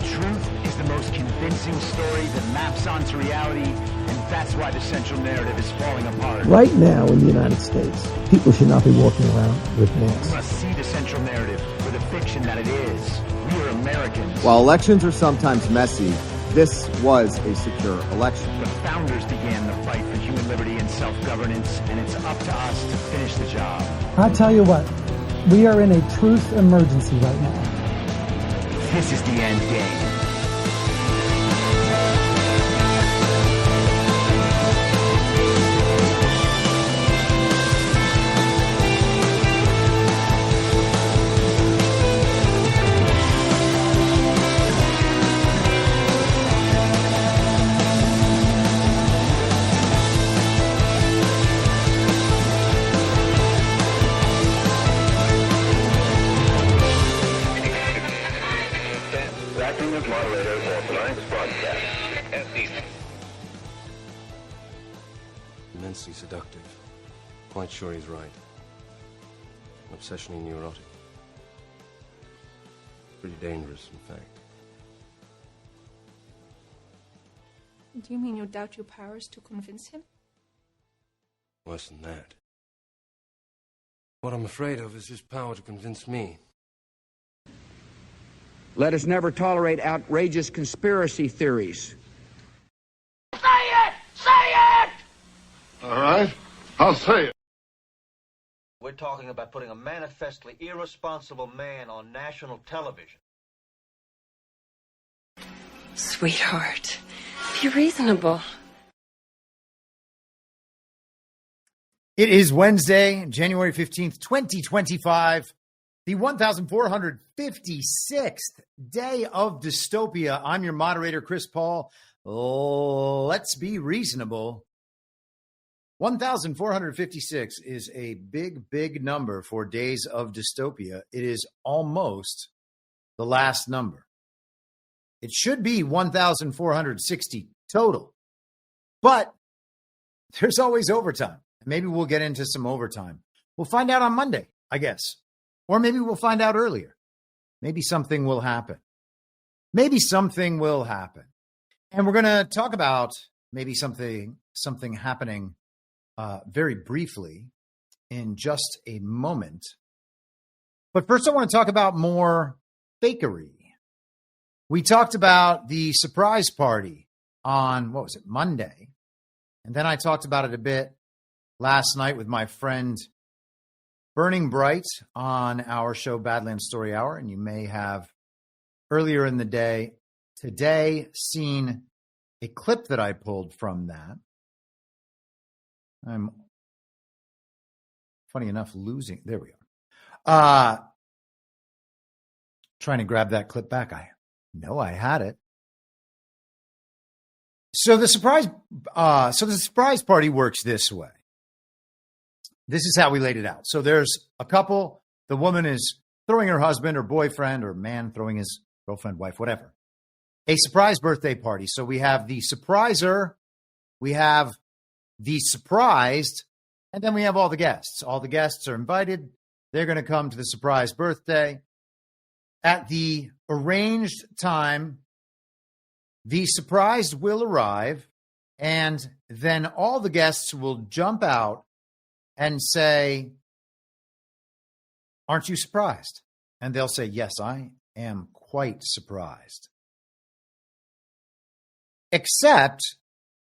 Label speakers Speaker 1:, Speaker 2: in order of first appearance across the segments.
Speaker 1: truth is the most convincing story that maps onto reality, and that's why the central narrative is falling apart.
Speaker 2: Right now in the United States, people should not be walking around with masks.
Speaker 1: We must see the central narrative for the fiction that it is. We are Americans.
Speaker 3: While elections are sometimes messy, this was a secure election.
Speaker 1: The founders began the fight for human liberty and self-governance, and it's up to us to finish the job.
Speaker 4: I'll tell you what, we are in a truth emergency right now.
Speaker 1: This is the end game.
Speaker 5: Immensely seductive. Quite sure he's right. Obsessionally neurotic. Pretty dangerous, in fact.
Speaker 6: Do you mean you doubt your powers to convince him?
Speaker 5: Worse than that. What I'm afraid of is his power to convince me.
Speaker 7: Let us never tolerate outrageous conspiracy theories.
Speaker 8: Say it! Say it!
Speaker 9: All right, I'll say it.
Speaker 10: We're talking about putting a manifestly irresponsible man on national television.
Speaker 11: Sweetheart, be reasonable.
Speaker 12: It is Wednesday, January 15th, 2025, the 1456th day of dystopia. I'm your moderator, Chris Paul. Let's be reasonable. 1,456 is a big, big number for days of dystopia. It is almost the last number. It should be 1,460 total, but there's always overtime. Maybe we'll get into some overtime. We'll find out on Monday, I guess. Or maybe we'll find out earlier. Maybe something will happen. Maybe something will happen. And we're going to talk about maybe something happening very briefly in just a moment. But first, I want to talk about more fakery. We talked about the surprise party on, Monday. And then I talked about it a bit last night with my friend Burning Bright on our show Badlands Story Hour. And you may have earlier in the day today seen a clip that I pulled from that. I'm, funny enough, losing. There we are. Trying to grab that clip back. I know I had it. So the surprise party works this way. This is how we laid it out. So there's a couple. The woman is throwing her husband or boyfriend, or man throwing his girlfriend, wife, whatever. A surprise birthday party. So we have the surpriser. We have the surprised, and then we have all the guests. All the guests are invited. They're going to come to the surprise birthday. At the arranged time, the surprised will arrive, and then all the guests will jump out and say, "Aren't you surprised?" And they'll say, "Yes, I am quite surprised." Except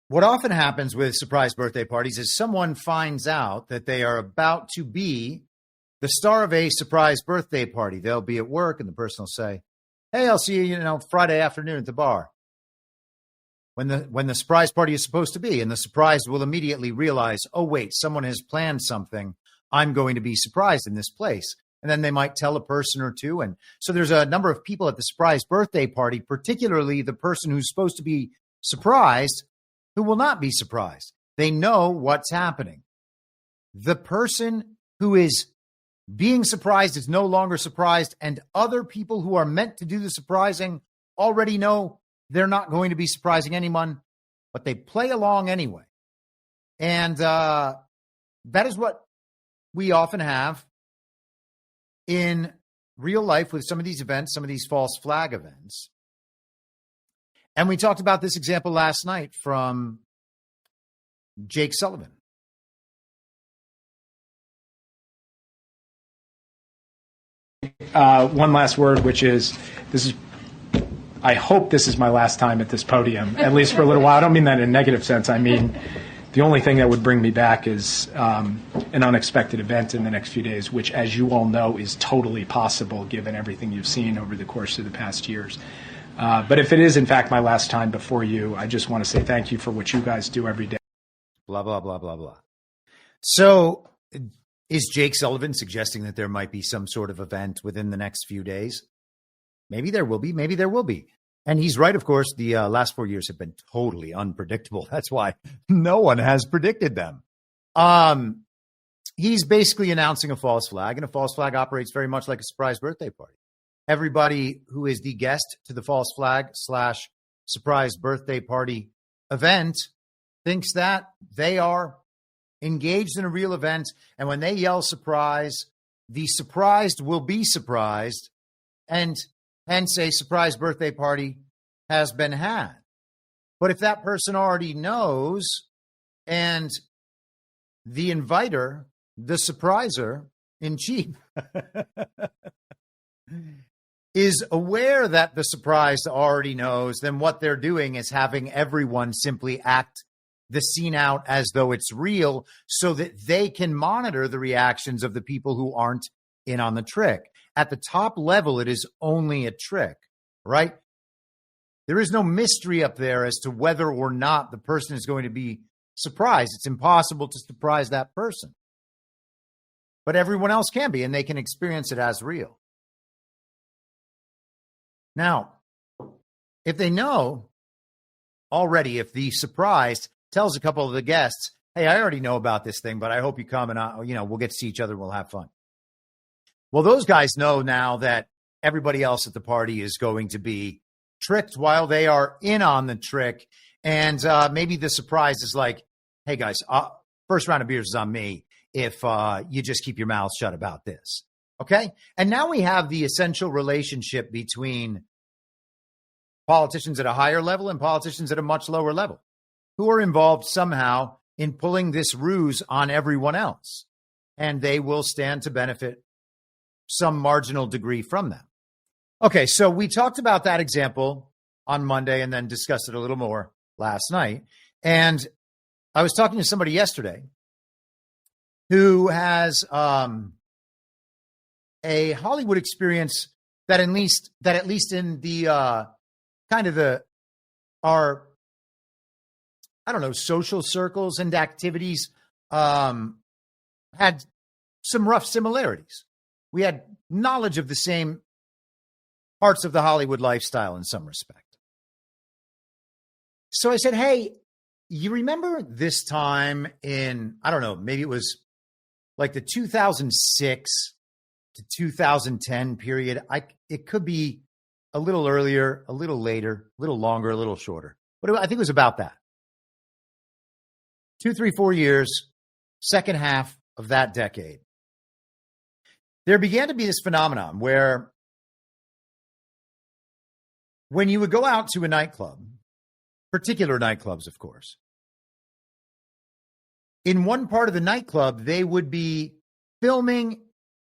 Speaker 12: what often happens with surprise birthday parties is someone finds out that they are about to be the star of a surprise birthday party. They'll be at work and the person will say, "Hey, I'll see you, Friday afternoon at the bar." When the surprise party is supposed to be, and the surprised will immediately realize, "Oh, wait, someone has planned something. I'm going to be surprised in this place." And then they might tell a person or two. And so there's a number of people at the surprise birthday party, particularly the person who's supposed to be surprised, who will not be surprised. They know what's happening. The person who is being surprised is no longer surprised, and other people who are meant to do the surprising already know they're not going to be surprising anyone, but they play along anyway. And that is what we often have in real life with some of these events, some of these false flag events. And we talked about this example last night from Jake Sullivan.
Speaker 13: One last word, which is, I hope this is my last time at this podium, at least for a little while. I don't mean that in a negative sense. I mean, the only thing that would bring me back is an unexpected event in the next few days, which, as you all know, is totally possible given everything you've seen over the course of the past years. But if it is, in fact, my last time before you, I just want to say thank you for what you guys do every day.
Speaker 12: Blah, blah, blah, blah, blah. So is Jake Sullivan suggesting that there might be some sort of event within the next few days? Maybe there will be. Maybe there will be. And he's right, of course. The last 4 years have been totally unpredictable. That's why no one has predicted them. He's basically announcing a false flag, and a false flag operates very much like a surprise birthday party. Everybody who is the guest to the false flag / surprise birthday party event thinks that they are engaged in a real event. And when they yell surprise, the surprised will be surprised. And hence a surprise birthday party has been had. But if that person already knows and the inviter, the surpriser in chief, is aware that the surprised already knows, then what they're doing is having everyone simply act the scene out as though it's real so that they can monitor the reactions of the people who aren't in on the trick. At the top level, it is only a trick, right? There is no mystery up there as to whether or not the person is going to be surprised. It's impossible to surprise that person. But everyone else can be, and they can experience it as real. Now, if they know already, if the surprised tells a couple of the guests, hey, I already know about this thing, but I hope you come and we'll get to see each other. We'll have fun. Well, those guys know now that everybody else at the party is going to be tricked while they are in on the trick. And maybe the surprise is like, hey, guys, first round of beers is on me if you just keep your mouths shut about this. Okay? And now we have the essential relationship between politicians at a higher level and politicians at a much lower level who are involved somehow in pulling this ruse on everyone else. And they will stand to benefit some marginal degree from them. Okay, so we talked about that example on Monday and then discussed it a little more last night. And I was talking to somebody yesterday who has a Hollywood experience that at least in the kind of our social circles and activities had some rough similarities. We had knowledge of the same parts of the Hollywood lifestyle in some respect. So I said, hey, you remember this time in, maybe it was like the 2006 to 2010 period. It could be a little earlier, a little later, a little longer, a little shorter. But I think it was about that. 2, 3, 4 years, second half of that decade. There began to be this phenomenon where when you would go out to a nightclub, particular nightclubs, of course, in one part of the nightclub, they would be filming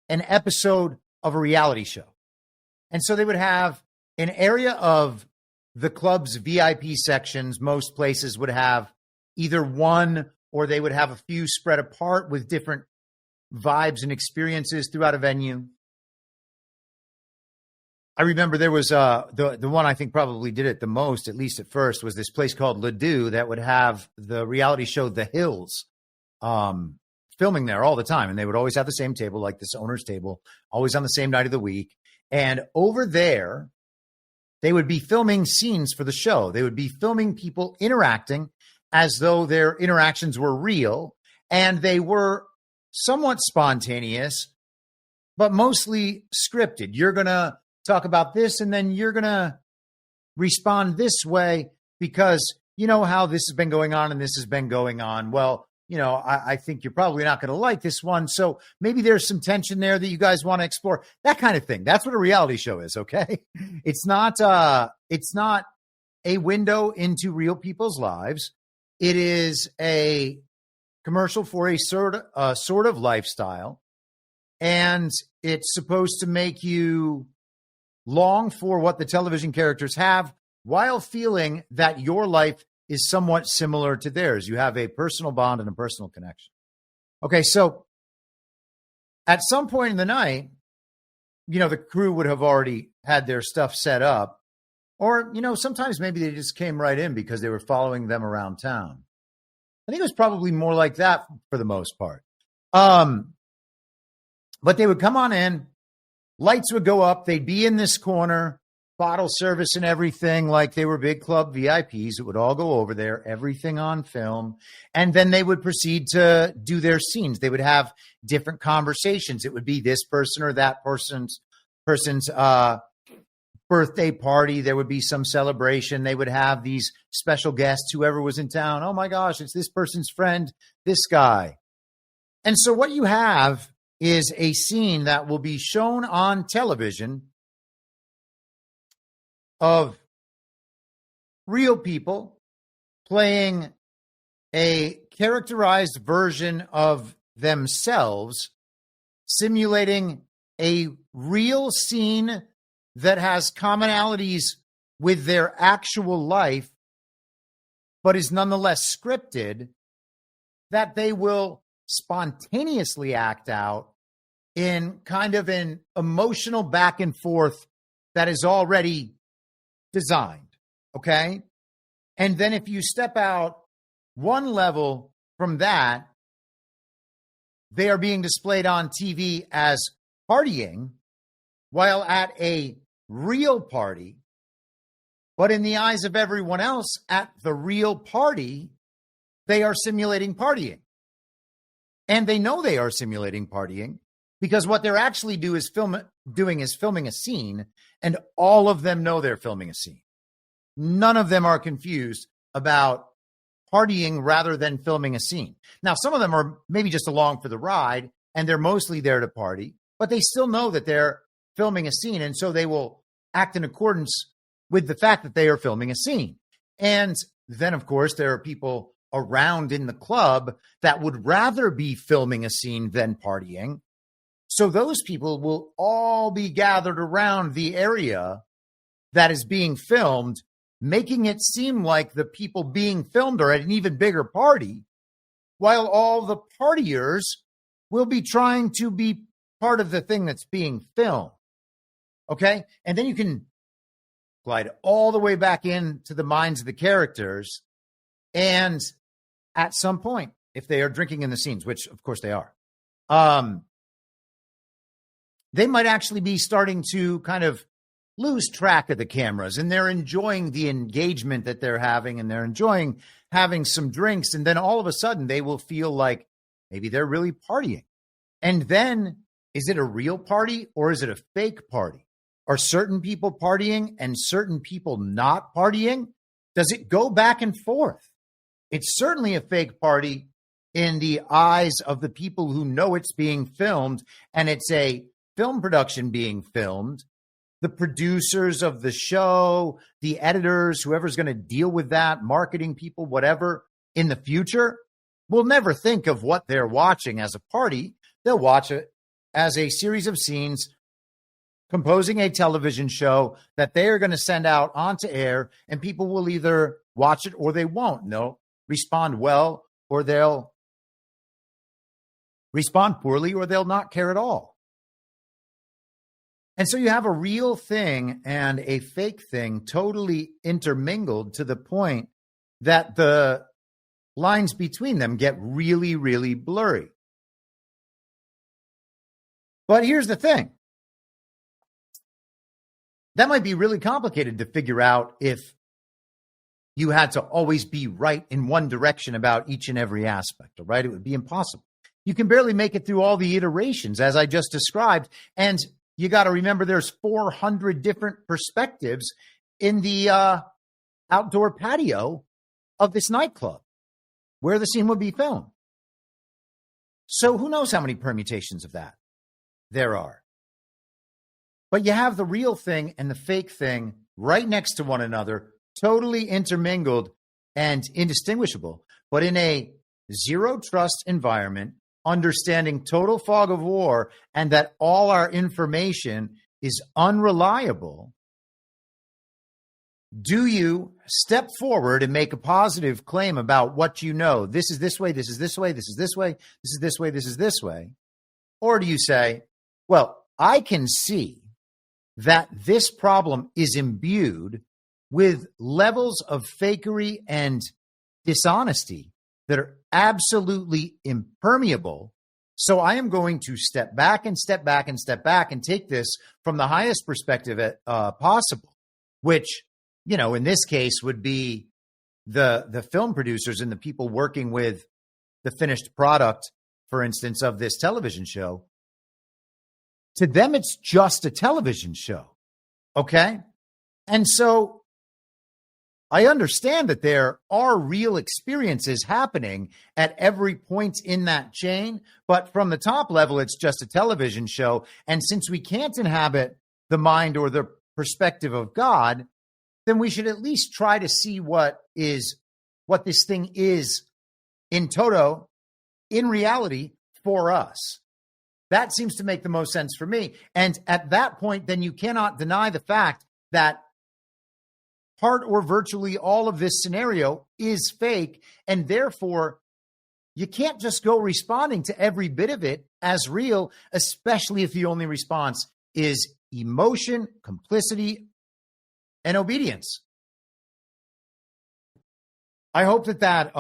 Speaker 12: an episode of a reality show. And so they would have an area of the club's VIP sections. Most places would have either one or they would have a few spread apart with different vibes and experiences throughout a venue. I remember there was the one I think probably did it the most, at least at first, was this place called Ladue that would have the reality show The Hills filming there all the time. And they would always have the same table, like this owner's table, always on the same night of the week. And over there, they would be filming scenes for the show. They would be filming people interacting as though their interactions were real. And they were somewhat spontaneous, but mostly scripted. You're going to talk about this, and then you're going to respond this way because you know how this has been going on and this has been going on. Well, I think you're probably not going to like this one. So maybe there's some tension there that you guys want to explore. That kind of thing. That's what a reality show is, okay? It's not a window into real people's lives. It is a commercial for a sort of lifestyle. And it's supposed to make you long for what the television characters have while feeling that your life is somewhat similar to theirs. You have a personal bond and a personal connection. Okay, so at some point in the night, the crew would have already had their stuff set up. Or, sometimes maybe they just came right in because they were following them around town. I think it was probably more like that for the most part. But they would come on in, lights would go up, they'd be in this corner, bottle service and everything, like they were big club VIPs. It would all go over there, everything on film. And then they would proceed to do their scenes. They would have different conversations. It would be this person or that person's birthday party. There would be some celebration. They would have these special guests, whoever was in town. Oh my gosh, it's this person's friend, this guy. And so what you have is a scene that will be shown on television of real people playing a characterized version of themselves, simulating a real scene that has commonalities with their actual life, but is nonetheless scripted, that they will spontaneously act out in kind of an emotional back and forth that is already designed, okay? And then if you step out one level from that, they are being displayed on TV as partying, while at a real party, but in the eyes of everyone else at the real party, they are simulating partying. And they know they are simulating partying because what they're actually doing is filming a scene, and all of them know they're filming a scene. None of them are confused about partying rather than filming a scene. Now, some of them are maybe just along for the ride, and they're mostly there to party, but they still know that they're filming a scene, and so they will act in accordance with the fact that they are filming a scene. And then, of course, there are people around in the club that would rather be filming a scene than partying. So those people will all be gathered around the area that is being filmed, making it seem like the people being filmed are at an even bigger party, while all the partiers will be trying to be part of the thing that's being filmed. Okay? And then you can glide all the way back into the minds of the characters. And at some point, if they are drinking in the scenes, which of course they are, they might actually be starting to kind of lose track of the cameras, and they're enjoying the engagement that they're having, and they're enjoying having some drinks. And then all of a sudden they will feel like maybe they're really partying. And then is it a real party or is it a fake party? Are certain people partying and certain people not partying? Does it go back and forth? It's certainly a fake party in the eyes of the people who know it's being filmed, and it's a film production being filmed. The producers of the show, the editors, whoever's going to deal with that, marketing people, whatever, in the future, will never think of what they're watching as a party. They'll watch it as a series of scenes composing a television show that they are going to send out onto air, and people will either watch it or they won't. And they'll respond well, or they'll respond poorly, or they'll not care at all. And so you have a real thing and a fake thing totally intermingled to the point that the lines between them get really, really blurry. But here's the thing. That might be really complicated to figure out if you had to always be right in one direction about each and every aspect, all right? It would be impossible. You can barely make it through all the iterations, as I just described. And you got to remember there's 400 different perspectives in the outdoor patio of this nightclub where the scene would be filmed. So who knows how many permutations of that there are. But you have the real thing and the fake thing right next to one another, totally intermingled and indistinguishable. But in a zero trust environment, understanding total fog of war and that all our information is unreliable, do you step forward and make a positive claim about what you know? This is this way, this is this way, this is this way, this is this way, this is this way. Or do you say, well, I can see that this problem is imbued with levels of fakery and dishonesty that are absolutely impermeable. So I am going to step back and step back and step back and take this from the highest perspective possible, which, you know, in this case would be the film producers and the people working with the finished product, for instance, of this television show. To them, it's just a television show. Okay? And so I understand that there are real experiences happening at every point in that chain, but from the top level, it's just a television show. And since we can't inhabit the mind or the perspective of God, then we should at least try to see what this thing is in toto, in reality, for us. That seems to make the most sense for me. And at that point, then you cannot deny the fact that part or virtually all of this scenario is fake. And therefore, you can't just go responding to every bit of it as real, especially if the only response is emotion, complicity, and obedience. I hope that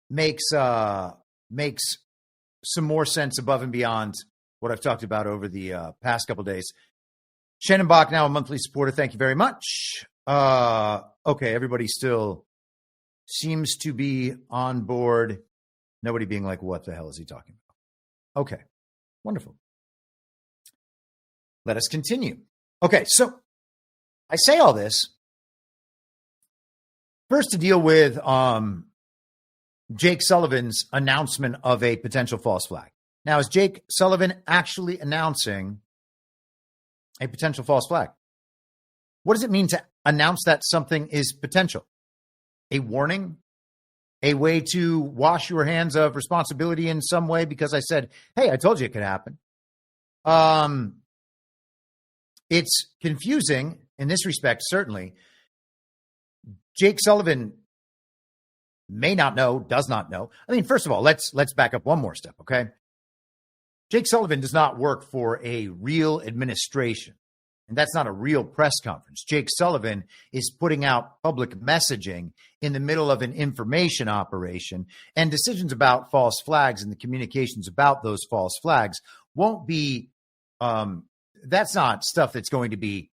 Speaker 12: makes some more sense above and beyond what I've talked about over the past couple of days. Shannon Bach, now a monthly supporter. Thank you very much. Okay, everybody still seems to be on board. Nobody being like, what the hell is he talking about? Okay, wonderful. Let us continue. Okay, so I say all this first to deal with Jake Sullivan's announcement of a potential false flag. Now, is Jake Sullivan actually announcing a potential false flag? What does it mean to announce that something is potential? A warning? A way to wash your hands of responsibility in some way because I said, hey, I told you it could happen. It's confusing in this respect, certainly. Jake Sullivan may not know, does not know. I mean, first of all, let's back up one more step, okay? Jake Sullivan does not work for a real administration, and that's not a real press conference. Jake Sullivan is putting out public messaging in the middle of an information operation, and decisions about false flags and the communications about those false flags won't be, that's not stuff that's going to be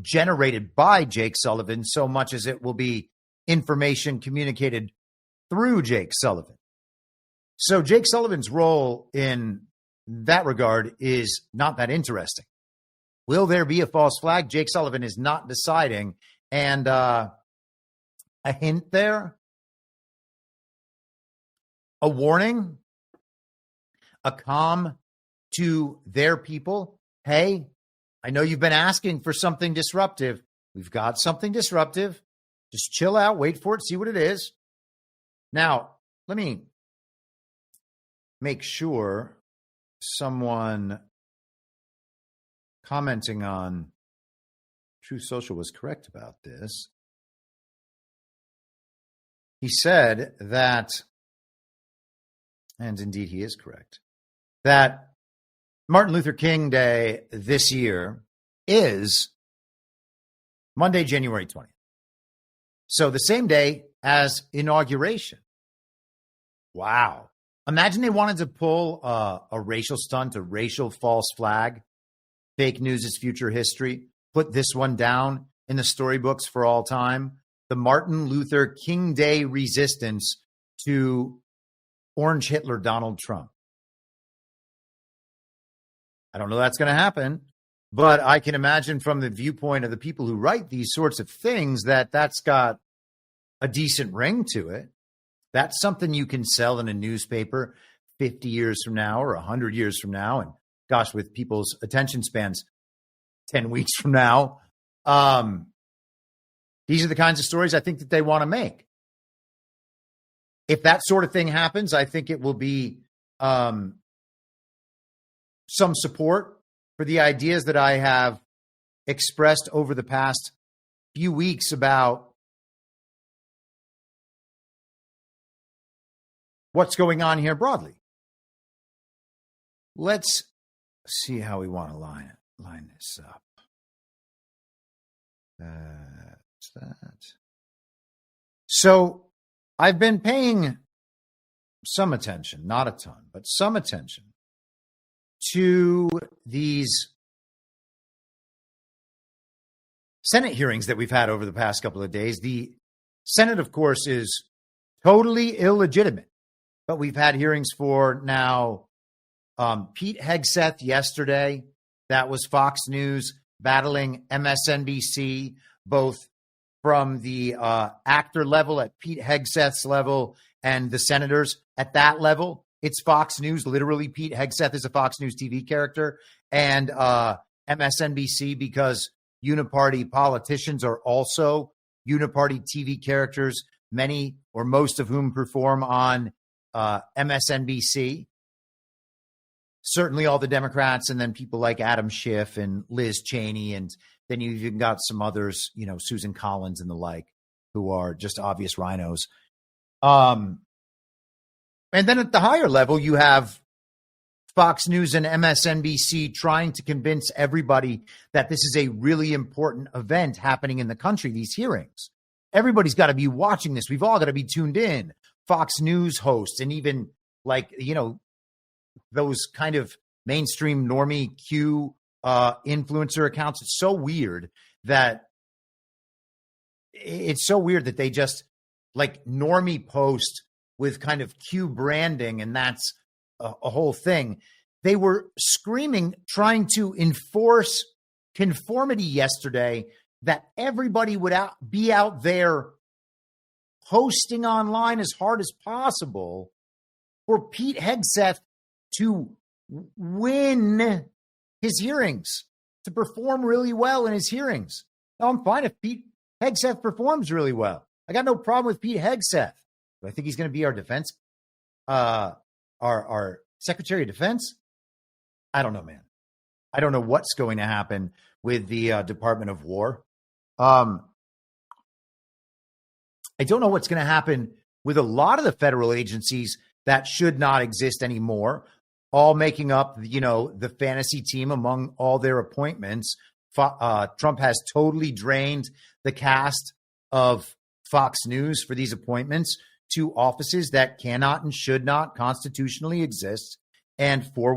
Speaker 12: generated by Jake Sullivan so much as it will be information communicated through Jake Sullivan. So Jake Sullivan's role in that regard is not that interesting. Will there be a false flag? Jake Sullivan is not deciding. And a hint there, a warning, a calm to their people. Hey, I know you've been asking for something disruptive. We've got something disruptive. Just chill out, wait for it, see what it is. Now, let me make sure someone commenting on Truth Social was correct about this. He said that, and indeed he is correct, that Martin Luther King Day this year is Monday, January 20th. So the same day as inauguration. Wow. Imagine they wanted to pull a racial stunt, a racial false flag. Fake news is future history. Put this one down in the storybooks for all time. The Martin Luther King Day resistance to Orange Hitler Donald Trump. I don't know that's going to happen, but I can imagine from the viewpoint of the people who write these sorts of things that that's got a decent ring to it. That's something you can sell in a newspaper 50 years from now or 100 years from now. And gosh, with people's attention spans 10 weeks from now. These are the kinds of stories I think that they want to make. If that sort of thing happens, I think it will be some support for the ideas that I have expressed over the past few weeks about what's going on here broadly. Let's see how we want to line this up. That's that. So I've been paying some attention, not a ton, but some attention to these Senate hearings that we've had over the past couple of days. The Senate, of course, is totally illegitimate, but we've had hearings for now Pete Hegseth yesterday. That was Fox News battling MSNBC, both from the actor level at Pete Hegseth's level and the senators at that level. It's Fox News. Literally, Pete Hegseth is a Fox News TV character, and MSNBC, because uniparty politicians are also uniparty TV characters, many or most of whom perform on MSNBC. Certainly all the Democrats, and then people like Adam Schiff and Liz Cheney, and then you've even got some others, Susan Collins and the like, who are just obvious rhinos. And then at the higher level, you have Fox News and MSNBC trying to convince everybody that this is a really important event happening in the country, these hearings. Everybody's got to be watching this. We've all got to be tuned in. Fox News hosts and even those kind of mainstream normie Q influencer accounts. It's so weird that they just like normie post with kind of Q branding, and that's a whole thing. They were screaming, trying to enforce conformity yesterday, that everybody would be out there posting online as hard as possible for Pete Hegseth to win his hearings, to perform really well in his hearings. Now, I'm fine if Pete Hegseth performs really well. I got no problem with Pete Hegseth. Do I think he's going to be our defense, our Secretary of Defense? I don't know, man. I don't know what's going to happen with the Department of War. I don't know what's going to happen with a lot of the federal agencies that should not exist anymore, all making up, the fantasy team among all their appointments. Trump has totally drained the cast of Fox News for these appointments to offices that cannot and should not constitutionally exist, and for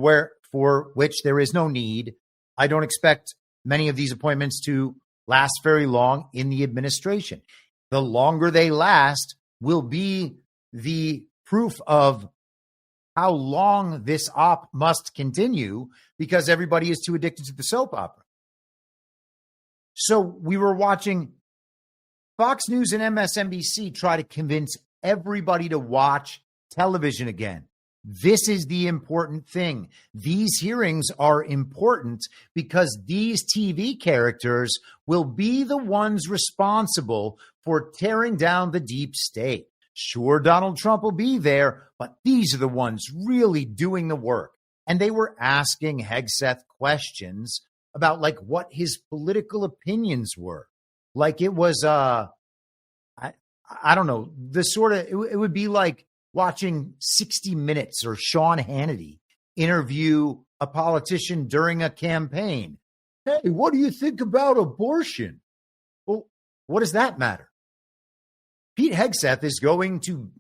Speaker 12: which there is no need. I don't expect many of these appointments to last very long in the administration. The longer they last will be the proof of how long this op must continue, because everybody is too addicted to the soap opera. So we were watching Fox News and MSNBC try to convince everybody to watch television again. This is the important thing. These hearings are important because these TV characters will be the ones responsible for tearing down the deep state. Sure, Donald Trump will be there, but these are the ones really doing the work. And they were asking Hegseth questions about what his political opinions were. Like it was, I don't know, the sort of, it would be like watching 60 Minutes or Sean Hannity interview a politician during a campaign. Hey, what do you think about abortion? Well, what does that matter? Pete Hegseth is going to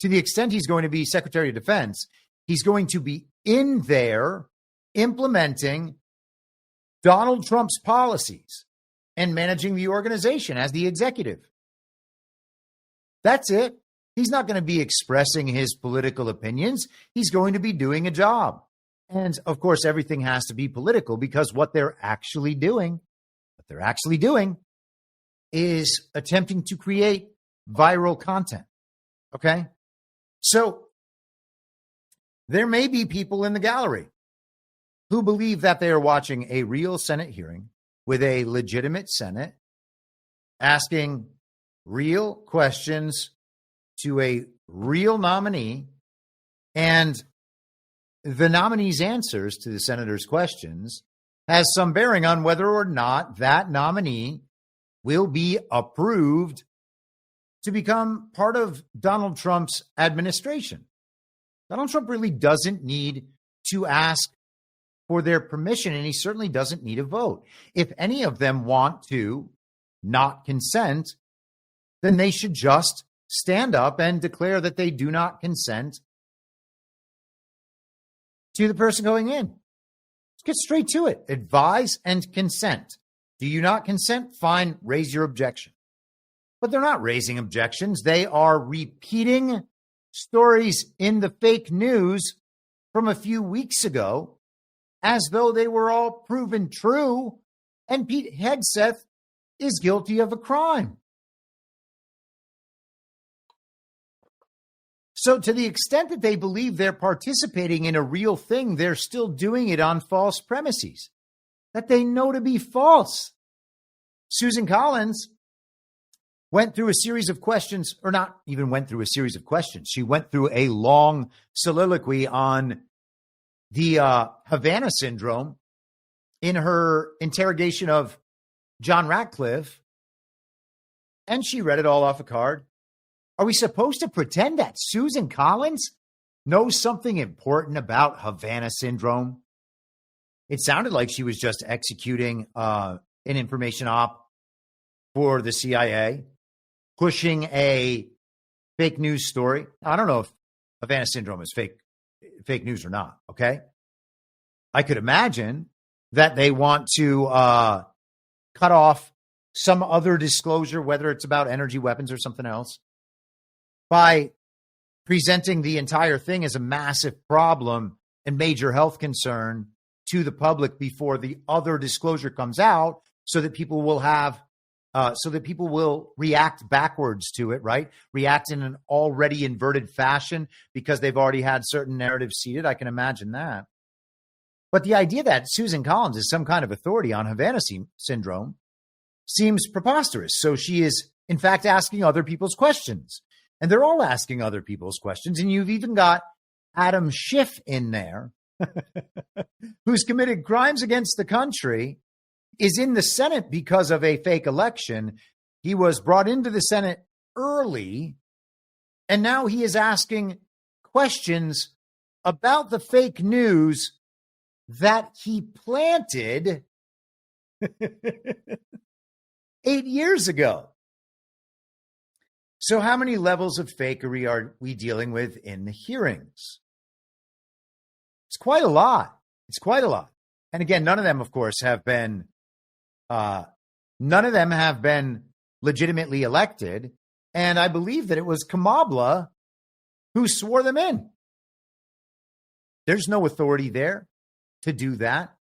Speaker 12: the extent he's going to be Secretary of Defense, he's going to be in there implementing Donald Trump's policies and managing the organization as the executive. That's it. He's not going to be expressing his political opinions. He's going to be doing a job. And of course, everything has to be political, because what they're actually doing is attempting to create viral content. Okay? So there may be people in the gallery who believe that they are watching a real Senate hearing with a legitimate Senate asking real questions to a real nominee, and the nominee's answers to the senator's questions has some bearing on whether or not that nominee will be approved to become part of Donald Trump's administration. Donald Trump really doesn't need to ask for their permission, and he certainly doesn't need a vote. If any of them want to not consent, then they should just stand up and declare that they do not consent to the person going in. Let's get straight to it. Advise and consent. Do you not consent? Fine, raise your objection. But they're not raising objections. They are repeating stories in the fake news from a few weeks ago as though they were all proven true, and Pete Hegseth is guilty of a crime. So to the extent that they believe they're participating in a real thing, they're still doing it on false premises that they know to be false. Susan Collins went through a series of questions, or not even went through a series of questions. She went through a long soliloquy on the Havana syndrome in her interrogation of John Ratcliffe, and she read it all off a card. Are we supposed to pretend that Susan Collins knows something important about Havana syndrome? It sounded like she was just executing an information op for the CIA, pushing a fake news story. I don't know if Havana syndrome is fake news or not, okay? I could imagine that they want to cut off some other disclosure, whether it's about energy weapons or something else, by presenting the entire thing as a massive problem and major health concern to the public before the other disclosure comes out, so that people will have react backwards to it, right? React in an already inverted fashion because they've already had certain narratives seeded. I can imagine that. But the idea that Susan Collins is some kind of authority on Havana syndrome seems preposterous. So she is, in fact, asking other people's questions. And they're all asking other people's questions. And you've even got Adam Schiff in there, who's committed crimes against the country, is in the Senate because of a fake election. He was brought into the Senate early, and now he is asking questions about the fake news that he planted 8 years ago. So how many levels of fakery are we dealing with in the hearings? It's quite a lot. It's quite a lot. And again, none of them, of course, have been legitimately elected. And I believe that it was Kamala who swore them in. There's no authority there to do that.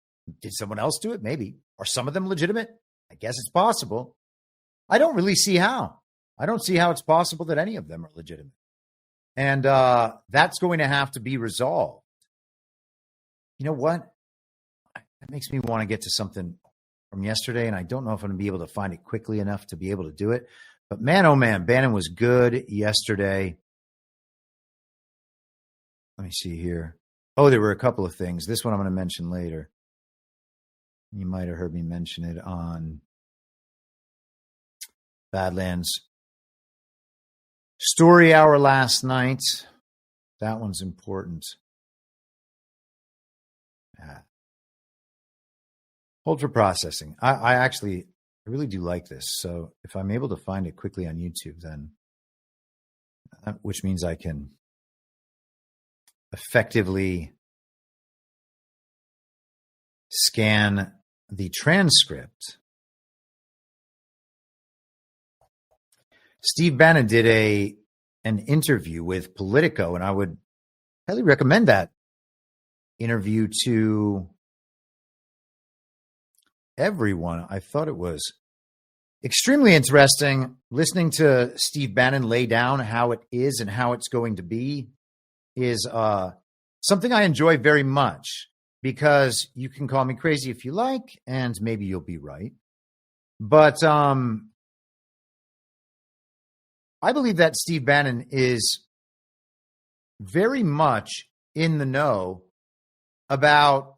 Speaker 12: Did someone else do it? Maybe. Are some of them legitimate? I guess it's possible. I don't really see how. I don't see how it's possible that any of them are legitimate. And that's going to have to be resolved. You know what? That makes me want to get to something from yesterday, and I don't know if I'm going to be able to find it quickly enough to be able to do it. But man, oh man, Bannon was good yesterday. Let me see here. Oh, there were a couple of things. This one I'm going to mention later. You might have heard me mention it on Badlands Story Hour last night. That one's important. Hold for processing. I really do like this. So if I'm able to find it quickly on YouTube, then, which means I can effectively scan the transcript. Steve Bannon did an interview with Politico, and I would highly recommend that interview to everyone. I thought it was extremely interesting listening to Steve Bannon lay down how it is and how it's going to be is something I enjoy very much, because you can call me crazy if you like, and maybe you'll be right. But I believe that Steve Bannon is very much in the know about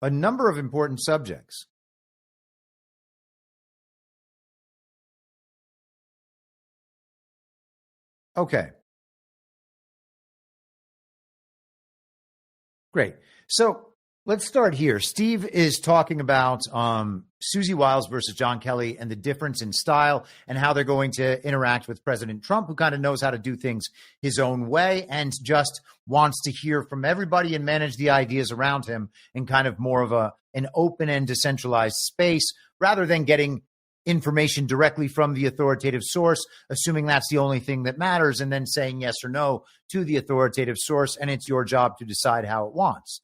Speaker 12: a number of important subjects. Okay. Great. So let's start here. Steve is talking about Susie Wiles versus John Kelly and the difference in style and how they're going to interact with President Trump, who kind of knows how to do things his own way and just wants to hear from everybody and manage the ideas around him in kind of more of an open and decentralized space rather than getting information directly from the authoritative source, assuming that's the only thing that matters, and then saying yes or no to the authoritative source, and it's your job to decide how it wants.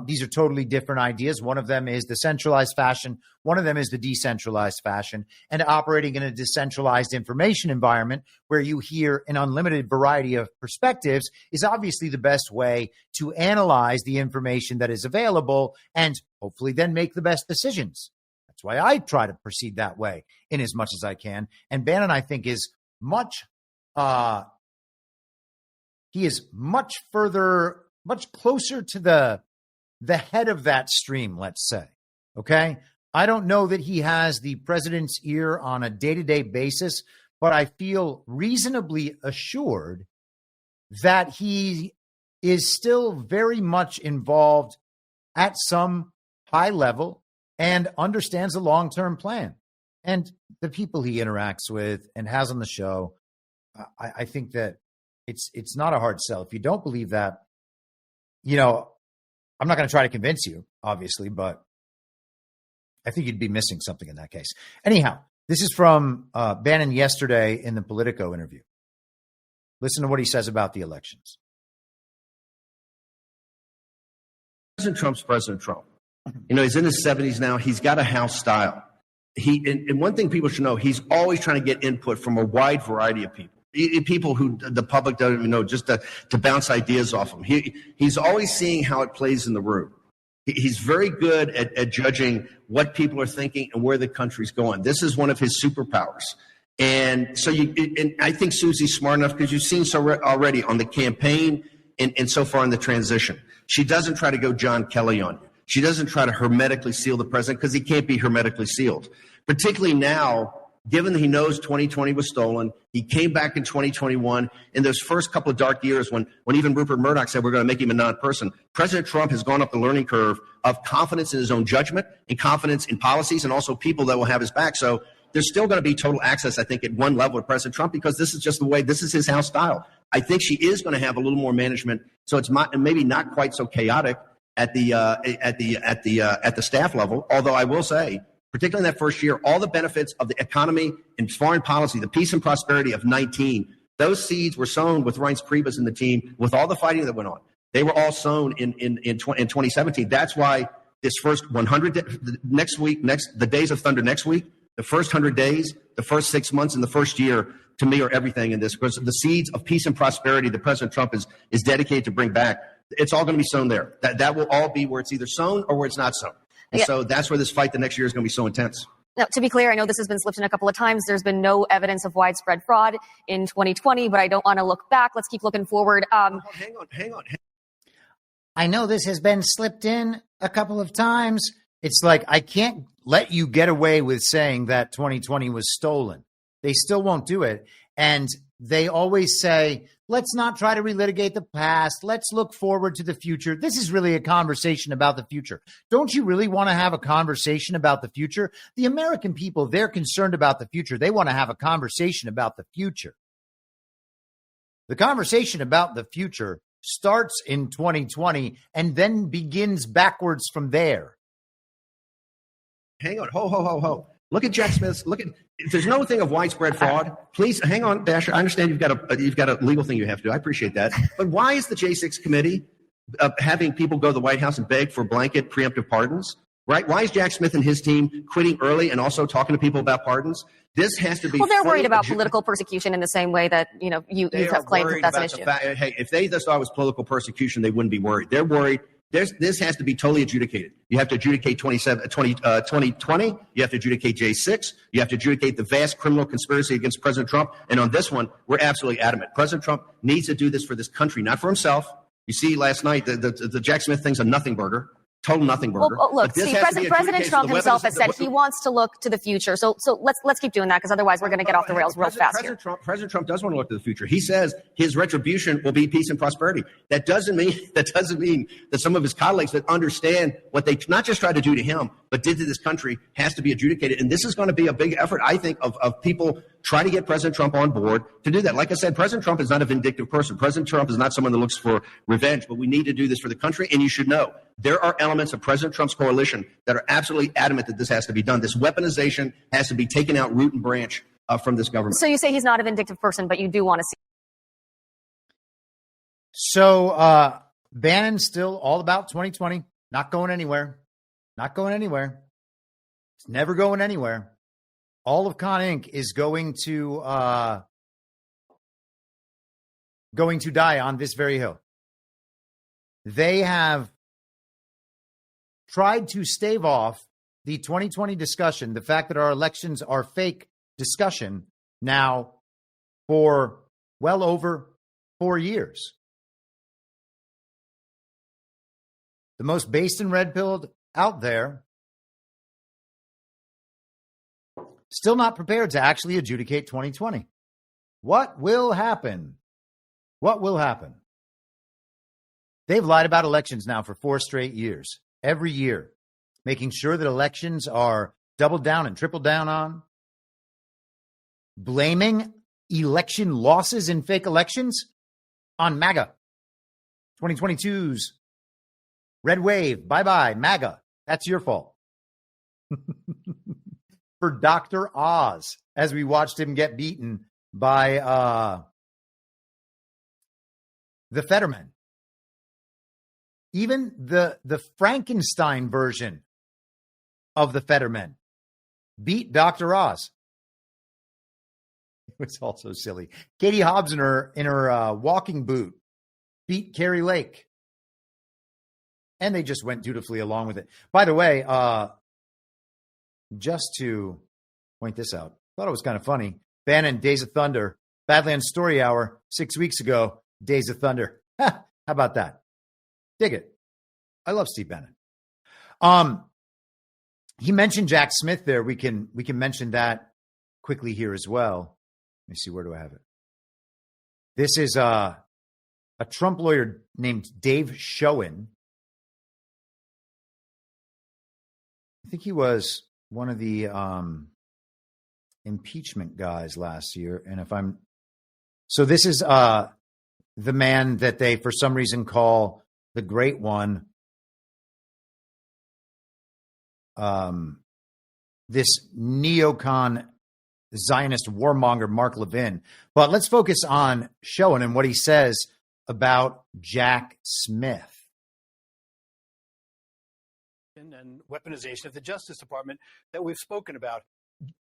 Speaker 12: These are totally different ideas. One of them is the centralized fashion. One of them is the decentralized fashion. And operating in a decentralized information environment where you hear an unlimited variety of perspectives is obviously the best way to analyze the information that is available and hopefully then make the best decisions. That's why I try to proceed that way in as much as I can. And Bannon, I think, is much closer to the head of that stream, let's say. Okay. I don't know that he has the president's ear on a day-to-day basis, but I feel reasonably assured that he is still very much involved at some high level and understands the long-term plan. And the people he interacts with and has on the show, I think that it's not a hard sell. If you don't believe that, I'm not going to try to convince you, obviously, but I think you'd be missing something in that case. Anyhow, this is from Bannon yesterday in the Politico interview. Listen to what he says about the elections.
Speaker 14: President Trump's President Trump. He's in his 70s now. He's got a house style. And one thing people should know, he's always trying to get input from a wide variety of people. People who the public doesn't even know, just to bounce ideas off him. He's always seeing how it plays in the room. He's very good at judging what people are thinking and where the country's going. This is one of his superpowers. And so and I think Susie's smart enough because you've seen already on the campaign and so far in the transition. She doesn't try to go John Kelly on you. She doesn't try to hermetically seal the president because he can't be hermetically sealed, particularly now. Given that he knows 2020 was stolen, he came back in 2021. In those first couple of dark years when even Rupert Murdoch said we're going to make him a non-person, President Trump has gone up the learning curve of confidence in his own judgment and confidence in policies and also people that will have his back. So there's still going to be total access, I think, at one level to President Trump because this is just the way, this is his house style. I think she is going to have a little more management, so it's maybe not quite so chaotic at the staff level. Although I will say, particularly in that first year, all the benefits of the economy and foreign policy, the peace and prosperity of 19, those seeds were sown with Reince Priebus and the team, with all the fighting that went on. They were all sown in 2017. That's why this first 100 the days of thunder next week, the first 100 days, the first 6 months, and the first year, to me, are everything in this. Because the seeds of peace and prosperity that President Trump is dedicated to bring back, it's all going to be sown there. That will all be where it's either sown or where it's not sown. And so that's where this fight the next year is going to be so intense.
Speaker 15: Now, to be clear, I know this has been slipped in a couple of times. There's been no evidence of widespread fraud in 2020, but I don't want to look back. Let's keep looking forward.
Speaker 14: Hang on.
Speaker 12: I know this has been slipped in a couple of times. It's like, I can't let you get away with saying that 2020 was stolen. They still won't do it. And they always say, let's not try to relitigate the past. Let's look forward to the future. This is really a conversation about the future. Don't you really want to have a conversation about the future? The American people, they're concerned about the future. They want to have a conversation about the future. The conversation about the future starts in 2020 and then begins backwards from there.
Speaker 14: Hang on. Ho. Look at Jack Smith's. If there's no thing of widespread fraud, please hang on, Dasher. I understand you've got a legal thing you have to do. I appreciate that. But why is the J6 committee having people go to the White House and beg for blanket preemptive pardons? Right? Why is Jack Smith and his team quitting early and also talking to people about pardons? This has to be.
Speaker 15: Well, they're worried about political persecution in the same way that you have claimed that that's an issue.
Speaker 14: Hey, if they just thought it was political persecution, they wouldn't be worried. They're worried This has to be totally adjudicated. You have to adjudicate 2020. You have to adjudicate J6. You have to adjudicate the vast criminal conspiracy against President Trump. And on this one, we're absolutely adamant. President Trump needs to do this for this country, not for himself. You see last night, the Jack Smith thing's a nothing burger. Total nothing burger.
Speaker 15: Well, look, see, President Trump himself has said he wants to look to the future. So let's keep doing that, because otherwise we're going to get off the rails real fast here.
Speaker 14: President Trump does want to look to the future. He says his retribution will be peace and prosperity. That doesn't mean that some of his colleagues that understand what they not just tried to do to him, but did to this country has to be adjudicated. And this is going to be a big effort, I think, of people trying to get President Trump on board to do that. Like I said, President Trump is not a vindictive person. President Trump is not someone that looks for revenge, but we need to do this for the country. And you should know there are elements of President Trump's coalition that are absolutely adamant that this has to be done. This weaponization has to be taken out root and branch from this government.
Speaker 15: So you say he's not a vindictive person, but you do want to see.
Speaker 12: So Bannon's still all about 2020, not going anywhere. Not going anywhere. It's never going anywhere. All of Con Inc. is going to die on this very hill. They have tried to stave off the 2020 discussion, the fact that our elections are fake discussion, now for well over 4 years. The most based and red-pilled out there, still not prepared to actually adjudicate 2020. What will happen? What will happen? They've lied about elections now for 4 straight years, every year, making sure that elections are doubled down and tripled down on, blaming election losses in fake elections on MAGA. 2022's red wave, bye-bye, MAGA. That's your fault. For Dr. Oz, as we watched him get beaten by the Fetterman. Even the Frankenstein version of the Fetterman beat Dr. Oz. It was also silly. Katie Hobbs in her walking boot beat Carrie Lake. And they just went dutifully along with it. By the way, just to point this out, thought it was kind of funny. Bannon, Days of Thunder, Badlands Story Hour, 6 weeks ago, Days of Thunder. How about that? Dig it. I love Steve Bannon. He mentioned Jack Smith there. We can mention that quickly here as well. Let me see, where do I have it? This is a Trump lawyer named Dave Schoen. I think he was one of the impeachment guys last year. And so this is the man that they, for some reason, call the Great One. This neocon Zionist warmonger, Mark Levin. But let's focus on Schoen and what he says about Jack Smith.
Speaker 16: And weaponization of the Justice Department that we've spoken about.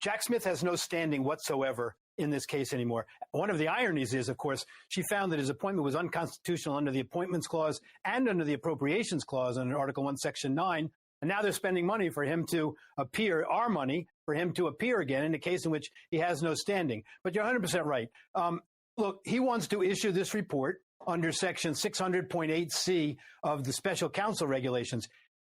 Speaker 16: Jack Smith has no standing whatsoever in this case anymore. One of the ironies is, of course, she found that his appointment was unconstitutional under the Appointments Clause and under the Appropriations Clause under Article 1, Section 9. And now they're spending money for him to appear, our money, for him to appear again in a case in which he has no standing. But you're 100% right. Look, he wants to issue this report under Section 600.8C of the Special Counsel regulations.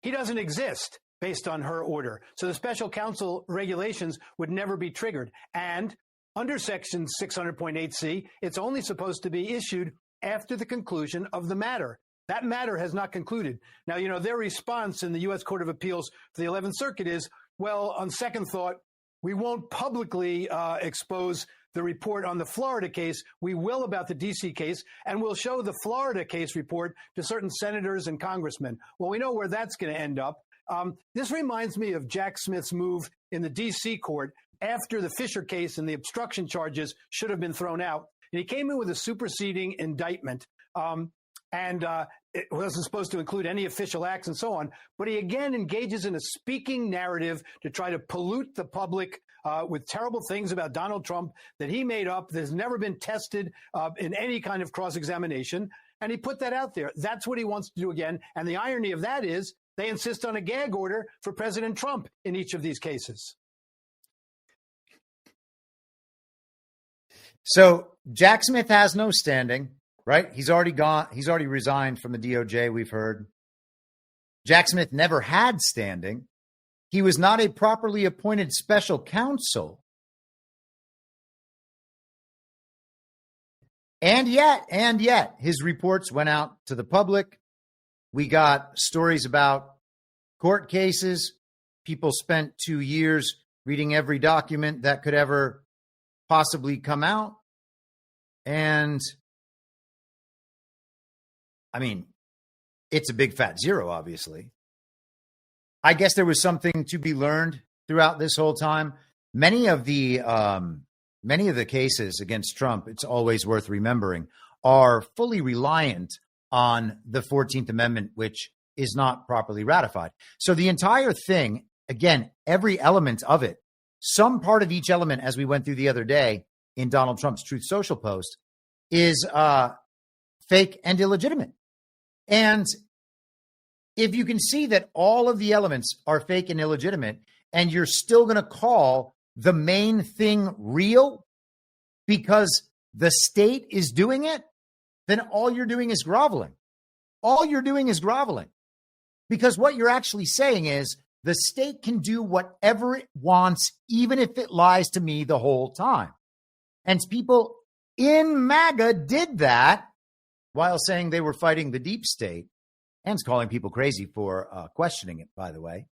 Speaker 16: He doesn't exist based on her order. So the Special Counsel regulations would never be triggered. And under Section 600.8C, it's only supposed to be issued after the conclusion of the matter. That matter has not concluded. Now, you know, their response in the U.S. Court of Appeals for the 11th Circuit is, well, on second thought, we won't publicly expose the report on the Florida case. We will about the D.C. case, and we'll show the Florida case report to certain senators and congressmen. Well, we know where that's going to end up. This reminds me of Jack Smith's move in the D.C. court after the Fisher case and the obstruction charges should have been thrown out. And he came in with a superseding indictment. And it wasn't supposed to include any official acts and so on. But he again engages in a speaking narrative to try to pollute the public with terrible things about Donald Trump that he made up, that has never been tested in any kind of cross-examination. And he put that out there. That's what he wants to do again. And the irony of that is they insist on a gag order for President Trump in each of these cases.
Speaker 12: So Jack Smith has no standing, right? He's already gone. He's already resigned from the DOJ, we've heard. Jack Smith never had standing. He was not a properly appointed special counsel. And yet, his reports went out to the public. We got stories about court cases. People spent 2 years reading every document that could ever possibly come out. And, I mean, it's a big fat zero, obviously. I guess there was something to be learned throughout this whole time. Many of the cases against Trump, it's always worth remembering, are fully reliant on the 14th Amendment, which is not properly ratified. So the entire thing, again, every element of it, some part of each element, as we went through the other day in Donald Trump's Truth Social post, is fake and illegitimate. And if you can see that all of the elements are fake and illegitimate, and you're still going to call the main thing real because the state is doing it, then all you're doing is groveling. All you're doing is groveling. Because what you're actually saying is the state can do whatever it wants, even if it lies to me the whole time. And people in MAGA did that while saying they were fighting the deep state, and calling people crazy for questioning it, by the way.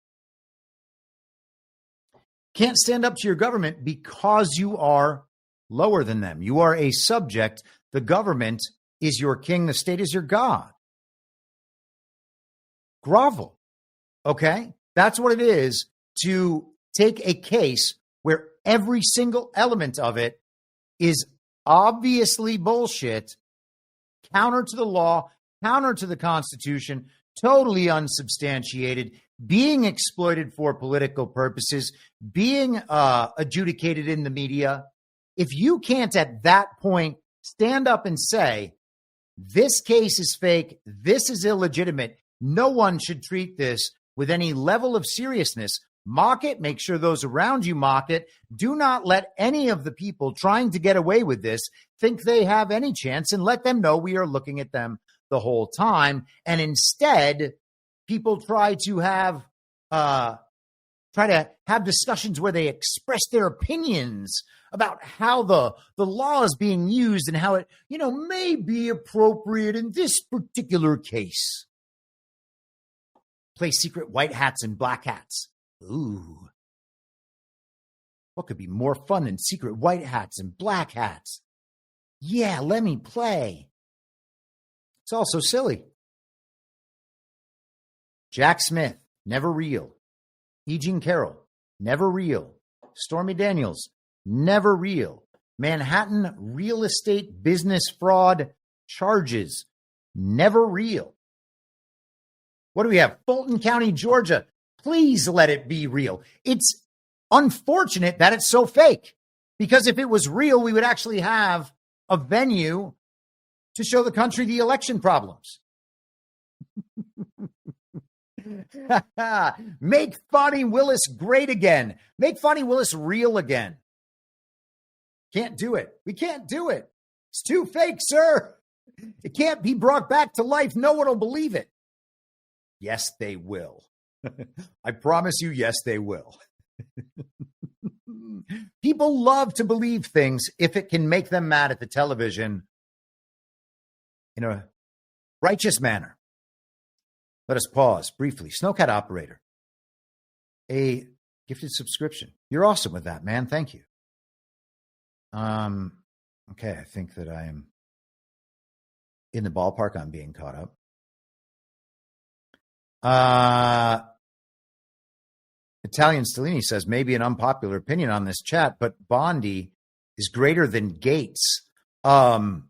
Speaker 12: Can't stand up to your government because you are lower than them. You are a subject. The government is your king. The state is your God. Grovel. Okay? That's what it is to take a case where every single element of it is obviously bullshit, counter to the law, counter to the Constitution, totally unsubstantiated, being exploited for political purposes, being adjudicated in the media. If you can't at that point stand up and say, this case is fake, this is illegitimate, no one should treat this with any level of seriousness, mock it, make sure those around you mock it. Do not let any of the people trying to get away with this think they have any chance, and let them know we are looking at them the whole time. And instead, people try to have discussions where they express their opinions about how the law is being used and how it, may be appropriate in this particular case. Play secret white hats and black hats. Ooh. What could be more fun than secret white hats and black hats? Yeah, let me play. It's also silly. Jack Smith, never real. E. Jean Carroll, never real. Stormy Daniels, never real. Manhattan real estate business fraud charges, never real. What do we have? Fulton County, Georgia. Please let it be real. It's unfortunate that it's so fake, because if it was real, we would actually have a venue to show the country the election problems. Make Fonnie Willis great again. Make Fonnie Willis real again. Can't do it. We can't do it. It's too fake, sir. It can't be brought back to life. No one will believe it. Yes, they will. I promise you, yes, they will. People love to believe things if it can make them mad at the television in a righteous manner. Let us pause briefly. Snowcat Operator, a gifted subscription. You're awesome with that, man. Thank you. Okay, I think that I am in the ballpark on being caught up. Italian Stellini says, maybe an unpopular opinion on this chat, but Bondi is greater than Gates. To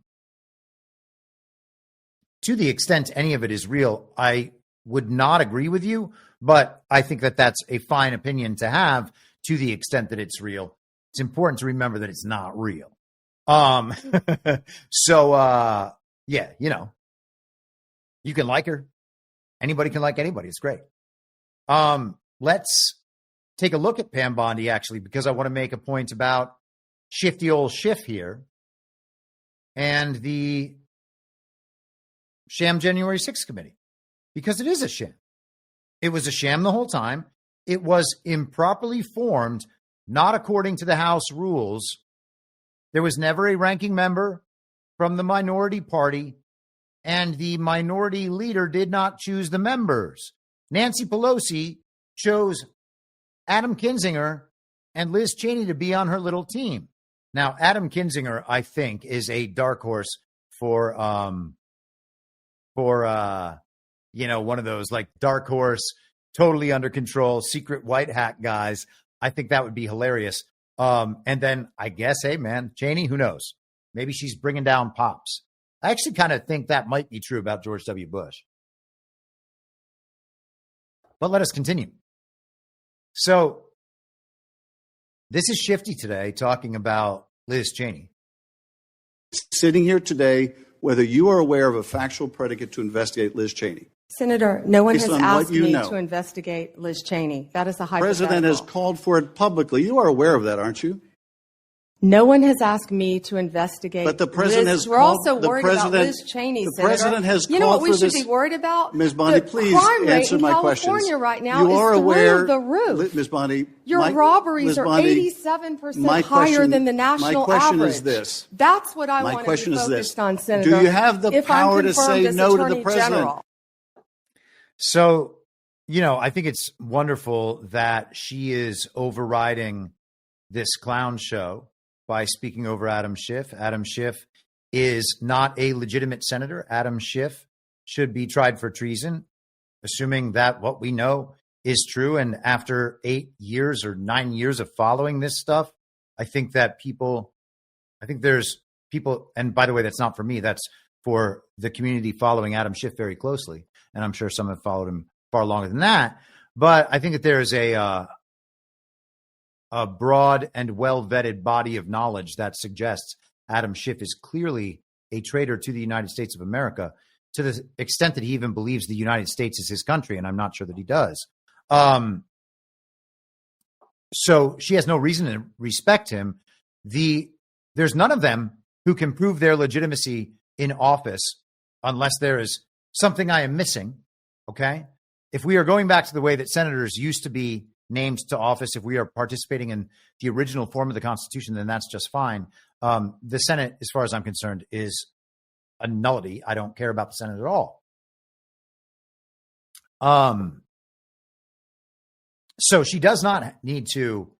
Speaker 12: the extent any of it is real, I would not agree with you, but I think that that's a fine opinion to have to the extent that it's real. It's important to remember that it's not real. Yeah, You can like her. Anybody can like anybody. It's great. Let's take a look at Pam Bondi, actually, because I want to make a point about shifty old Schiff here and the sham January 6th committee, because it is a sham. It was a sham the whole time. It was improperly formed, not according to the House rules. There was never a ranking member from the minority party, and the minority leader did not choose the members. Nancy Pelosi chose Adam Kinzinger and Liz Cheney to be on her little team. Now, Adam Kinzinger, I think, is a dark horse for one of those like dark horse, totally under control, secret white hat guys. I think that would be hilarious. And then I guess, hey, man, Cheney, who knows? Maybe she's bringing down pops. I actually kind of think that might be true about George W. Bush. But let us continue. So this is Shifty today talking about Liz Cheney.
Speaker 17: Sitting here today, whether you are aware of a factual predicate to investigate Liz Cheney.
Speaker 18: Senator, no one has asked me
Speaker 17: to
Speaker 18: investigate Liz Cheney. That is a hypothetical.
Speaker 17: The president has called for it publicly. You are aware of that, aren't you?
Speaker 18: No one has asked me to investigate.
Speaker 17: But the president
Speaker 18: Liz.
Speaker 17: has
Speaker 18: We're
Speaker 17: called,
Speaker 18: also worried about Liz Cheney,
Speaker 17: the
Speaker 18: Senator.
Speaker 17: President has
Speaker 18: you know what we
Speaker 17: called for
Speaker 18: should
Speaker 17: this.
Speaker 18: be worried about?
Speaker 17: Ms. Bondi, please answer my questions.
Speaker 18: California right now
Speaker 17: you are
Speaker 18: is
Speaker 17: aware,
Speaker 18: through the roof.
Speaker 17: Ms. Bondi,
Speaker 18: Your robberies are 87% higher than the national
Speaker 17: average. My question
Speaker 18: average.
Speaker 17: is this.
Speaker 18: That's what I want to be focused on, Senator.
Speaker 17: Do you have the power to say no to the president?
Speaker 18: General.
Speaker 12: So, I think it's wonderful that she is overriding this clown show by speaking over Adam Schiff. Adam Schiff is not a legitimate senator. Adam Schiff should be tried for treason, assuming that what we know is true. And after 8 years or 9 years of following this stuff, I think there's people, and by the way, that's not for me, that's for the community following Adam Schiff very closely. And I'm sure some have followed him far longer than that. But I think that there is a broad and well-vetted body of knowledge that suggests Adam Schiff is clearly a traitor to the United States of America, to the extent that he even believes the United States is his country, and I'm not sure that he does. So she has no reason to respect him. There's none of them who can prove their legitimacy in office unless there is something I am missing, okay? If we are going back to the way that senators used to be named to office, if we are participating in the original form of the Constitution, then that's just fine. The Senate, as far as I'm concerned, is a nullity. I don't care about the Senate at all. So she does not need to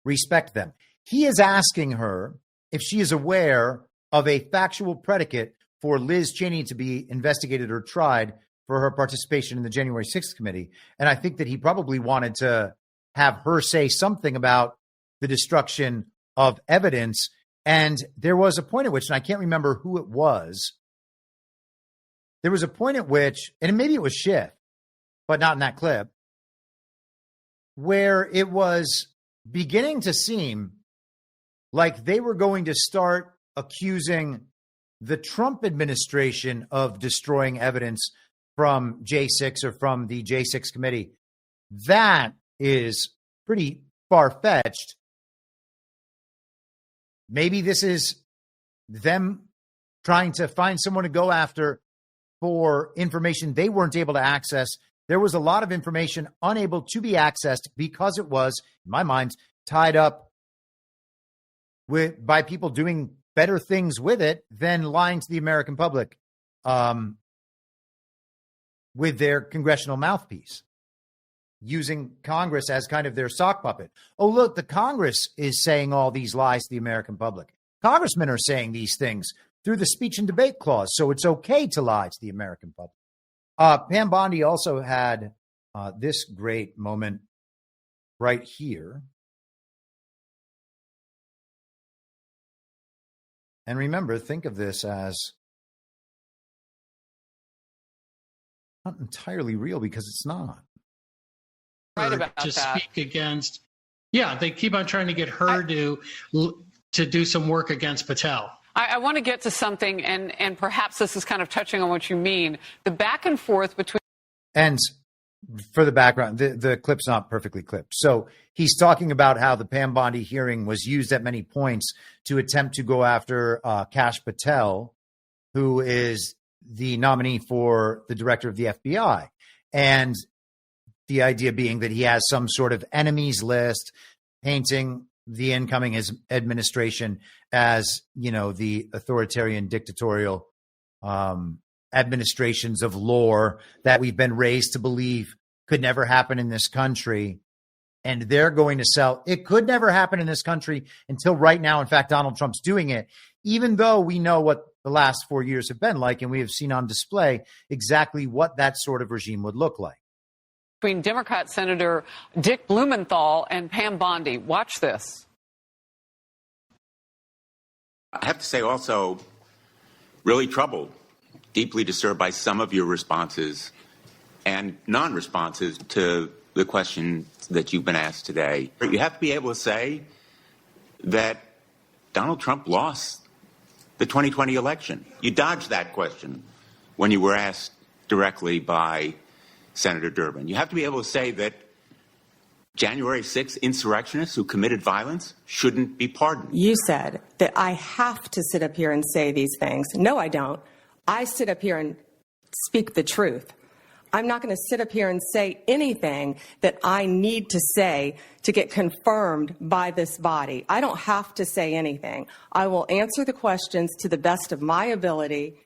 Speaker 12: respect them. He is asking her if she is aware of a factual predicate for Liz Cheney to be investigated or tried for her participation in the January 6th committee. And I think that he probably wanted to have her say something about the destruction of evidence. And there was a point at which, and I can't remember who it was, there was a point at which, and maybe it was Schiff, but not in that clip, where it was beginning to seem like they were going to start accusing the Trump administration of destroying evidence from J6 or from the J6 committee. That is pretty far-fetched. Maybe this is them trying to find someone to go after for information they weren't able to access. There was a lot of information unable to be accessed because it was, in my mind, tied up by people doing better things with it than lying to the American public with their congressional mouthpiece, using Congress as kind of their sock puppet. Oh, look, the Congress is saying all these lies to the American public. Congressmen are saying these things through the speech and debate clause, so it's okay to lie to the American public. Pam Bondi also had this great moment right here. And remember, think of this as not entirely real, because it's not.
Speaker 19: Right about to that. Speak against. Yeah, they keep on trying to get her to do some work against Patel. I want to get to something, and perhaps this is kind of touching on what you mean. The back and forth between...
Speaker 12: And for the background, the clip's not perfectly clipped. So he's talking about how the Pam Bondi hearing was used at many points to attempt to go after Kash Patel, who is the nominee for the director of the FBI. And the idea being that he has some sort of enemies list, painting the incoming administration as, the authoritarian, dictatorial administrations of lore that we've been raised to believe could never happen in this country. And they're going to sell. It could never happen in this country until right now. In fact, Donald Trump's doing it, even though we know what the last 4 years have been like, and we have seen on display exactly what that sort of regime would look like.
Speaker 19: Between Democrat Senator Dick Blumenthal and Pam Bondi. Watch this.
Speaker 20: I have to say also, really troubled, deeply disturbed by some of your responses and non-responses to the question that you've been asked today. You have to be able to say that Donald Trump lost the 2020 election. You dodged that question when you were asked directly by Senator Durbin. You have to be able to say that January 6th insurrectionists who committed violence shouldn't be pardoned.
Speaker 21: You said that I have to sit up here and say these things. No, I don't. I sit up here and speak the truth. I'm not going to sit up here and say anything that I need to say to get confirmed by this body. I don't have to say anything. I will answer the questions to the best of my ability.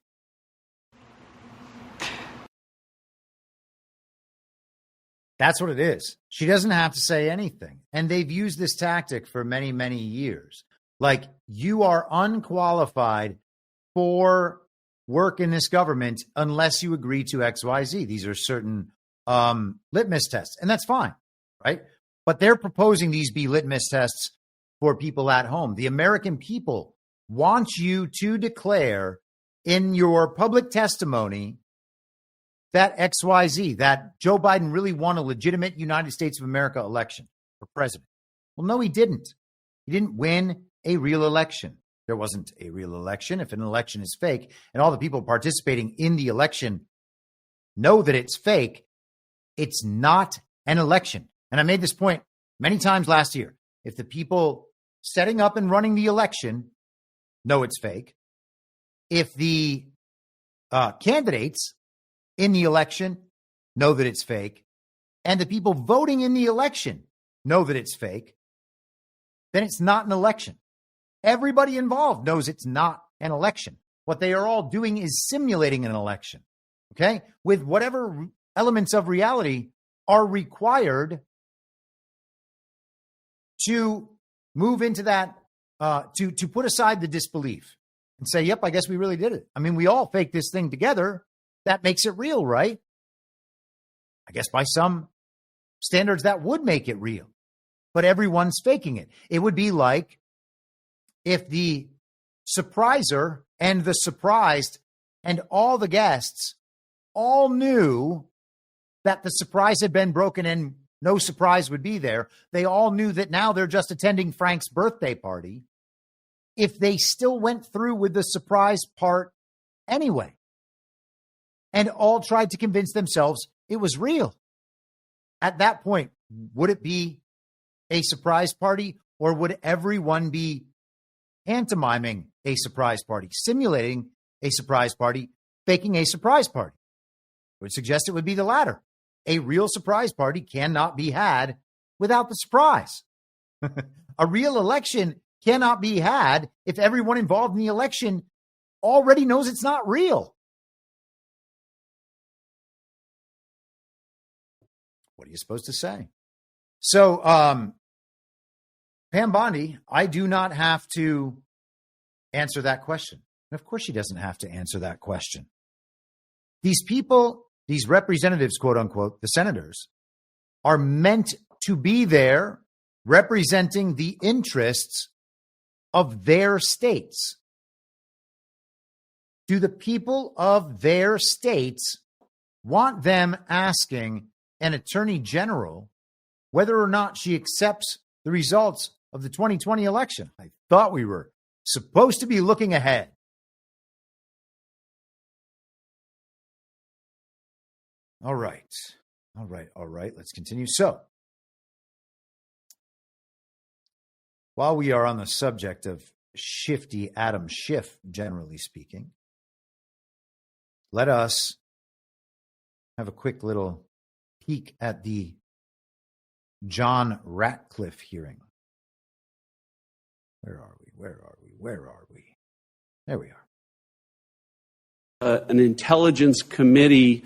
Speaker 12: That's what it is. She doesn't have to say anything. And they've used this tactic for many, many years. Like, you are unqualified for work in this government unless you agree to XYZ. These are certain litmus tests, and that's fine, right? But they're proposing these be litmus tests for people at home. The American people want you to declare in your public testimony that XYZ, that Joe Biden really won a legitimate United States of America election for president. Well, no, he didn't. He didn't win a real election. There wasn't a real election. If an election is fake and all the people participating in the election know that it's fake, it's not an election. And I made this point many times last year. If the people setting up and running the election know it's fake, if the candidates in the election know that it's fake, and the people voting in the election know that it's fake, then it's not an election. Everybody involved knows it's not an election. What they are all doing is simulating an election, okay, with whatever elements of reality are required to move into that, to put aside the disbelief and say, yep, I guess we really did it. I mean, we all faked this thing together. That makes it real, right? I guess by some standards that would make it real, but everyone's faking it. It would be like if the surpriser and the surprised and all the guests all knew that the surprise had been broken and no surprise would be there. They all knew that now they're just attending Frank's birthday party. If they still went through with the surprise part anyway, and all tried to convince themselves it was real. At that point, would it be a surprise party, or would everyone be pantomiming a surprise party, simulating a surprise party, faking a surprise party? I would suggest it would be the latter. A real surprise party cannot be had without the surprise. A real election cannot be had if everyone involved in the election already knows it's not real. What are you supposed to say? So, Pam Bondi, I do not have to answer that question. And of course she doesn't have to answer that question. These people, these representatives, quote unquote, the senators, are meant to be there representing the interests of their states. Do the people of their states want them asking an attorney general whether or not she accepts the results of the 2020 election? I thought we were supposed to be looking ahead. All right. Let's continue. So, while we are on the subject of shifty Adam Schiff, generally speaking, let us have a quick little peek at the John Ratcliffe hearing. Where are we? There we are.
Speaker 2: An intelligence committee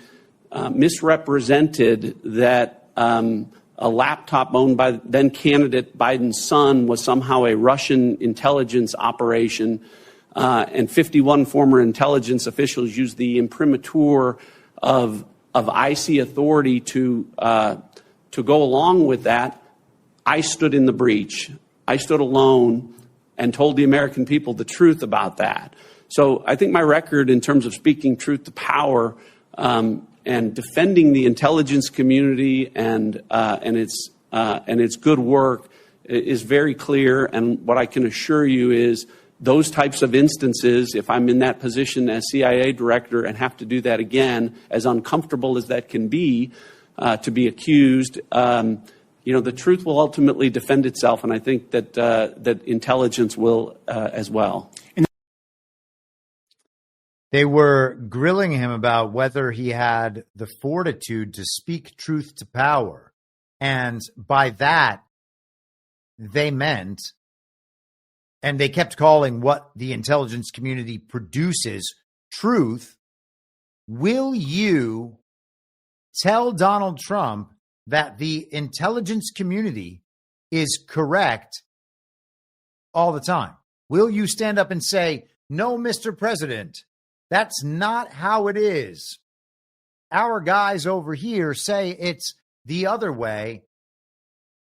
Speaker 2: misrepresented that a laptop owned by then candidate Biden's son was somehow a Russian intelligence operation, and 51 former intelligence officials used the imprimatur of IC authority to go along with that. I stood in the breach. I stood alone and told the American people the truth about that. So I think my record in terms of speaking truth to power and defending the intelligence community and its good work is very clear. And what I can assure you is those types of instances, if I'm in that position as CIA director and have to do that again, as uncomfortable as that can be, to be accused, the truth will ultimately defend itself, and I think that intelligence will as well.
Speaker 12: They were grilling him about whether he had the fortitude to speak truth to power. And by that, they meant, and they kept calling what the intelligence community produces truth. Will you tell Donald Trump that the intelligence community is correct all the time? Will you stand up and say, no, Mr. President, that's not how it is? Our guys over here say it's the other way.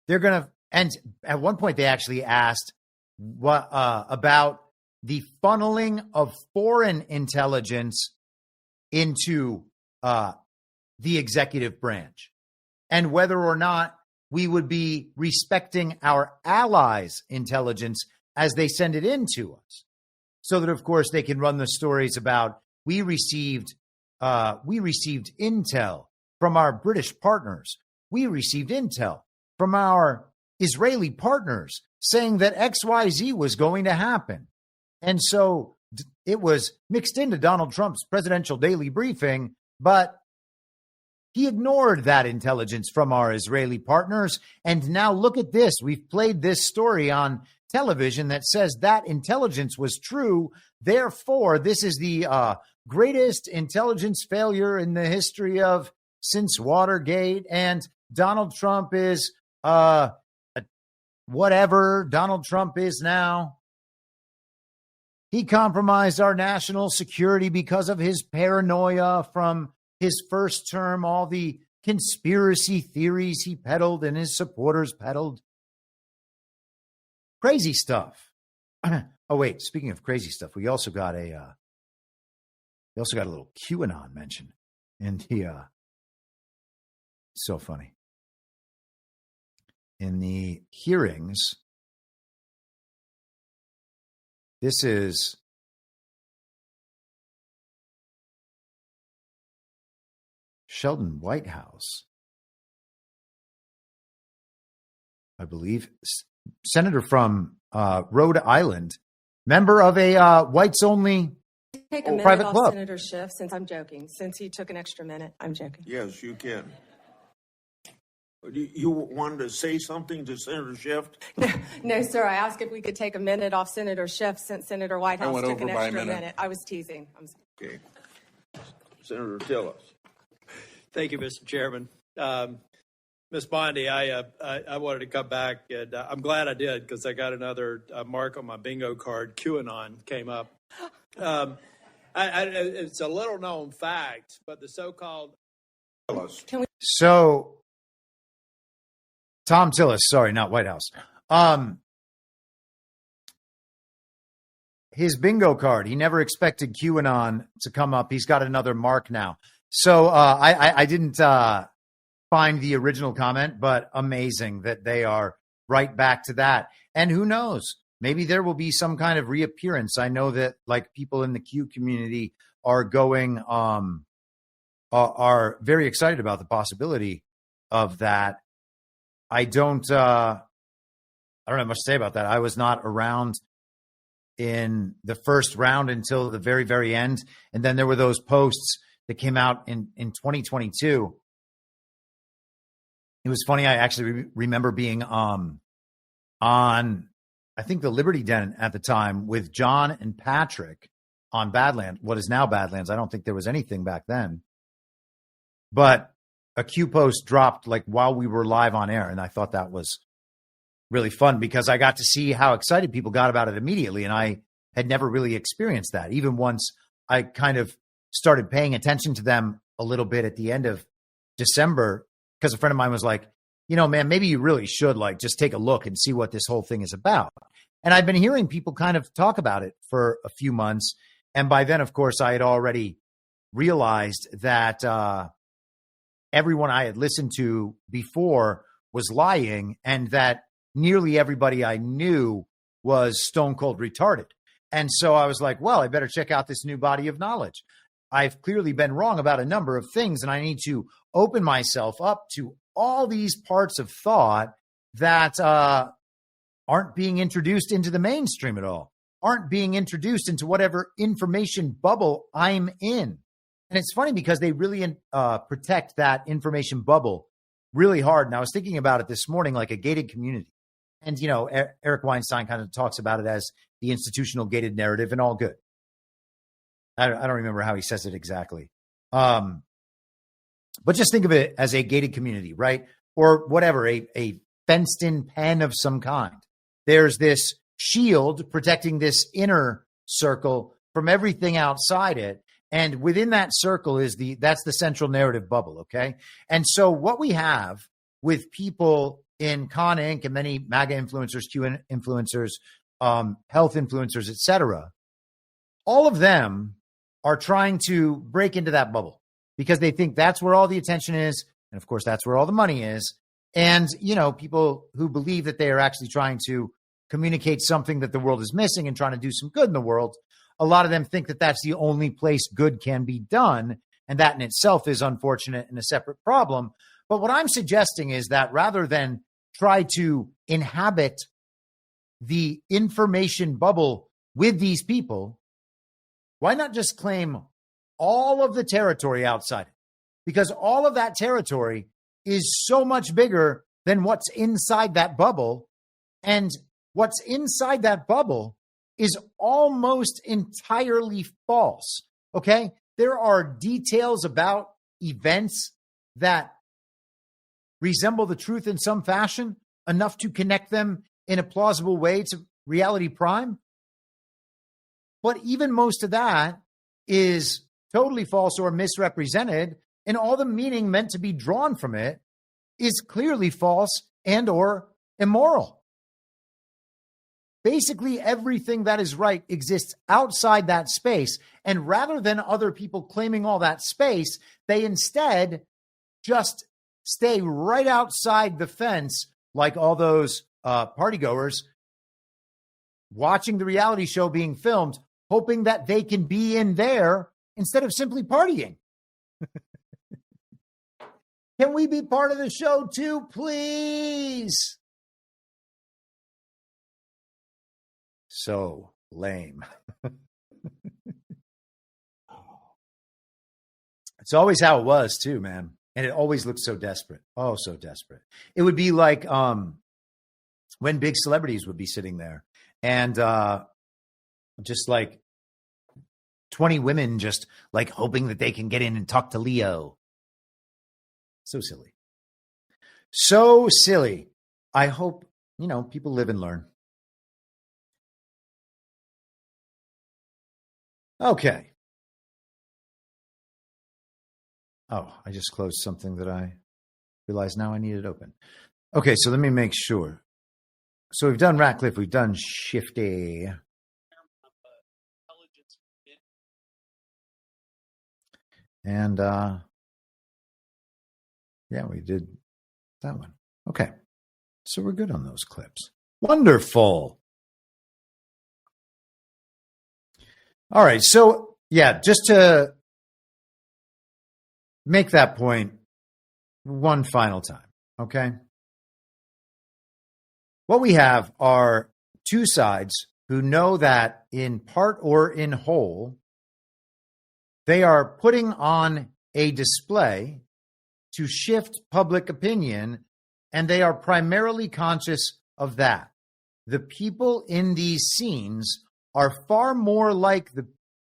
Speaker 12: They're going to, and at one point they actually asked what about the funneling of foreign intelligence into the executive branch, and whether or not we would be respecting our allies' intelligence as they send it into us. So that, of course, they can run the stories about we received intel from our British partners. We received intel from our Israeli partners saying that XYZ was going to happen. And so it was mixed into Donald Trump's presidential daily briefing, but he ignored that intelligence from our Israeli partners. And now look at this. We've played this story on television that says that intelligence was true. Therefore, this is the greatest intelligence failure in the history of since Watergate. And Donald Trump is whatever Donald Trump is now. He compromised our national security because of his paranoia from his first term, all the conspiracy theories he peddled and his supporters peddled. Crazy stuff. Oh, wait, speaking of crazy stuff, we also got a little QAnon mention in the so funny. In the hearings, this is Sheldon Whitehouse, I believe, senator from Rhode Island, member of a whites-only
Speaker 21: Take a minute
Speaker 12: private
Speaker 21: off
Speaker 12: club.
Speaker 21: Senator Schiff, since I'm joking. Since he took an extra minute, I'm joking.
Speaker 22: Yes, you can. You wanted to say something to Senator Schiff?
Speaker 21: No, sir. I asked if we could take a minute off Senator Schiff since Senator Whitehouse took an extra minute. I was teasing. I'm sorry.
Speaker 22: Okay. Senator, tell us.
Speaker 23: Thank you, Mr. Chairman. Ms. Bondi, I wanted to come back, and I'm glad I did because I got another mark on my bingo card. QAnon came up. It's a little known fact, but the so-called...
Speaker 12: So, Tom Tillis, sorry, not Whitehouse. His bingo card, he never expected QAnon to come up. He's got another mark now. So I didn't find the original comment, but amazing that they are right back to that. And who knows? maybe there will be some kind of reappearance. I know that like people in the Q community are going, are very excited about the possibility of that. I don't have much to say about that. I was not around in the first round until the very, very end. And then there were those posts that came out in 2022. It was funny. I actually remember being on, I think, the Liberty Den at the time with John and Patrick on Badlands, what is now Badlands. I don't think there was anything back then. But a Q post dropped like while we were live on air. And I thought that was really fun because I got to see how excited people got about it immediately. And I had never really experienced that. Even once I kind of started paying attention to them a little bit at the end of December, because a friend of mine was like, you know, man, maybe you really should like just take a look and see what this whole thing is about. And I've been hearing people kind of talk about it for a few months. And by then, of course, I had already realized that everyone I had listened to before was lying and that nearly everybody I knew was stone cold retarded. And so I was like, well, I better check out this new body of knowledge. I've clearly been wrong about a number of things, and I need to open myself up to all these parts of thought that aren't being introduced into the mainstream at all, aren't being introduced into whatever information bubble I'm in. And it's funny because they really protect that information bubble really hard. And I was thinking about it this morning, like a gated community. And, you know, Eric Weinstein kind of talks about it as the institutional gated narrative, and all good. I don't remember how he says it exactly. But just think of it as a gated community, right? Or whatever, a fenced-in pen of some kind. There's this shield protecting this inner circle from everything outside it. And within that circle that's the central narrative bubble, okay? And so what we have with people in Con Inc. and many MAGA influencers, Q influencers, health influencers, etc., all of them are trying to break into that bubble because they think that's where all the attention is. And of course, that's where all the money is. And, you know, people who believe that they are actually trying to communicate something that the world is missing and trying to do some good in the world, a lot of them think that that's the only place good can be done. And that in itself is unfortunate and a separate problem. But what I'm suggesting is that rather than try to inhabit the information bubble with these people, why not just claim all of the territory outside it? Because all of that territory is so much bigger than what's inside that bubble. And what's inside that bubble is almost entirely false. Okay? There are details about events that resemble the truth in some fashion, enough to connect them in a plausible way to reality prime. But even most of that is totally false or misrepresented, and all the meaning meant to be drawn from it is clearly false and or immoral. Basically, everything that is right exists outside that space, and rather than other people claiming all that space, they instead just stay right outside the fence like all those partygoers watching the reality show being filmed, hoping that they can be in there instead of simply partying. Can we be part of the show too, please? So lame. It's always how it was too, man. And it always looked so desperate. Oh, so desperate. It would be like when big celebrities would be sitting there and just like 20 women just like hoping that they can get in and talk to Leo. So silly. So silly. I hope, you know, people live and learn. Okay. Oh, I just closed something that I realized now I need it open. Okay, so let me make sure. So we've done Ratcliffe, we've done Shifty. And yeah, we did that one. Okay, so we're good on those clips. Wonderful. All right. So, yeah, just to make that point one final time, okay? What we have are two sides who know that in part or in whole, they are putting on a display to shift public opinion, and they are primarily conscious of that. The people in these scenes are far more like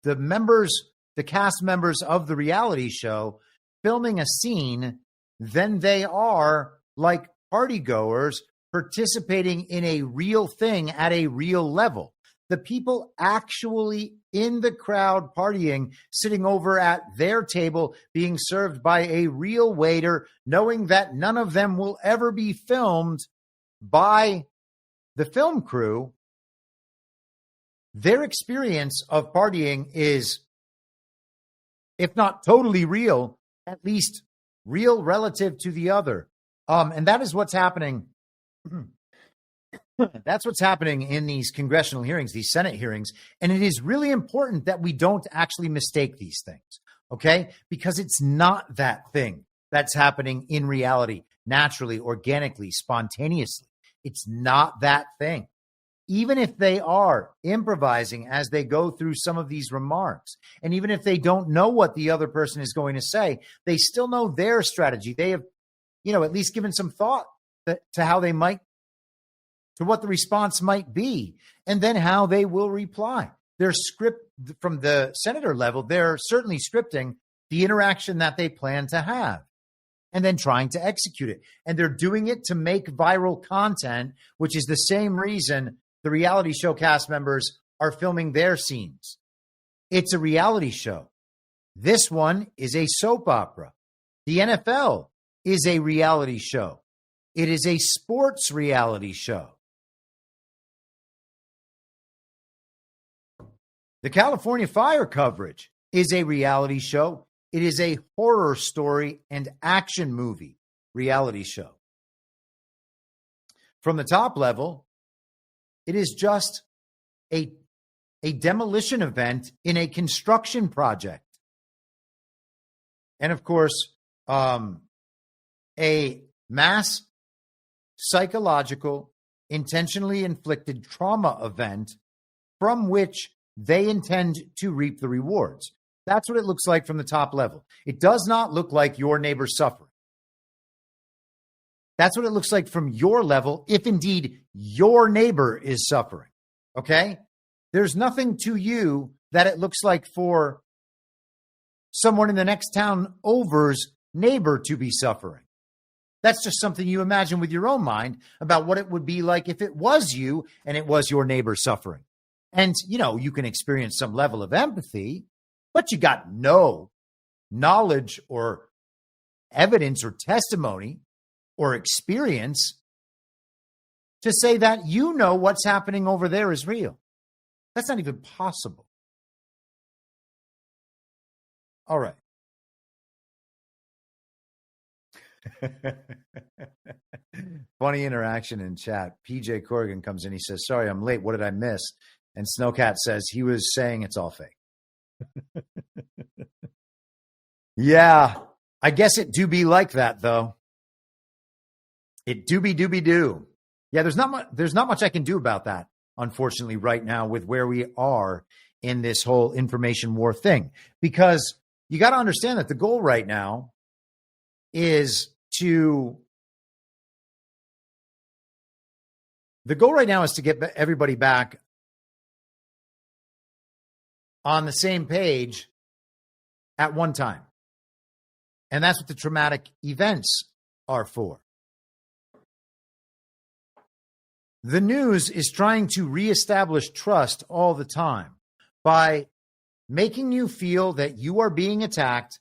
Speaker 12: the members, the cast members of the reality show filming a scene than they are like partygoers participating in a real thing at a real level. The people actually in the crowd partying, sitting over at their table, being served by a real waiter, knowing that none of them will ever be filmed by the film crew, their experience of partying is, if not totally real, at least real relative to the other. And that is what's happening. That's what's happening in these congressional hearings, these Senate hearings. And it is really important that we don't actually mistake these things, okay? Because it's not that thing that's happening in reality, naturally, organically, spontaneously. It's not that thing. Even if they are improvising as they go through some of these remarks, and even if they don't know what the other person is going to say, they still know their strategy. They have, at least given some thought to how they might, to what the response might be, and then how they will reply. Their script from the senator level, they're certainly scripting the interaction that they plan to have and then trying to execute it. And they're doing it to make viral content, which is the same reason the reality show cast members are filming their scenes. It's a reality show. This one is a soap opera. The NFL is a reality show. It is a sports reality show. The California fire coverage is a reality show. It is a horror story and action movie reality show. From the top level, it is just a demolition event in a construction project. And of course, a mass psychological, intentionally inflicted trauma event from which they intend to reap the rewards. That's what it looks like from the top level. It does not look like your neighbor suffering. That's what it looks like from your level, if indeed your neighbor is suffering. Okay? There's nothing to you that it looks like for someone in the next town over's neighbor to be suffering. That's just something you imagine with your own mind about what it would be like if it was you and it was your neighbor suffering. And, you can experience some level of empathy, but you got no knowledge or evidence or testimony or experience to say that what's happening over there is real. That's not even possible. All right. Funny interaction in chat. PJ Corrigan comes in. He says, sorry, I'm late. What did I miss? And Snowcat says he was saying it's all fake. Yeah, I guess it do be like that, though. It do be do. Yeah, there's not much I can do about that, unfortunately, right now with where we are in this whole information war thing. Because you got to understand that the goal right now is to get everybody back on the same page at one time. And that's what the traumatic events are for. The news is trying to reestablish trust all the time by making you feel that you are being attacked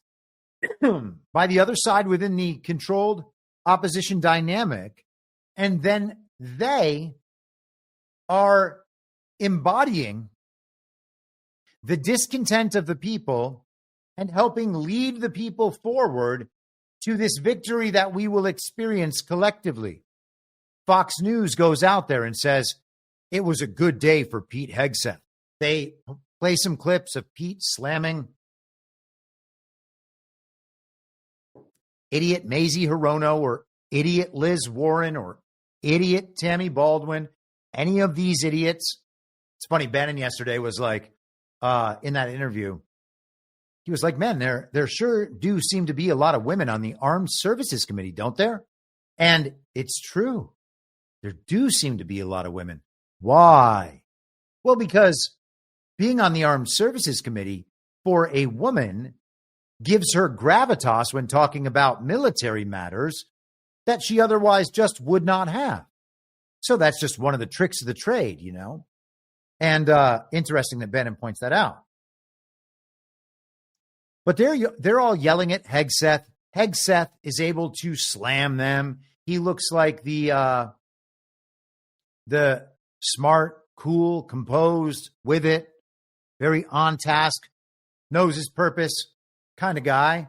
Speaker 12: by the other side within the controlled opposition dynamic, and then they are embodying the discontent of the people and helping lead the people forward to this victory that we will experience collectively. Fox News goes out there and says, it was a good day for Pete Hegseth. They play some clips of Pete slamming idiot Mazie Hirono or idiot Liz Warren or idiot Tammy Baldwin, any of these idiots. It's funny, Bannon yesterday was like, in that interview, he was like, man, there sure do seem to be a lot of women on the Armed Services Committee, don't there? And it's true. There do seem to be a lot of women. Why? Well, because being on the Armed Services Committee for a woman gives her gravitas when talking about military matters that she otherwise just would not have. So that's just one of the tricks of the trade, you know. And interesting that Bannon points that out. But they're all yelling at Hegseth. Hegseth is able to slam them. He looks like the smart, cool, composed, with it, very on task, knows his purpose kind of guy.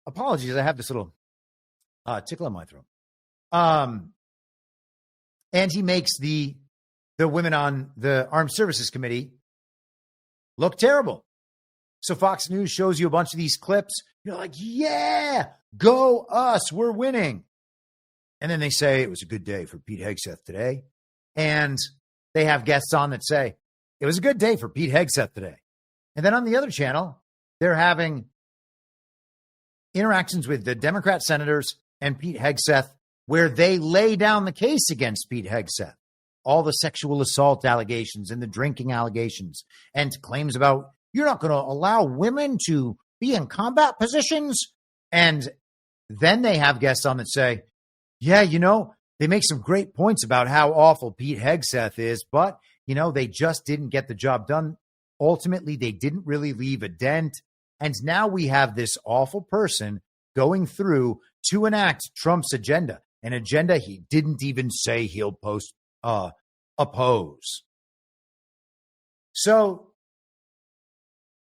Speaker 12: Apologies, I have this little tickle in my throat. And he makes the women on the Armed Services Committee look terrible. So Fox News shows you a bunch of these clips. You're like, yeah, go us, we're winning. And then they say it was a good day for Pete Hegseth today. And they have guests on that say, it was a good day for Pete Hegseth today. And then on the other channel, they're having interactions with the Democrat senators and Pete Hegseth where they lay down the case against Pete Hegseth. All the sexual assault allegations and the drinking allegations and claims about you're not going to allow women to be in combat positions. And then they have guests on that say, yeah, you know, they make some great points about how awful Pete Hegseth is, but, you know, they just didn't get the job done. Ultimately, they didn't really leave a dent. And now we have this awful person going through to enact Trump's agenda, an agenda he didn't even say he'll oppose. So,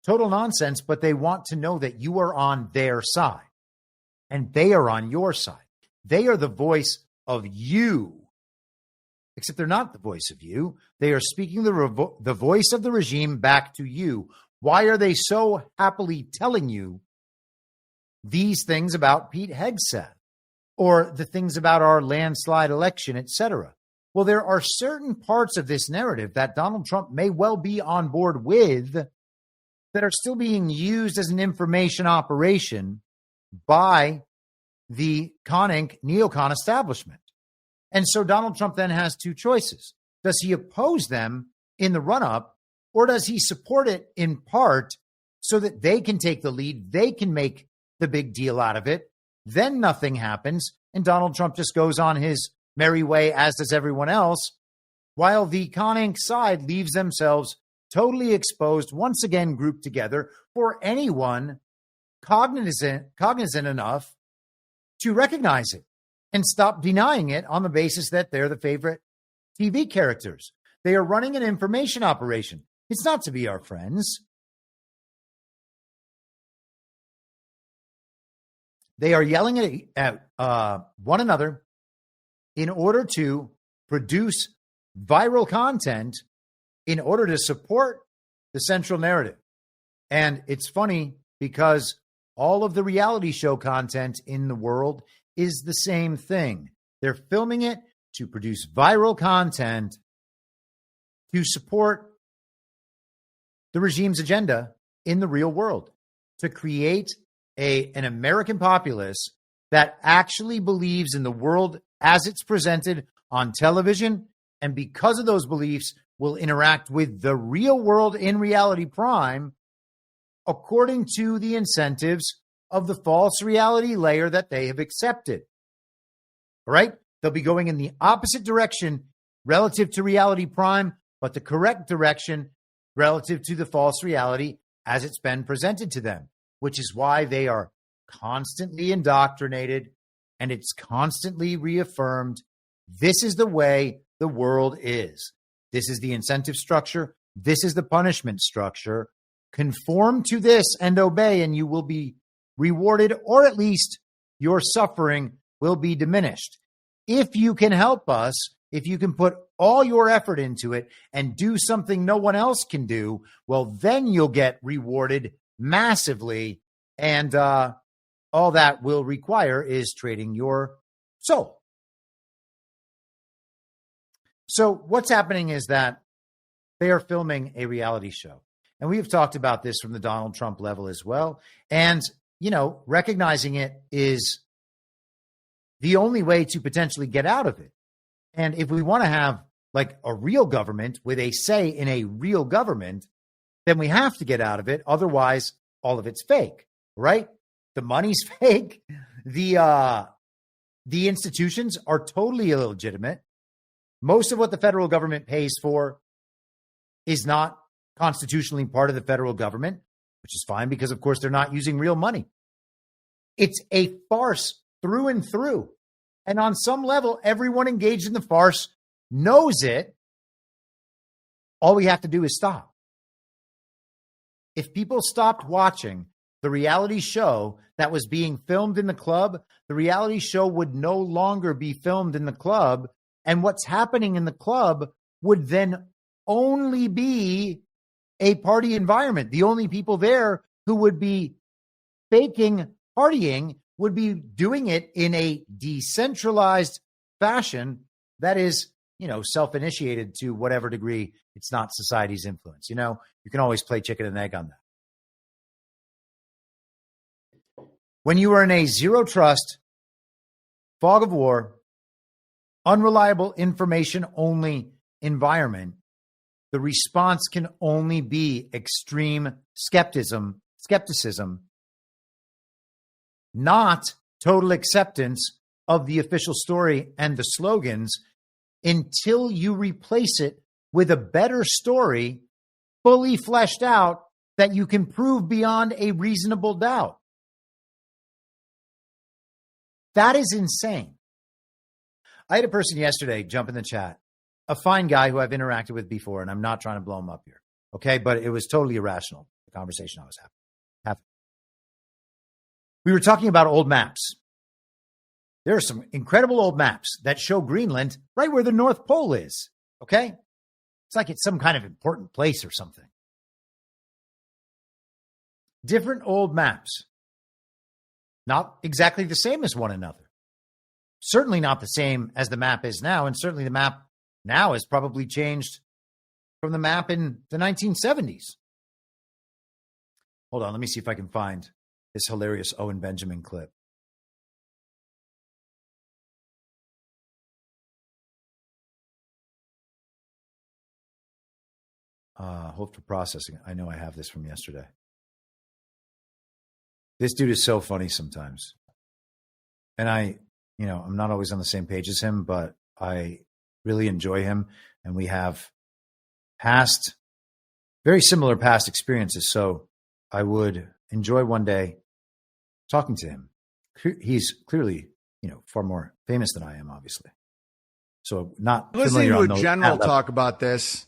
Speaker 12: total nonsense, but they want to know that you are on their side and they are on your side. They are the voice of you, except they're not the voice of you. They are speaking the voice of the regime back to you. Why are they so happily telling you these things about Pete Hegseth or the things about our landslide election, etc.? Well, there are certain parts of this narrative that Donald Trump may well be on board with that are still being used as an information operation by the con-inc neocon establishment. And so Donald Trump then has two choices. Does he oppose them in the run-up, or does he support it in part so that they can take the lead, they can make the big deal out of it, then nothing happens, and Donald Trump just goes on his merry way, as does everyone else, while the con-inc side leaves themselves totally exposed, once again grouped together for anyone cognizant enough to recognize it and stop denying it on the basis that they're the favorite TV characters. They are running an information operation. It's not to be our friends. They are yelling at one another in order to produce viral content in order to support the central narrative. And it's funny because all of the reality show content in the world is the same thing. They're filming it to produce viral content to support the regime's agenda in the real world, to create an American populace that actually believes in the world as it's presented on television, and because of those beliefs will interact with the real world in reality prime according to the incentives of the false reality layer that they have accepted. All right? They'll be going in the opposite direction relative to reality prime, but the correct direction relative to the false reality as it's been presented to them, which is why they are constantly indoctrinated and it's constantly reaffirmed. This is the way the world is. This is the incentive structure. This is the punishment structure. Conform to this and obey, and you will be rewarded, or at least your suffering will be diminished. If you can help us, if you can put all your effort into it and do something no one else can do, well, then you'll get rewarded massively. And all that will require is trading your soul. So what's happening is that they are filming a reality show. And we have talked about this from the Donald Trump level as well. And, you know, recognizing it is the only way to potentially get out of it. And if we want to have like a real government with a say in a real government, then we have to get out of it. Otherwise, all of it's fake, right? The money's fake. The institutions are totally illegitimate. Most of what the federal government pays for is not constitutionally part of the federal government, which is fine because, of course, they're not using real money. It's a farce through and through. And on some level, everyone engaged in the farce knows it. All we have to do is stop. If people stopped watching the reality show that was being filmed in the club, the reality show would no longer be filmed in the club. And what's happening in the club would then only be a party environment. The only people there who would be faking partying would be doing it in a decentralized fashion that is, you know, self-initiated to whatever degree it's not society's influence. You know, you can always play chicken and egg on that. When you are in a zero trust, fog of war, unreliable information only environment, the response can only be extreme skepticism, not total acceptance of the official story and the slogans until you replace it with a better story, fully fleshed out, that you can prove beyond a reasonable doubt. That is insane. I had a person yesterday jump in the chat, a fine guy who I've interacted with before, and I'm not trying to blow him up here, okay? But it was totally irrational, the conversation I was having. We were talking about old maps. There are some incredible old maps that show Greenland right where the North Pole is, okay? It's like it's some kind of important place or something. Different old maps. Not exactly the same as one another. Certainly not the same as the map is now, and certainly the map now has probably changed from the map in the 1970s. Hold on, let me see if I can find this hilarious Owen Benjamin clip. Hold for processing. I know I have this from yesterday. This dude is so funny sometimes. And I'm not always on the same page as him, but I really enjoy him. And we have very similar past experiences. So I would enjoy one day talking to him. He's clearly, far more famous than I am, obviously. So not
Speaker 1: listening to a general talk about this.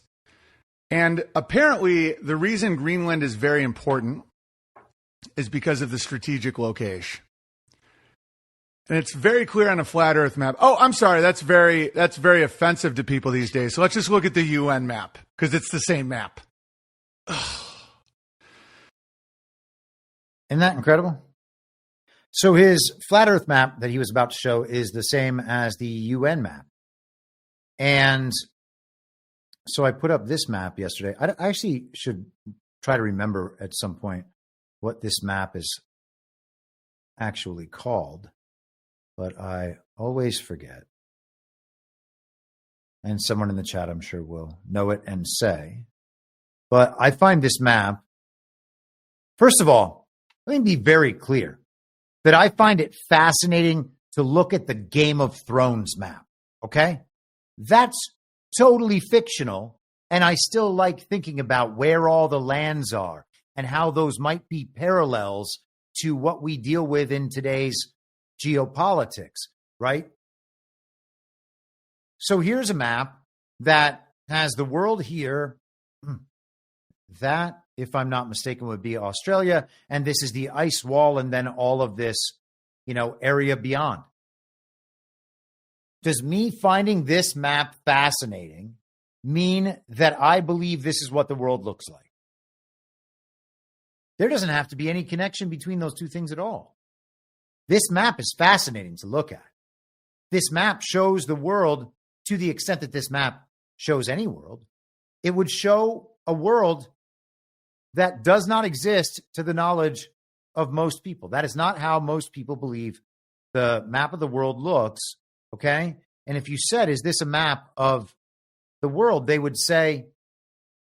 Speaker 1: And apparently the reason Greenland is very important is because of the strategic location. And it's very clear on a flat earth map. Oh, I'm sorry. That's very offensive to people these days. So let's just look at the UN map because it's the same map.
Speaker 12: Isn't that incredible? So his flat earth map that he was about to show is the same as the UN map. And so I put up this map yesterday. I actually should try to remember at some point what this map is actually called, but I always forget. And someone in the chat, I'm sure, will know it and say. But I find this map, first of all, let me be very clear that I find it fascinating to look at the Game of Thrones map, okay? That's totally fictional, and I still like thinking about where all the lands are and how those might be parallels to what we deal with in today's geopolitics, right? So here's a map that has the world here. That, if I'm not mistaken, would be Australia. And this is the ice wall and then all of this, area beyond. Does me finding this map fascinating mean that I believe this is what the world looks like? There doesn't have to be any connection between those two things at all. This map is fascinating to look at. This map shows the world to the extent that this map shows any world. It would show a world that does not exist to the knowledge of most people. That is not how most people believe the map of the world looks, okay? And if you said, is this a map of the world, they would say,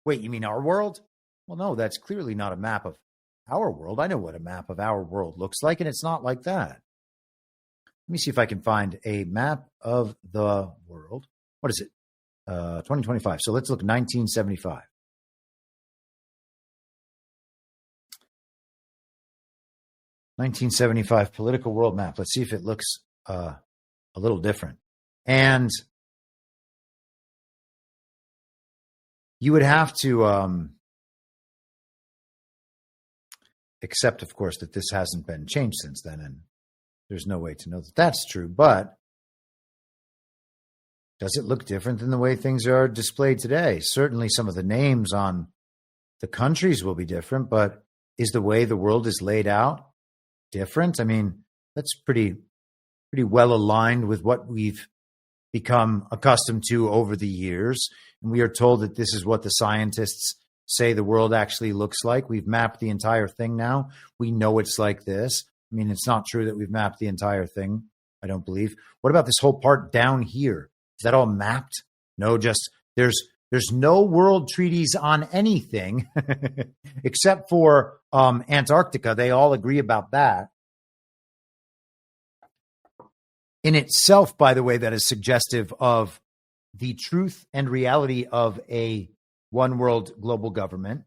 Speaker 12: wait, you mean our world? Well, no, that's clearly not a map of our world. I know what a map of our world looks like, and it's not like that. Let me see if I can find a map of the world. What is it? 2025. So let's look 1975. (1975) political world map. Let's see if it looks a little different. And you would have to accept, of course, that this hasn't been changed since then, and there's no way to know that that's true. But does it look different than the way things are displayed today? Certainly some of the names on the countries will be different, but is the way the world is laid out different? I mean, that's pretty well aligned with what we've become accustomed to over the years. And we are told that this is what the scientists say the world actually looks like. We've mapped the entire thing now. We know it's like this. I mean, it's not true that we've mapped the entire thing, I don't believe. What about this whole part down here? Is that all mapped? No, just there's no world treaties on anything except for Antarctica. They all agree about that. In itself, by the way, that is suggestive of the truth and reality of a one world global government.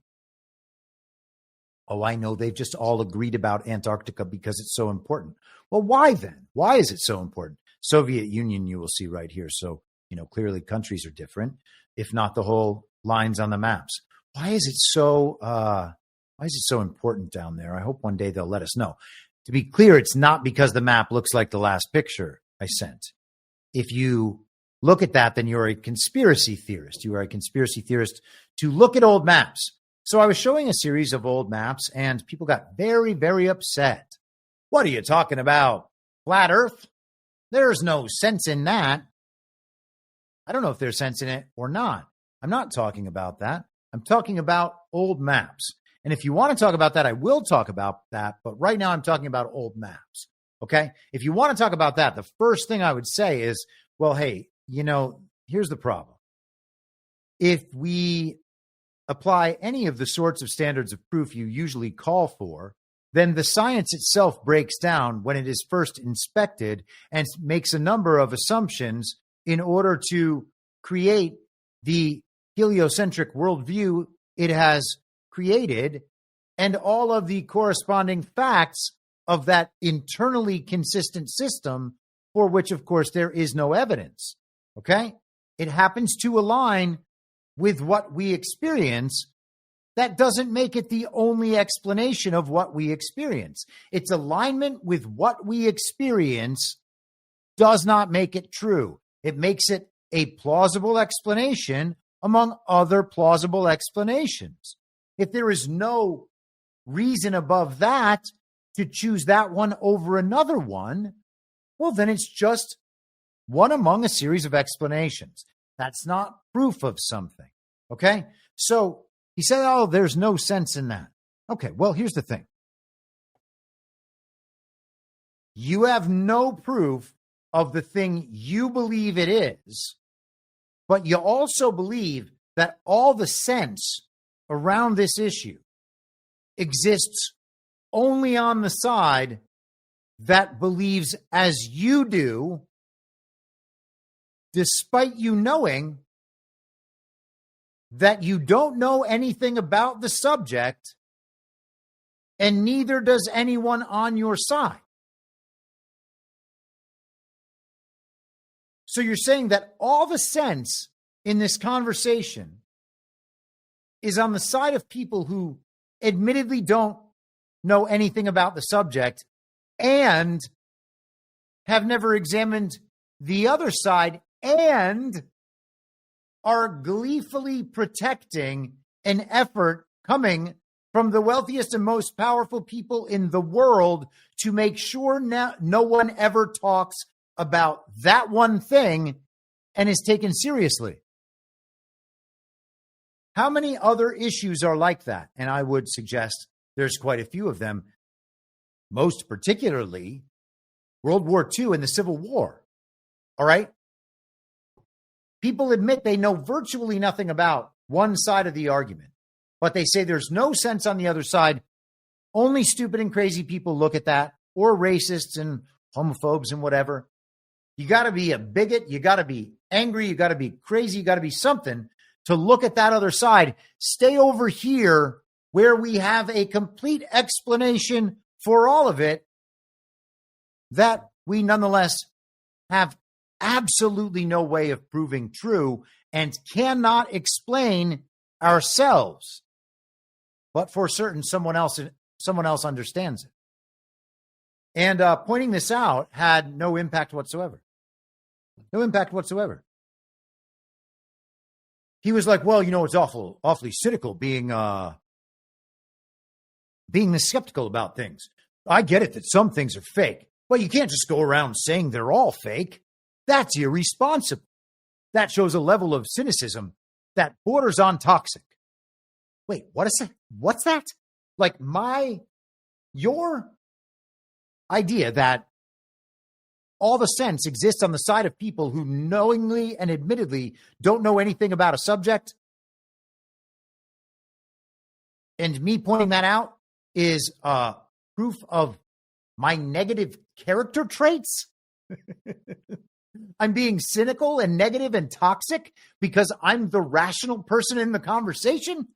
Speaker 12: Oh, I know they've just all agreed about Antarctica because it's so important. Well, why then? Why is it so important? Soviet Union, you will see right here. So, clearly countries are different, if not the whole lines on the maps. Why is it so important down there? I hope one day they'll let us know. To be clear, it's not because the map looks like the last picture I sent. If you look at that, then you're a conspiracy theorist. You are a conspiracy theorist to look at old maps. So I was showing a series of old maps, and people got very, very upset. What are you talking about? Flat Earth? There's no sense in that. I don't know if there's sense in it or not. I'm not talking about that. I'm talking about old maps. And if you want to talk about that, I will talk about that. But right now I'm talking about old maps. Okay? If you want to talk about that, the first thing I would say is, well, hey, here's the problem. If we apply any of the sorts of standards of proof you usually call for, then the science itself breaks down when it is first inspected and makes a number of assumptions in order to create the heliocentric worldview it has created and all of the corresponding facts of that internally consistent system for which, of course, there is no evidence. Okay? It happens to align with what we experience. That doesn't make it the only explanation of what we experience. Its alignment with what we experience does not make it true. It makes it a plausible explanation among other plausible explanations. If there is no reason above that to choose that one over another one, well, then it's just one among a series of explanations. That's not proof of something. Okay? So he said, oh, there's no sense in that. Okay, well, here's the thing. You have no proof of the thing you believe it is, but you also believe that all the sense around this issue exists only on the side that believes as you do, despite you knowing that you don't know anything about the subject, and neither does anyone on your side. So you're saying that all the sense in this conversation is on the side of people who admittedly don't know anything about the subject and have never examined the other side and are gleefully protecting an effort coming from the wealthiest and most powerful people in the world to make sure no one ever talks about that one thing and is taken seriously. How many other issues are like that? And I would suggest there's quite a few of them, most particularly World War II and the Civil War. All right? People admit they know virtually nothing about one side of the argument, but they say there's no sense on the other side. Only stupid and crazy people look at that, or racists and homophobes and whatever. You got to be a bigot. You got to be angry. You got to be crazy. You got to be something to look at that other side. Stay over here where we have a complete explanation for all of it that we nonetheless have absolutely no way of proving true and cannot explain ourselves. But for certain, someone else understands it. And pointing this out had no impact whatsoever. No impact whatsoever. He was like, well, it's awfully cynical being skeptical about things. I get it that some things are fake, but you can't just go around saying they're all fake. That's irresponsible. That shows a level of cynicism that borders on toxic. Wait, what is that? What's that? Like your idea that all the sense exists on the side of people who knowingly and admittedly don't know anything about a subject. And me pointing that out is proof of my negative character traits. I'm being cynical and negative and toxic because I'm the rational person in the conversation.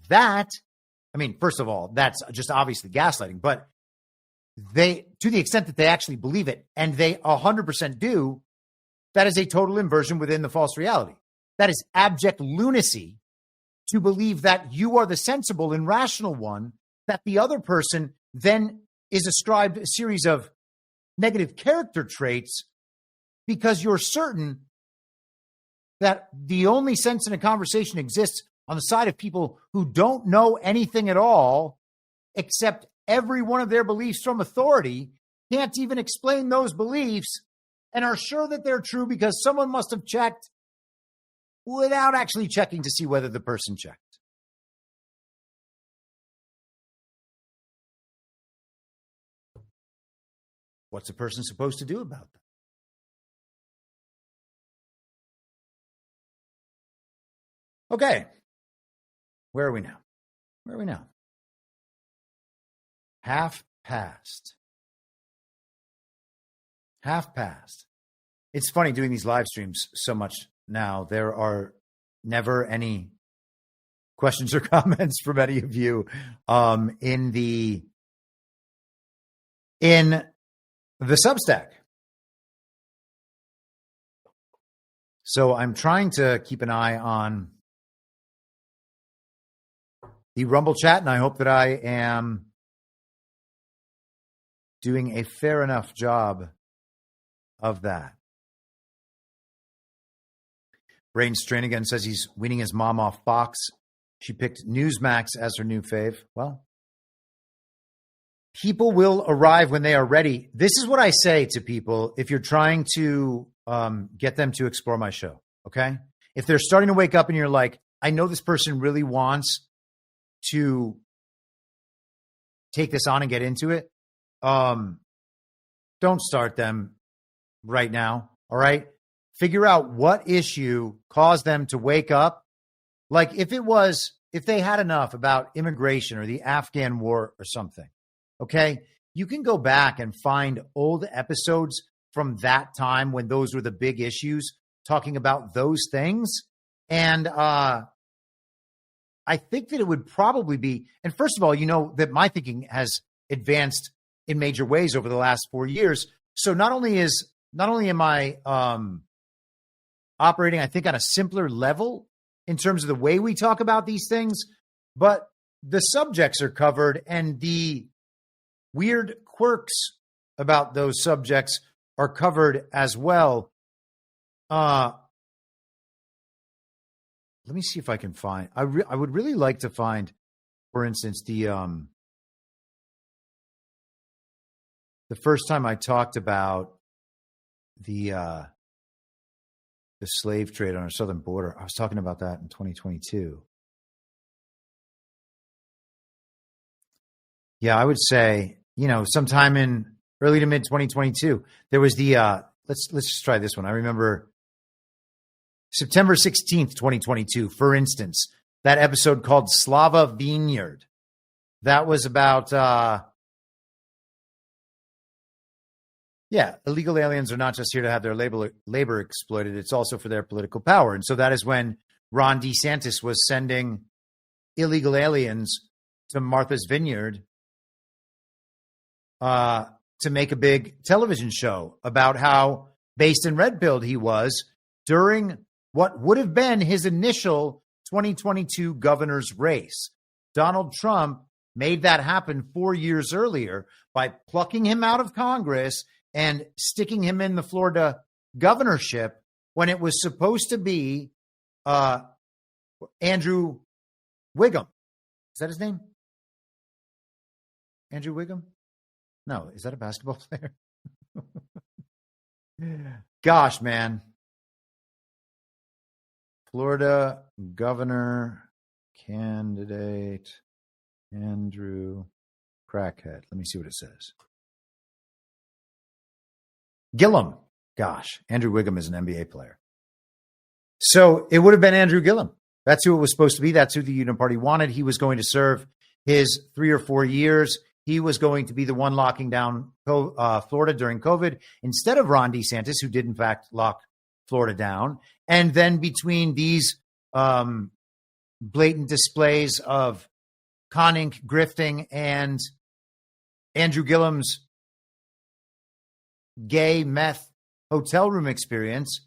Speaker 12: First of all, that's just obviously gaslighting, but to the extent that they actually believe it, and they 100% do, that is a total inversion within the false reality. That is abject lunacy to believe that you are the sensible and rational one, that the other person then is ascribed a series of negative character traits because you're certain that the only sense in a conversation exists on the side of people who don't know anything at all, except every one of their beliefs from authority, can't even explain those beliefs, and are sure that they're true because someone must have checked without actually checking to see whether the person checked. What's a person supposed to do about that? Okay. Where are we now? Half past. It's funny doing these live streams so much now. There are never any questions or comments from any of you in the Substack. So I'm trying to keep an eye on the Rumble chat, and I hope that I am doing a fair enough job of that. Brain Strain again says he's weaning his mom off Fox. She picked Newsmax as her new fave. Well, people will arrive when they are ready. This is what I say to people if you're trying to get them to explore my show, okay? If they're starting to wake up and you're like, I know this person really wants to take this on and get into it, don't start them right now, all right? Figure out what issue caused them to wake up. Like if they had enough about immigration or the Afghan war or something, okay? You can go back and find old episodes from that time when those were the big issues, talking about those things. And I think that it would probably be, and first of all, you know that my thinking has advanced in major ways over the last 4 years. So not only am I operating, I think, on a simpler level in terms of the way we talk about these things, but the subjects are covered and the weird quirks about those subjects are covered as well. Let me see if I can find. I would really like to find, for instance, the first time I talked about the slave trade on our southern border. I was talking about that in 2022. Yeah, I would say, sometime in early to mid 2022, there was the let's just try this one. I remember September 16th, 2022, for instance, that episode called Slava Vineyard. That was about illegal aliens are not just here to have their labor exploited. It's also for their political power. And so that is when Ron DeSantis was sending illegal aliens to Martha's Vineyard to make a big television show about how based and red-pilled he was during what would have been his initial 2022 governor's race. Donald Trump made that happen 4 years earlier by plucking him out of Congress and sticking him in the Florida governorship when it was supposed to be Andrew Wiggum. Is that his name? Andrew Wiggum? No, is that a basketball player? Gosh, man. Florida governor candidate Andrew Crackhead. Let me see what it says. Gillum. Gosh, Andrew Wiggum is an NBA player. So it would have been Andrew Gillum. That's who it was supposed to be. That's who the Union Party wanted. He was going to serve his 3 or 4 years. He was going to be the one locking down Florida during COVID instead of Ron DeSantis, who did, in fact, lock Florida down. And then between these blatant displays of conning, grifting, and Andrew Gillum's gay meth hotel room experience,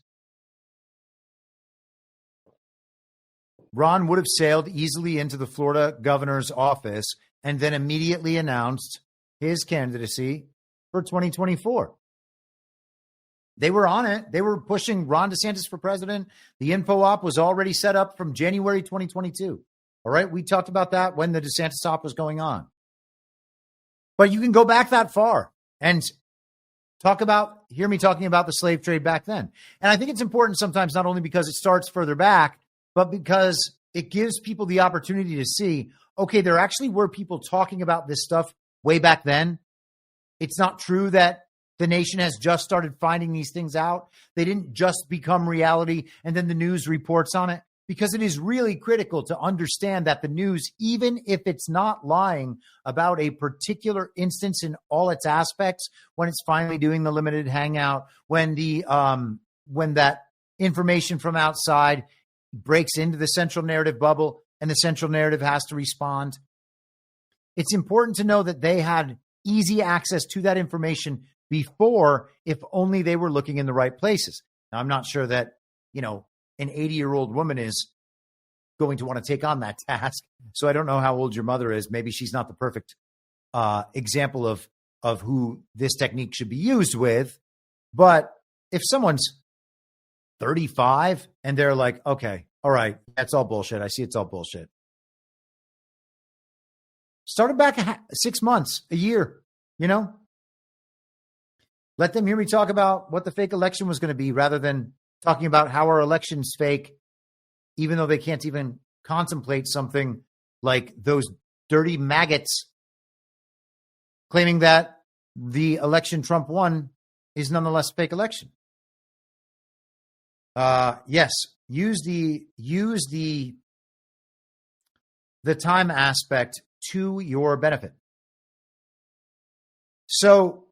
Speaker 12: Ron would have sailed easily into the Florida governor's office and then immediately announced his candidacy for 2024. They were on it. They were pushing Ron DeSantis for president. The info op was already set up from January 2022. All right. We talked about that when the DeSantis op was going on. But you can go back that far and hear me talking about the slave trade back then. And I think it's important sometimes, not only because it starts further back, but because it gives people the opportunity to see, okay, there actually were people talking about this stuff way back then. It's not true that the nation has just started finding these things out. They didn't just become reality and then the news reports on it, because it is really critical to understand that the news, even if it's not lying about a particular instance in all its aspects, when it's finally doing the limited hangout, when that information from outside breaks into the central narrative bubble and the central narrative has to respond, it's important to know that they had easy access to that information before, if only they were looking in the right places. Now, I'm not sure that, an 80-year-old woman is going to want to take on that task. So I don't know how old your mother is. Maybe she's not the perfect example of who this technique should be used with. But if someone's 35 and they're like, okay, all right, that's all bullshit. I see it's all bullshit. Started back 6 months, a year, Let them hear me talk about what the fake election was going to be rather than talking about how our election's fake, even though they can't even contemplate something like those dirty maggots claiming that the election Trump won is nonetheless a fake election. Yes, use the time aspect to your benefit. So,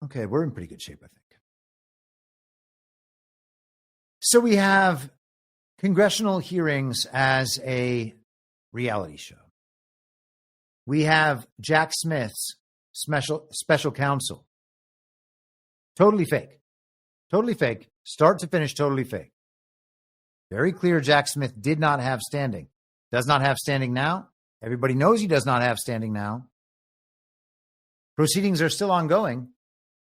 Speaker 12: okay, we're in pretty good shape, I think. So we have congressional hearings as a reality show. We have Jack Smith's special counsel. Totally fake. Totally fake. Start to finish, totally fake. Very clear Jack Smith did not have standing. Does not have standing now. Everybody knows he does not have standing now. Proceedings are still ongoing.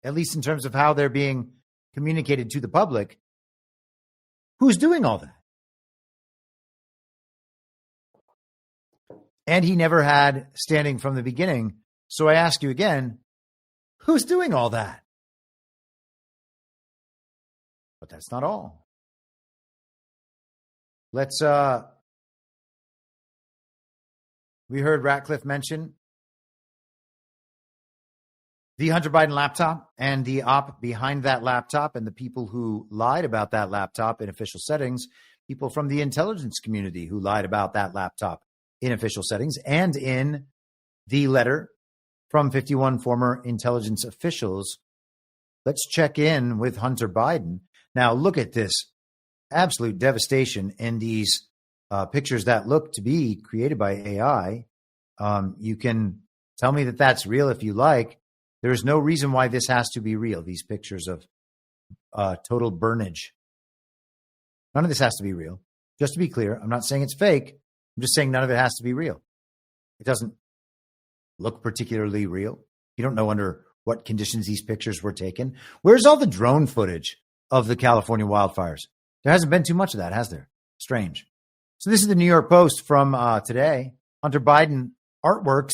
Speaker 12: at least in terms of how they're being communicated to the public. Who's doing all that? And he never had standing from the beginning. So I ask you again, who's doing all that? But that's not all. Let's, we heard Ratcliffe mention the Hunter Biden laptop and the op behind that laptop and the people who lied about that laptop in official settings, people from the intelligence community who lied about that laptop in official settings, and in the letter from 51 former intelligence officials. Let's check in with Hunter Biden. Now, look at this absolute devastation in these pictures that look to be created by AI. You can tell me that that's real if you like. There's no reason why this has to be real, these pictures of total burnage. None of this has to be real. Just to be clear, I'm not saying it's fake. I'm just saying none of it has to be real. It doesn't look particularly real. You don't know under what conditions these pictures were taken. Where's all the drone footage of the California wildfires? There hasn't been too much of that, has there? Strange. So this is the New York Post from today. Hunter Biden artworks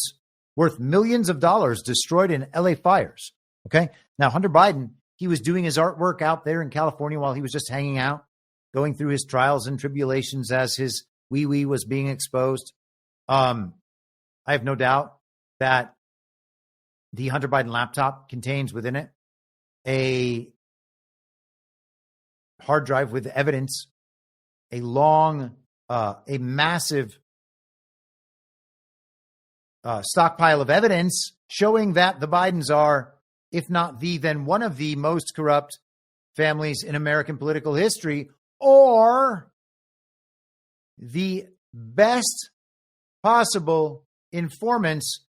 Speaker 12: worth millions of dollars destroyed in LA fires. Okay. Now, Hunter Biden, he was doing his artwork out there in California while he was just hanging out, going through his trials and tribulations as his wee-wee was being exposed. I have no doubt that the Hunter Biden laptop contains within it a hard drive with evidence, a massive stockpile of evidence showing that the Bidens are, if not the, then one of the most corrupt families in American political history, or the best possible informants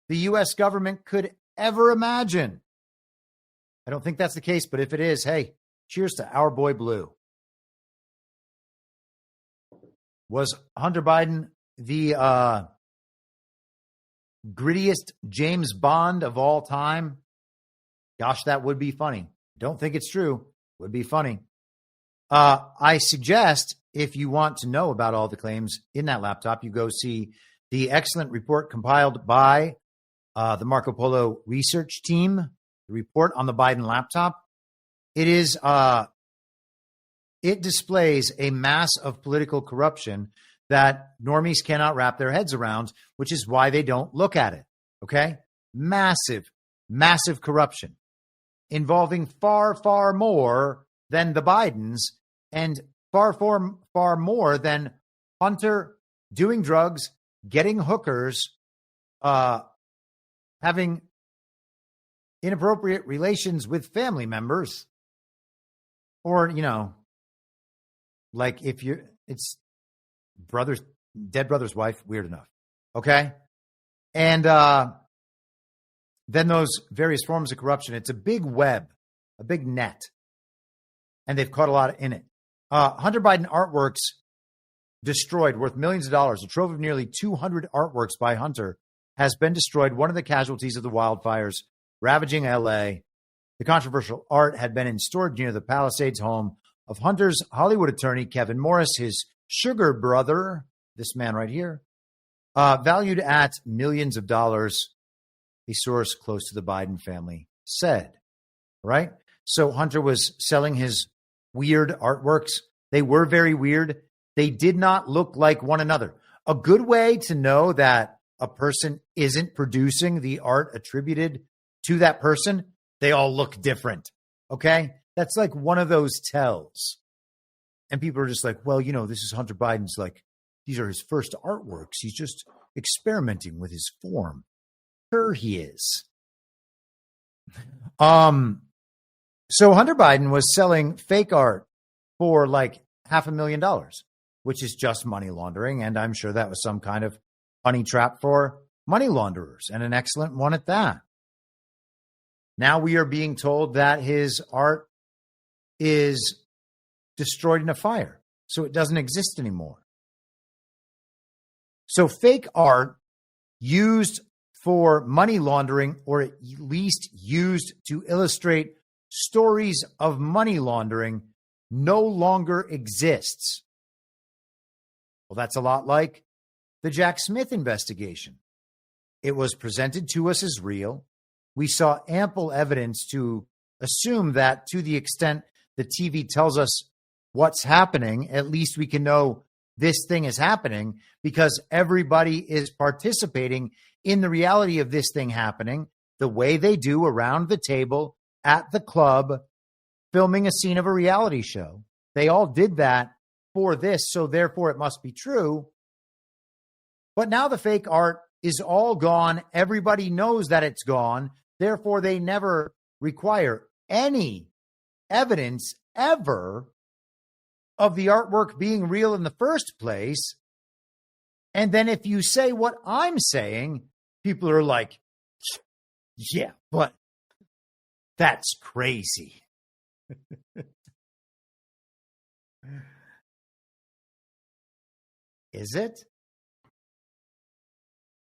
Speaker 12: the U.S. government could ever imagine. I don't think that's the case, but if it is, hey, cheers to our boy Blue. Was Hunter Biden the grittiest James Bond of all time? Gosh, that would be funny. Don't think it's true. Would be funny. I suggest, if you want to know about all the claims in that laptop, you go see the excellent report compiled by the Marco Polo research team, the report on the Biden laptop. It is, it displays a mass of political corruption that normies cannot wrap their heads around, which is why they don't look at it. Okay? Massive, massive corruption involving far, far more than the Bidens and far, far, far more than Hunter doing drugs, getting hookers, having inappropriate relations with family members, or, you know, like if you, it's brother's, dead brother's wife, weird enough. Okay. And then those various forms of corruption, it's a big web, a big net, and they've caught a lot in it. Hunter Biden artworks destroyed worth millions of dollars. A trove of nearly 200 artworks by Hunter has been destroyed, one of the casualties of the wildfires ravaging LA. The controversial art had been stored near the Palisades home of Hunter's Hollywood attorney, Kevin Morris, his sugar brother, this man right here, valued at millions of dollars, a source close to the Biden family said. Right? So Hunter was selling his weird artworks. They were very weird. They did not look like one another. A good way to know that a person isn't producing the art attributed to that person, they all look different. Okay? That's like one of those tells. And people are just like, well, you know, this is Hunter Biden's, like, these are his first artworks. He's just experimenting with his form. Sure he is. So Hunter Biden was selling fake art for like $500,000, which is just money laundering. And I'm sure that was some kind of honey trap for money launderers, and an excellent one at that. Now we are being told that his art is destroyed in a fire, so it doesn't exist anymore. So fake art used for money laundering, or at least used to illustrate stories of money laundering, no longer exists. Well, that's a lot like the Jack Smith investigation. It was presented to us as real. We saw ample evidence to assume that, to the extent the TV tells us what's happening, at least we can know this thing is happening because everybody is participating in the reality of this thing happening the way they do around the table at the club, filming a scene of a reality show. They all did that for this, so therefore it must be true. But now the fake art is all gone. Everybody knows that it's gone. Therefore, they never require any evidence ever of the artwork being real in the first place. And then if you say what I'm saying, people are like, yeah, but that's crazy. Is it?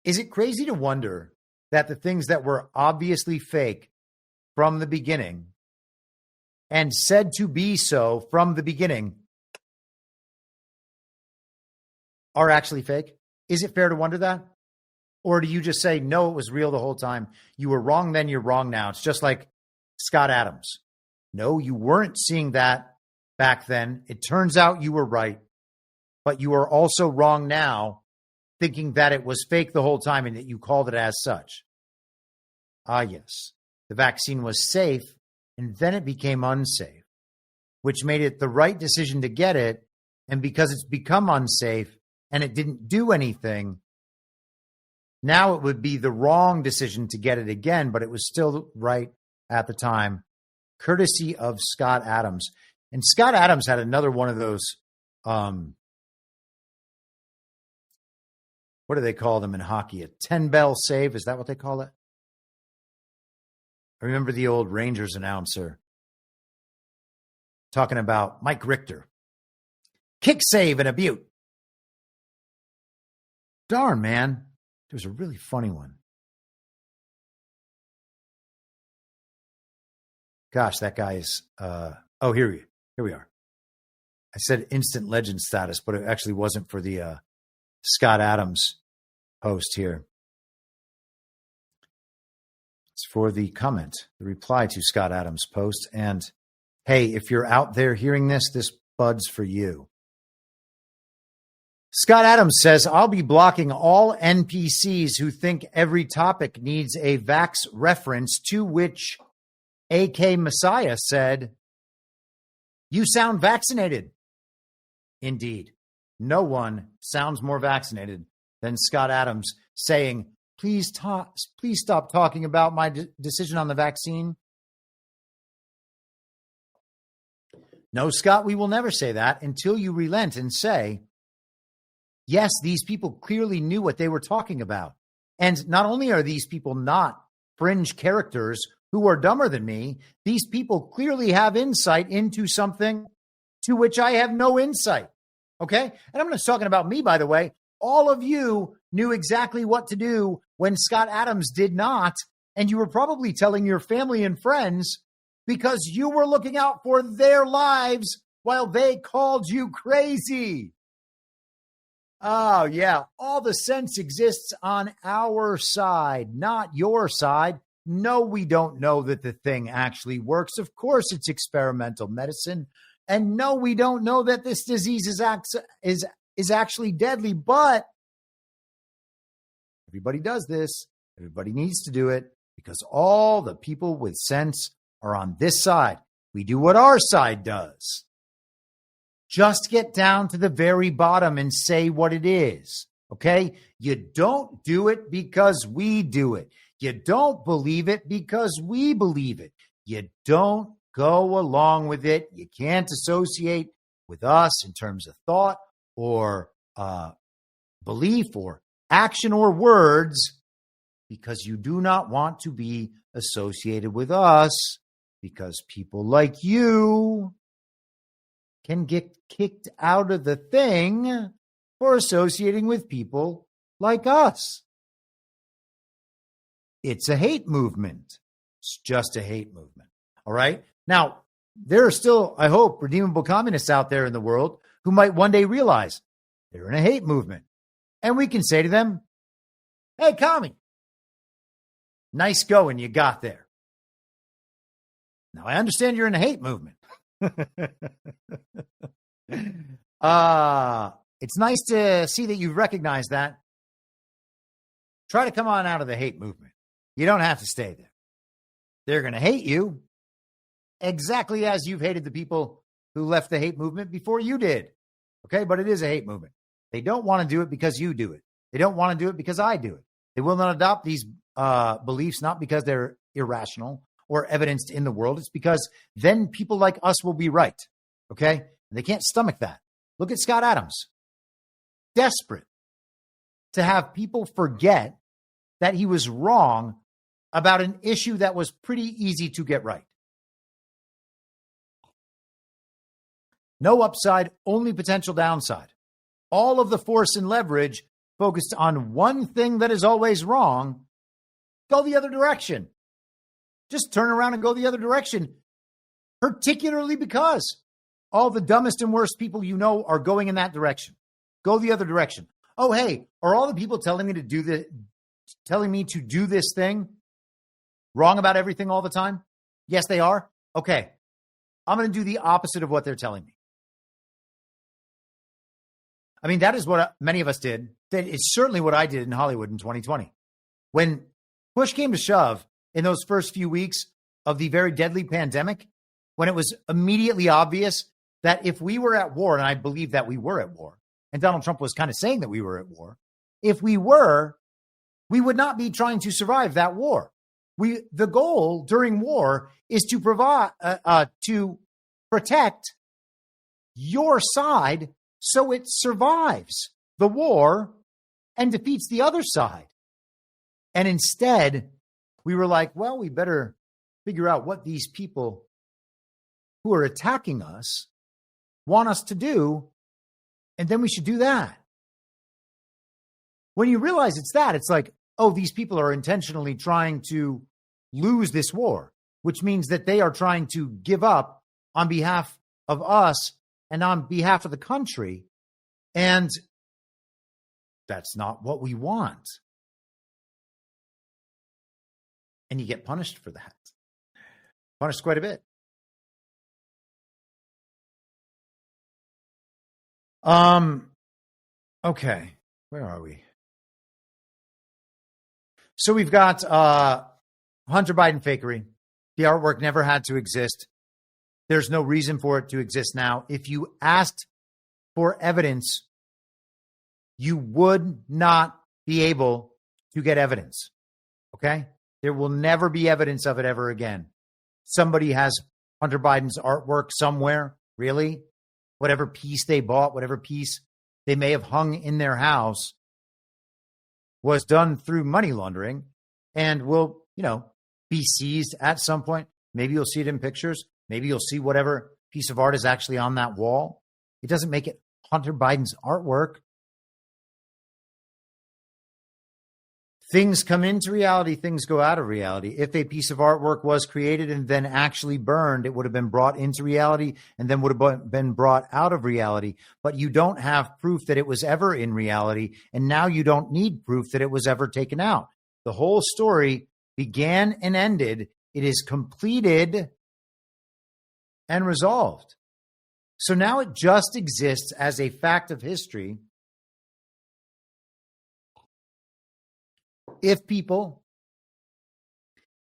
Speaker 12: Is it crazy to wonder that the things that were obviously fake from the beginning and said to be so from the beginning are actually fake? Is it fair to wonder that? Or do you just say, no, it was real the whole time? You were wrong then, you're wrong now. It's just like Scott Adams. No, you weren't seeing that back then. It turns out you were right, but you are also wrong now, thinking that it was fake the whole time and that you called it as such. Ah, yes. The vaccine was safe, and then it became unsafe, which made it the right decision to get it. And because it's become unsafe and it didn't do anything, now it would be the wrong decision to get it again, but it was still right at the time, courtesy of Scott Adams. And Scott Adams had another one of those, what do they call them in hockey? A 10-bell save? Is that what they call it? I remember the old Rangers announcer talking about Mike Richter. Kick save and a beaut. Darn, man. There was a really funny one. Gosh, that guy is... here we are. I said instant legend status, but it actually wasn't for the Scott Adams post here. It's for the comment, the reply to Scott Adams' post. And hey, if you're out there hearing this, this bud's for you. Scott Adams says, I'll be blocking all NPCs who think every topic needs a vax reference, to which AK Messiah said, you sound vaccinated. Indeed, no one sounds more vaccinated than Scott Adams saying, please stop talking about my decision on the vaccine. No, Scott, we will never say that until you relent and say, yes, these people clearly knew what they were talking about. And not only are these people not fringe characters who are dumber than me, these people clearly have insight into something to which I have no insight. Okay? And I'm not talking about me, by the way. All of you knew exactly what to do when Scott Adams did not. And you were probably telling your family and friends because you were looking out for their lives while they called you crazy. Oh, yeah. All the sense exists on our side, not your side. No, we don't know that the thing actually works. Of course, it's experimental medicine. And no, we don't know that this disease is actually deadly. But everybody does this. Everybody needs to do it because all the people with sense are on this side. We do what our side does. Just get down to the very bottom and say what it is, okay? You don't do it because we do it. You don't believe it because we believe it. You don't go along with it. You can't associate with us in terms of thought or belief or action or words because you do not want to be associated with us because people like you can get kicked out of the thing for associating with people like us. it's a hate movement. It's just a hate movement. All right. Now, there are still, I hope, redeemable communists out there in the world who might one day realize they're in a hate movement. And we can say to them, hey, commie, nice going you got there. Now, I understand you're in a hate movement. It's nice to see that you've recognized that. Try to come on out of the hate movement. You don't have to stay there. They're going to hate you exactly as you've hated the people who left the hate movement before you did. Okay, but it is a hate movement. They don't want to do it because you do it. They don't want to do it because I do it. They will not adopt these beliefs, not because they're irrational or evidenced in the world. It's because then people like us will be right. Okay, and they can't stomach that. Look at Scott Adams. Desperate to have people forget that he was wrong about an issue that was pretty easy to get right. No upside, only potential downside. All of the force and leverage focused on one thing that is always wrong. Go the other direction. Just turn around and go the other direction, particularly because all the dumbest and worst people you know are going in that direction. Go the other direction. Oh, hey, are all the people telling me to do this thing wrong about everything all the time? Yes, they are. Okay, I'm going to do the opposite of what they're telling me. I mean, that is what many of us did. It's certainly what I did in Hollywood in 2020. When push came to shove in those first few weeks of the very deadly pandemic, when it was immediately obvious that if we were at war, and I believe that we were at war, and Donald Trump was kind of saying that we were at war, if we were, we would not be trying to survive that war. The goal during war is to to protect your side so it survives the war and defeats the other side. And instead, we were like, well, we better figure out what these people who are attacking us want us to do, and then we should do that. When you realize it's that, it's like, oh, these people are intentionally trying to lose this war, which means that they are trying to give up on behalf of us and on behalf of the country. And that's not what we want. And you get punished for that. Punished quite a bit. Okay, where are we? So we've got Hunter Biden fakery. The artwork never had to exist. There's no reason for it to exist now. If you asked for evidence, you would not be able to get evidence. Okay? There will never be evidence of it ever again. Somebody has Hunter Biden's artwork somewhere. Really? Whatever piece they bought, whatever piece they may have hung in their house was done through money laundering and will, be seized at some point. Maybe you'll see it in pictures. Maybe you'll see whatever piece of art is actually on that wall. It doesn't make it Hunter Biden's artwork. Things come into reality, things go out of reality. If a piece of artwork was created and then actually burned, it would have been brought into reality and then would have been brought out of reality. But you don't have proof that it was ever in reality, and now you don't need proof that it was ever taken out. The whole story began and ended. It is completed and resolved. So now it just exists as a fact of history. If people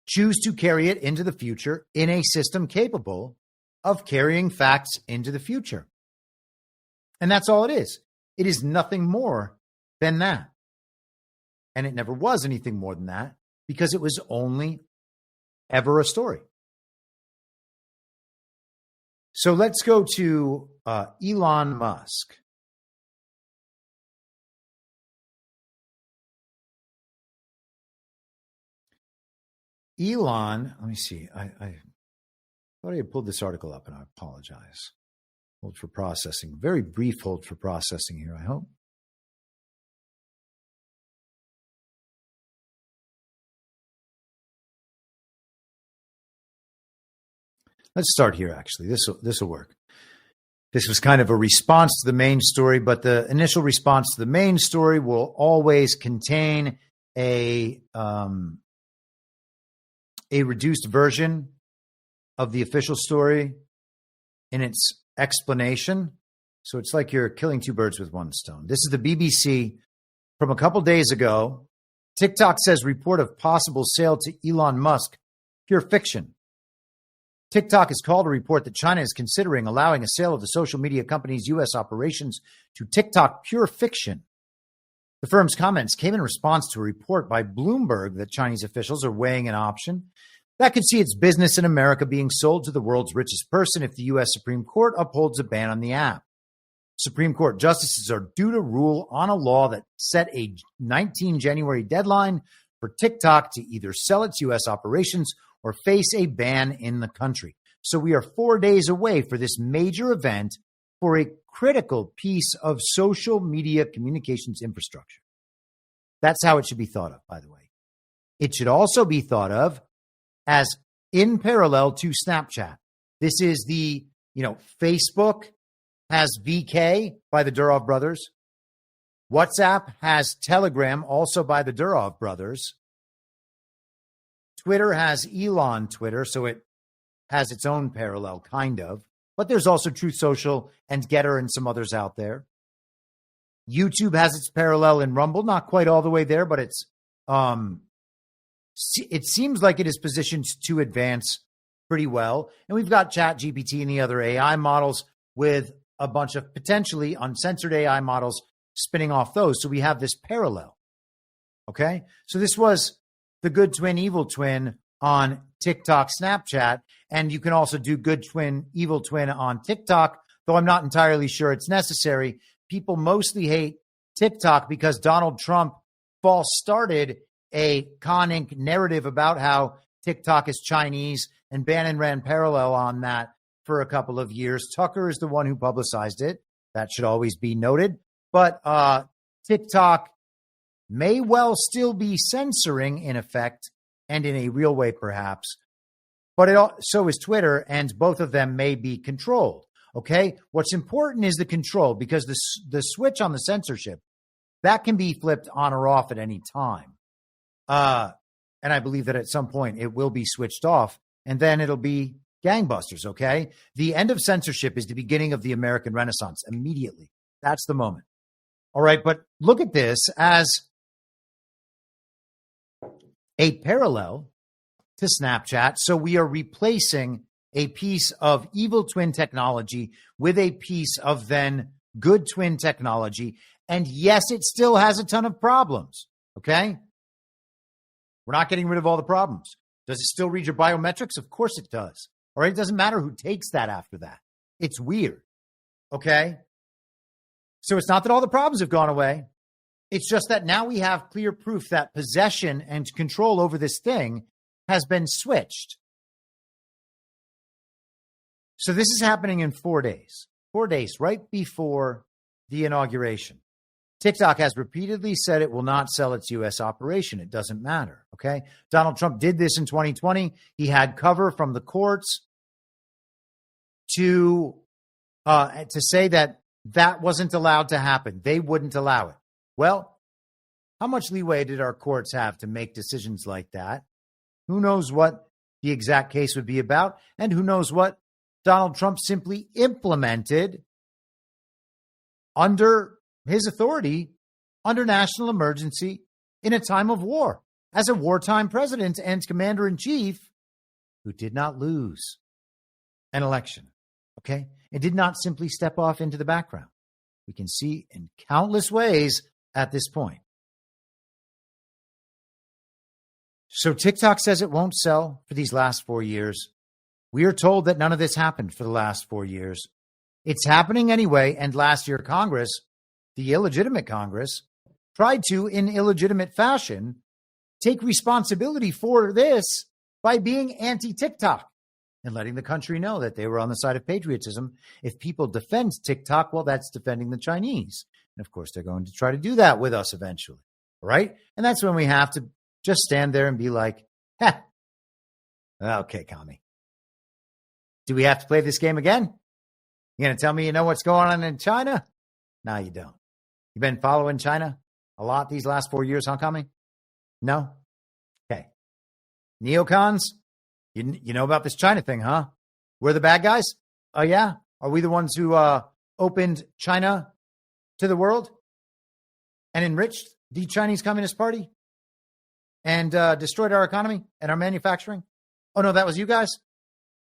Speaker 12: choose to carry it into the future in a system capable of carrying facts into the future. And that's all it is. It is nothing more than that. And it never was anything more than that because it was only ever a story. So let's go to Elon Musk. Elon, let me see. I thought I had pulled this article up, and I apologize. Hold for processing. Very brief hold for processing here, I hope. Let's start here, actually. This will work. This was kind of a response to the main story, but the initial response to the main story will always contain a reduced version of the official story in its explanation. So it's like you're killing two birds with one stone. This is the BBC from a couple days ago. TikTok says report of possible sale to Elon Musk, pure fiction. TikTok has called a report that China is considering allowing a sale of the social media company's U.S. operations to TikTok, pure fiction. The firm's comments came in response to a report by Bloomberg that Chinese officials are weighing an option that could see its business in America being sold to the world's richest person if the U.S. Supreme Court upholds a ban on the app. Supreme Court justices are due to rule on a law that set a 19 January deadline for TikTok to either sell its U.S. operations or face a ban in the country. So we are 4 days away for this major event for a critical piece of social media communications infrastructure. That's how it should be thought of, by the way. It should also be thought of as in parallel to Snapchat. This is the, Facebook has VK by the Durov brothers. WhatsApp has Telegram, also by the Durov brothers. Twitter has Elon Twitter, so it has its own parallel, kind of. But there's also Truth Social and Getter and some others out there. YouTube has its parallel in Rumble, not quite all the way there, but it seems like it is positioned to advance pretty well. And we've got ChatGPT and the other AI models with a bunch of potentially uncensored AI models spinning off those. So we have this parallel. Okay? So this was the good twin, evil twin on TikTok, Snapchat. And you can also do good twin, evil twin on TikTok, though I'm not entirely sure it's necessary. People mostly hate TikTok because Donald Trump false started a Con Inc. narrative about how TikTok is Chinese, and Bannon ran parallel on that for a couple of years. Tucker is the one who publicized it. That should always be noted. But TikTok may well still be censoring in effect and in a real way, perhaps. But so is Twitter, and both of them may be controlled. Okay? What's important is the control, because the switch on the censorship, that can be flipped on or off at any time. And I believe that at some point it will be switched off, and then it'll be gangbusters, okay? The end of censorship is the beginning of the American Renaissance immediately. That's the moment. All right, but look at this as a parallel to Snapchat. So we are replacing a piece of evil twin technology with a piece of then good twin technology. And yes, it still has a ton of problems, okay? We're not getting rid of all the problems. Does it still read your biometrics? Of course it does. All right, it doesn't matter who takes that after that. It's weird, okay? So it's not that all the problems have gone away. It's just that now we have clear proof that possession and control over this thing has been switched. So this is happening in 4 days. 4 days, right before the inauguration. TikTok has repeatedly said it will not sell its U.S. operation. It doesn't matter, okay? Donald Trump did this in 2020. He had cover from the courts to say that wasn't allowed to happen. They wouldn't allow it. Well, how much leeway did our courts have to make decisions like that? Who knows what the exact case would be about, and who knows what Donald Trump simply implemented under his authority, under national emergency, in a time of war, as a wartime president and commander-in-chief who did not lose an election, okay? It did not simply step off into the background. We can see in countless ways at this point. So TikTok says it won't sell for these last 4 years. We are told that none of this happened for the last 4 years. It's happening anyway, and last year Congress, the illegitimate Congress, tried to, in illegitimate fashion, take responsibility for this by being anti-TikTok and letting the country know that they were on the side of patriotism. If people defend TikTok, well, that's defending the Chinese. And of course, they're going to try to do that with us eventually, right? And that's when we have to just stand there and be like, okay, commie. Do we have to play this game again? You going to tell me you know what's going on in China? No, you don't. You've been following China a lot these last 4 years, huh, Kami? No? Okay. Neocons, you know about this China thing, huh? We're the bad guys? Oh, yeah? Are we the ones who opened China to the world and enriched the Chinese Communist Party and destroyed our economy and our manufacturing? Oh, no, that was you guys?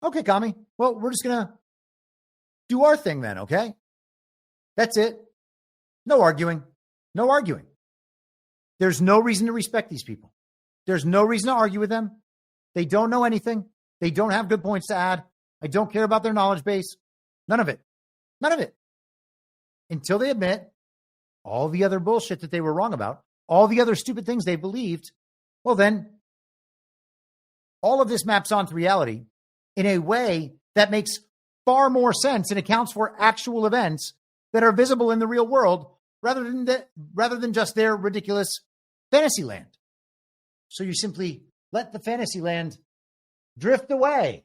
Speaker 12: Okay, Kami. Well, we're just going to do our thing then, okay? That's it. No arguing. No arguing. There's no reason to respect these people. There's no reason to argue with them. They don't know anything. They don't have good points to add. I don't care about their knowledge base. None of it. None of it. Until they admit all the other bullshit that they were wrong about, all the other stupid things they believed, well then, all of this maps onto reality in a way that makes far more sense and accounts for actual events that are visible in the real world rather than just their ridiculous fantasy land. So you simply let the fantasy land drift away.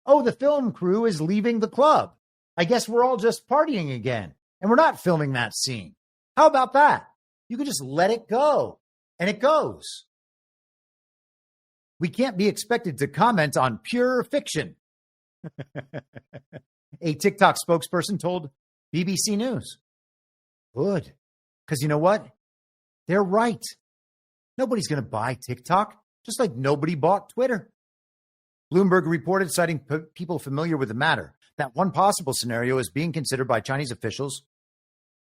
Speaker 12: Oh, the film crew is leaving the club. I guess we're all just partying again, and we're not filming that scene. How about that? You can just let it go, and it goes. We can't be expected to comment on pure fiction. A TikTok spokesperson told BBC News. Good. Because you know what? They're right. Nobody's going to buy TikTok, just like nobody bought Twitter. Bloomberg reported, citing people familiar with the matter, that one possible scenario is being considered by Chinese officials.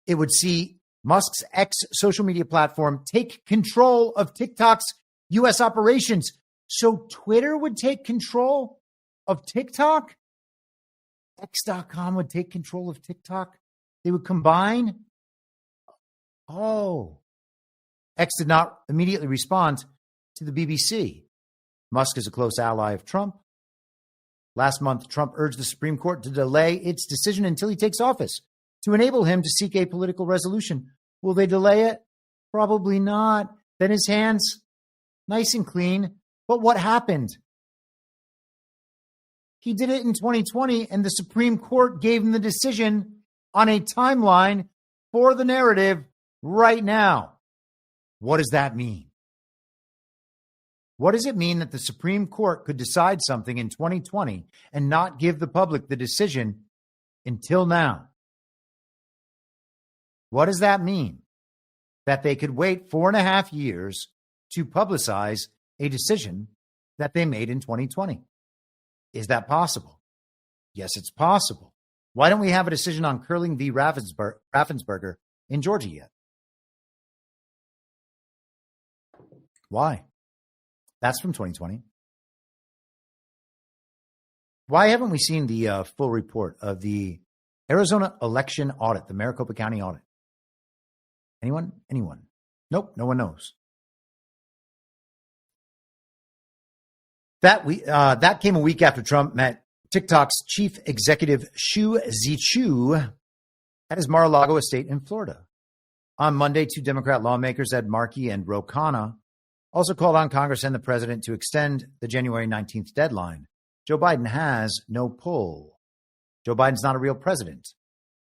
Speaker 12: It would see Musk's ex-social media platform take control of TikTok's U.S. operations. So Twitter would take control of TikTok? X.com would take control of TikTok? They would combine? Oh. X did not immediately respond to the BBC. Musk is a close ally of Trump. Last month, Trump urged the Supreme Court to delay its decision until he takes office to enable him to seek a political resolution. Will they delay it? Probably not. Then his hands, nice and clean. But what happened? He did it in 2020, and the Supreme Court gave him the decision on a timeline for the narrative right now. What does that mean? What does it mean that the Supreme Court could decide something in 2020 and not give the public the decision until now? What does that mean? That they could wait 4.5 years to publicize a decision that they made in 2020. Is that possible? Yes, it's possible. Why don't we have a decision on Curling v. Raffensperger in Georgia yet? Why? That's from 2020. Why haven't we seen the full report of the Arizona election audit, the Maricopa County audit? Anyone? Nope, no one knows. That came a week after Trump met TikTok's chief executive Xu Zichu at his Mar-a-Lago estate in Florida. On Monday, 2 Democrat lawmakers, Ed Markey and Ro Khanna, also called on Congress and the president to extend the January 19th deadline. Joe Biden has no pull. Joe Biden's not a real president.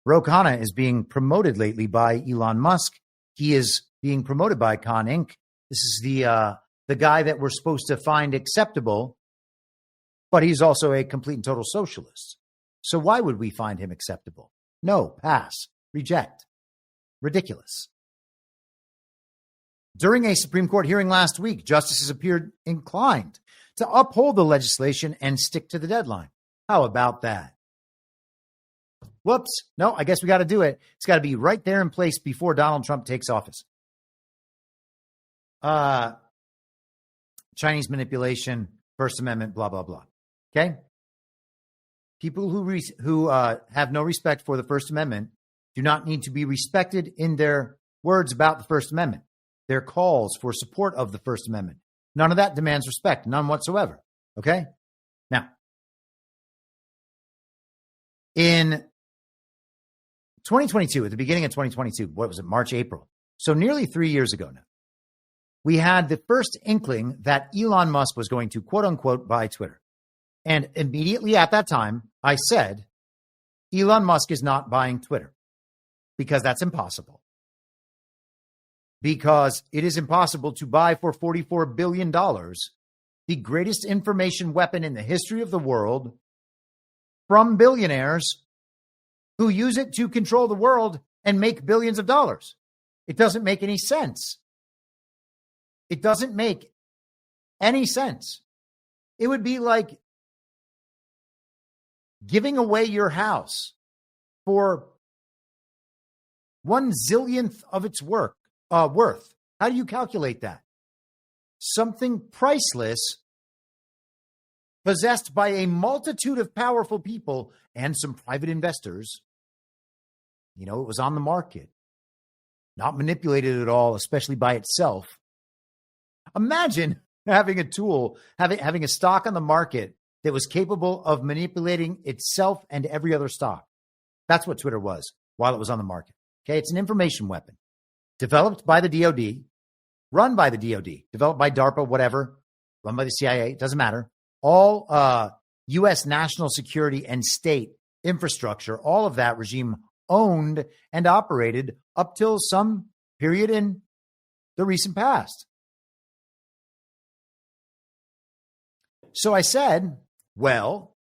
Speaker 12: Ro Khanna is being promoted lately by Elon Musk. He is being promoted by Khan Inc. This is the guy that we're supposed to find acceptable, but he's also a complete and total socialist. So why would we find him acceptable? No, pass, reject. Ridiculous. During a Supreme Court hearing last week, justices appeared inclined to uphold the legislation and stick to the deadline. How about that? Whoops. No, I guess we got to do it. It's got to be right there in place before Donald Trump takes office. Chinese manipulation, First Amendment, blah, blah, blah. Okay? People who have no respect for the First Amendment do not need to be respected in their words about the First Amendment. Their calls for support of the First Amendment. None of that demands respect, none whatsoever. Okay? Now, in 2022, at the beginning of 2022, what was it, March, April? So nearly 3 years ago now, we had the first inkling that Elon Musk was going to, quote unquote, buy Twitter. And immediately at that time, I said, Elon Musk is not buying Twitter because that's impossible. Because it is impossible to buy for $44 billion the greatest information weapon in the history of the world from billionaires who use it to control the world and make billions of dollars. It doesn't make any sense. It doesn't make any sense. It would be like giving away your house for 1/zillionth of its worth. How do you calculate that? Something priceless, possessed by a multitude of powerful people and some private investors. You know, it was on the market, not manipulated at all, especially by itself. Imagine having a tool, having a stock on the market that was capable of manipulating itself and every other stock. That's what Twitter was while it was on the market. Okay, it's an information weapon developed by the DOD, run by the DOD, developed by DARPA, whatever, run by the CIA, it doesn't matter. All U.S. national security and state infrastructure, all of that regime owned and operated up till some period in the recent past. So I said, well,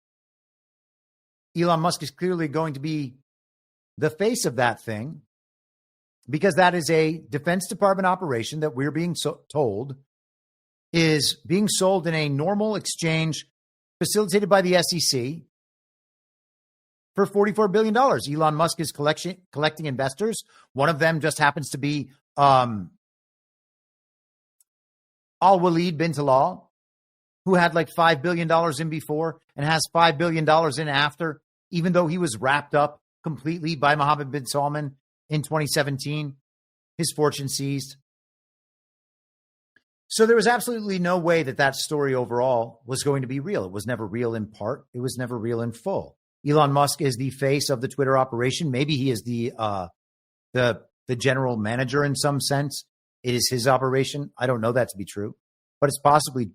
Speaker 12: Elon Musk is clearly going to be the face of that thing because that is a Defense Department operation that we're being told is being sold in a normal exchange facilitated by the SEC for $44 billion. Elon Musk is collecting investors. One of them just happens to be Al-Walid bin Talal, who had like $5 billion in before and has $5 billion in after, even though he was wrapped up completely by Mohammed bin Salman in 2017, his fortune seized. So there was absolutely no way that that story overall was going to be real. It was never real in part. It was never real in full. Elon Musk is the face of the Twitter operation. Maybe he is the general manager in some sense. It is his operation. I don't know that to be true, but it's possibly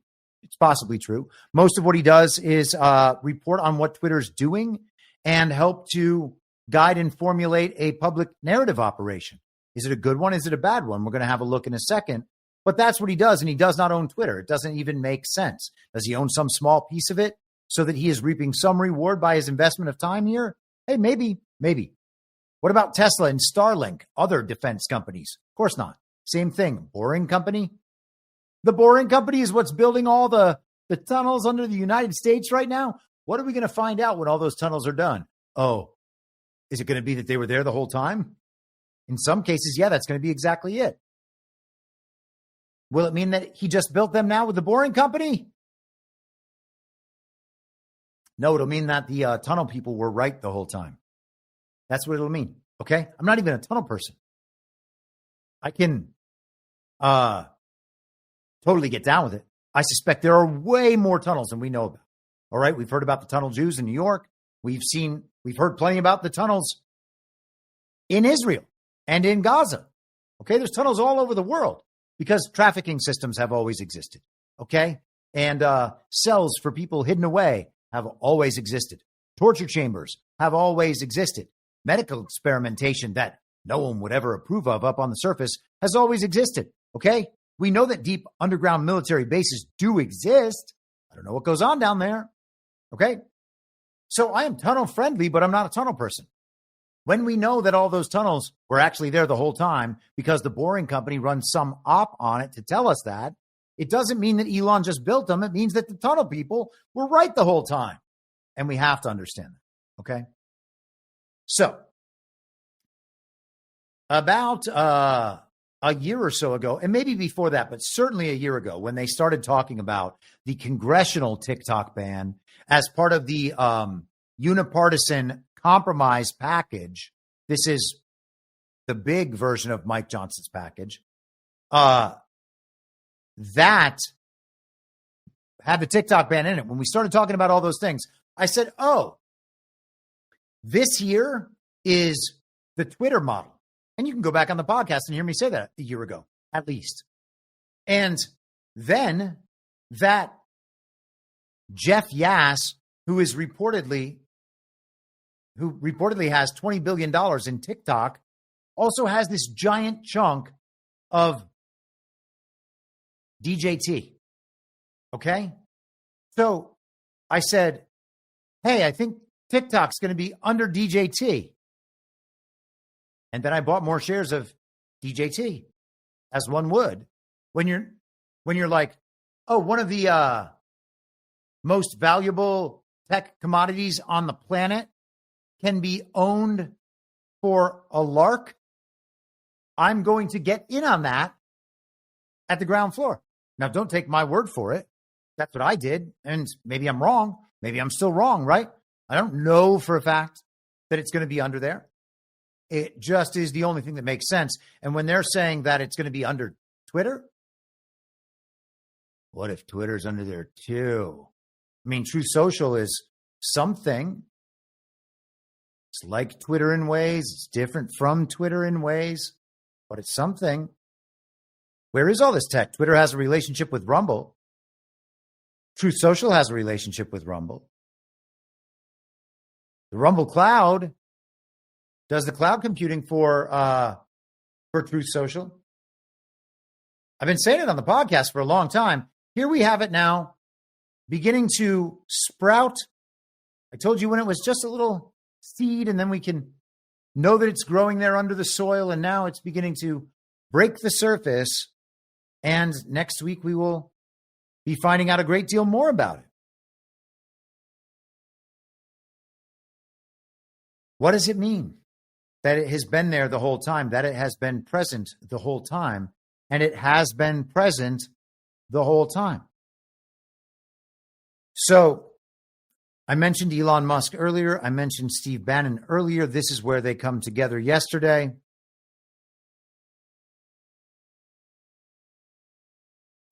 Speaker 12: true. Most of what he does is report on what Twitter's doing and help to guide and formulate a public narrative operation. Is it a good one? Is it a bad one? We're going to have a look in a second. But that's what he does, and he does not own Twitter. It doesn't even make sense. Does he own some small piece of it so that he is reaping some reward by his investment of time here? Hey, maybe. What about Tesla and Starlink, other defense companies? Of course not. Same thing. Boring Company? The Boring Company is what's building all the tunnels under the United States right now. What are we going to find out when all those tunnels are done? Oh, is it going to be that they were there the whole time? In some cases, yeah, that's going to be exactly it. Will it mean that he just built them now with the Boring Company? No, it'll mean that the tunnel people were right the whole time. That's what it'll mean, okay? I'm not even a tunnel person. I can totally get down with it. I suspect there are way more tunnels than we know about. All right, we've heard about the tunnel Jews in New York. We've heard plenty about the tunnels in Israel and in Gaza. Okay, there's tunnels all over the world because trafficking systems have always existed. Okay, and cells for people hidden away have always existed. Torture chambers have always existed. Medical experimentation that no one would ever approve of up on the surface has always existed. Okay, we know that deep underground military bases do exist. I don't know what goes on down there. Okay, so I am tunnel friendly, but I'm not a tunnel person. When we know that all those tunnels were actually there the whole time because the Boring Company runs some op on it to tell us that, it doesn't mean that Elon just built them. It means that the tunnel people were right the whole time. And we have to understand that. Okay. So about a year or so ago, and maybe before that, but certainly a year ago, when they started talking about the congressional TikTok ban as part of the unipartisan compromise package, this is the big version of Mike Johnson's package, that had the TikTok ban in it. When we started talking about all those things, I said, oh, this here is the Twitter model. And you can go back on the podcast and hear me say that a year ago, at least. And then that Jeff Yass, who is reportedly who reportedly has $20 billion in TikTok, also has this giant chunk of DJT. Okay? So I said, hey, I think TikTok's going to be under DJT. And then I bought more shares of DJT, as one would. When you're like, oh, one of the most valuable tech commodities on the planet can be owned for a lark, I'm going to get in on that at the ground floor. Now, don't take my word for it. That's what I did. And maybe I'm wrong. Maybe I'm still wrong, right? I don't know for a fact that it's going to be under there. It just is the only thing that makes sense. And when they're saying that it's going to be under Twitter, what if Twitter's under there too? I mean, Truth Social is something. It's like Twitter in ways. It's different from Twitter in ways, but it's something. Where is all this tech? Twitter has a relationship with Rumble. Truth Social has a relationship with Rumble. The Rumble Cloud does the cloud computing for Truth Social. I've been saying it on the podcast for a long time. Here we have it now, beginning to sprout. I told you when it was just a little seed, and then we can know that it's growing there under the soil, and now it's beginning to break the surface. And next week we will be finding out a great deal more about it. What does it mean that it has been there the whole time, that it has been present the whole time, and it has been present the whole time? So I mentioned Elon Musk earlier. I mentioned Steve Bannon earlier. This is where they come together yesterday.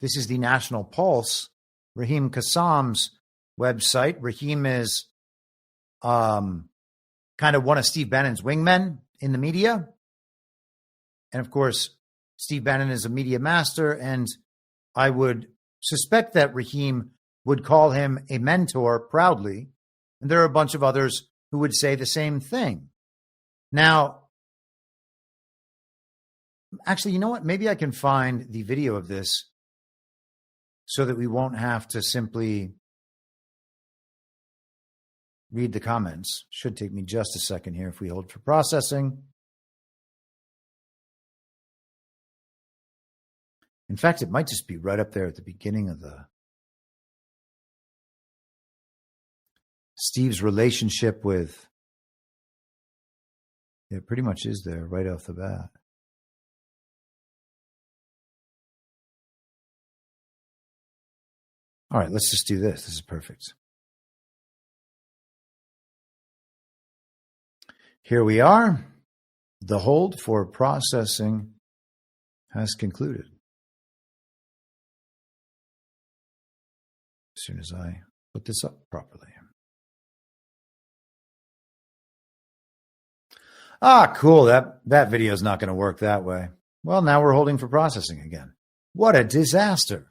Speaker 12: This is the National Pulse, Raheem Kassam's website. Raheem is kind of one of Steve Bannon's wingmen in the media. And of course, Steve Bannon is a media master, and I would suspect that Raheem would call him a mentor proudly. And there are a bunch of others who would say the same thing. Now, actually, you know what? Maybe I can find the video of this so that we won't have to simply read the comments. Should take me just a second here if we hold for processing. In fact, it might just be right up there at the beginning of the Steve's relationship with, it pretty much is there right off the bat. All right, let's just do this. This is perfect. Here we are. The hold for processing has concluded. As soon as I put this up properly. Ah, cool. That video is not going to work that way. Well, now we're holding for processing again. What a disaster.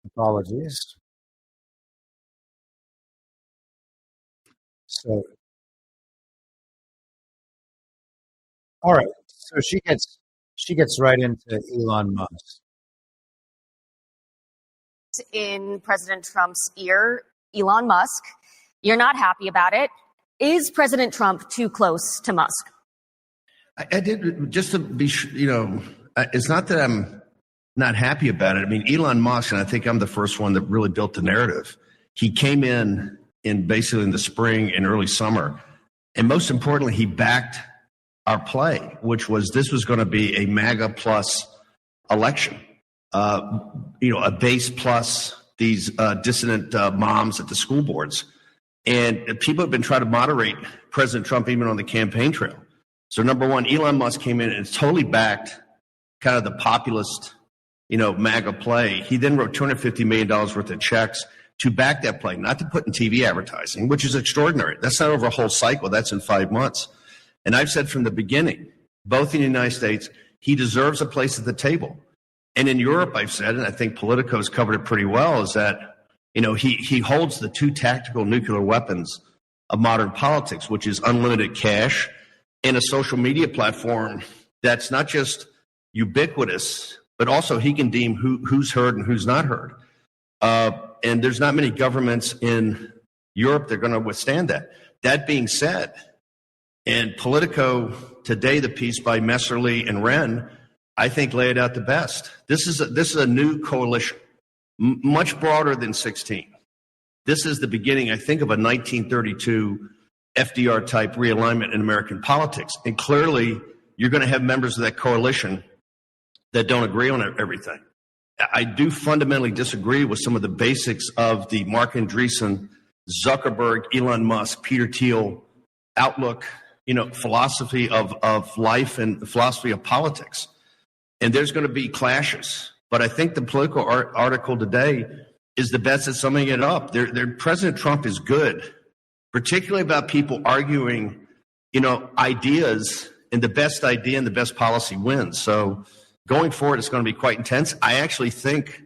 Speaker 12: Apologies. So, all right. So she gets right into Elon Musk.
Speaker 15: In President Trump's ear, Elon Musk, you're not happy about it. Is President Trump too close to Musk?
Speaker 14: I did, just to be, it's not that I'm not happy about it. I mean, Elon Musk, and I think I'm the first one that really built the narrative. He came in basically in the spring and early summer. And most importantly, he backed our play, which was this was going to be a MAGA plus election. A base plus these dissident moms at the school boards. And people have been trying to moderate President Trump even on the campaign trail. So number one, Elon Musk came in and totally backed kind of the populist, MAGA play. He then wrote $250 million worth of checks to back that play, not to put in TV advertising, which is extraordinary. That's not over a whole cycle. That's in 5 months. And I've said from the beginning, both in the United States, he deserves a place at the table. And in Europe, I've said, and I think Politico's covered it pretty well, is that, he holds the two tactical nuclear weapons of modern politics, which is unlimited cash and a social media platform that's not just ubiquitous, but also he can deem who's heard and who's not heard. And there's not many governments in Europe that are going to withstand that. That being said, and Politico today, the piece by Messerly and Wren, I think lay it out the best. This is a new coalition, much broader than 16. This is the beginning, I think, of a 1932 FDR type realignment in American politics. And clearly, you're going to have members of that coalition that don't agree on everything. I do fundamentally disagree with some of the basics of the Mark Andreessen, Zuckerberg, Elon Musk, Peter Thiel outlook, philosophy of life and the philosophy of politics. And there's going to be clashes. But I think the Politico article today is the best at summing it up. President Trump is good, particularly about people arguing, ideas, and the best idea and the best policy wins. So going forward, it's going to be quite intense. I actually think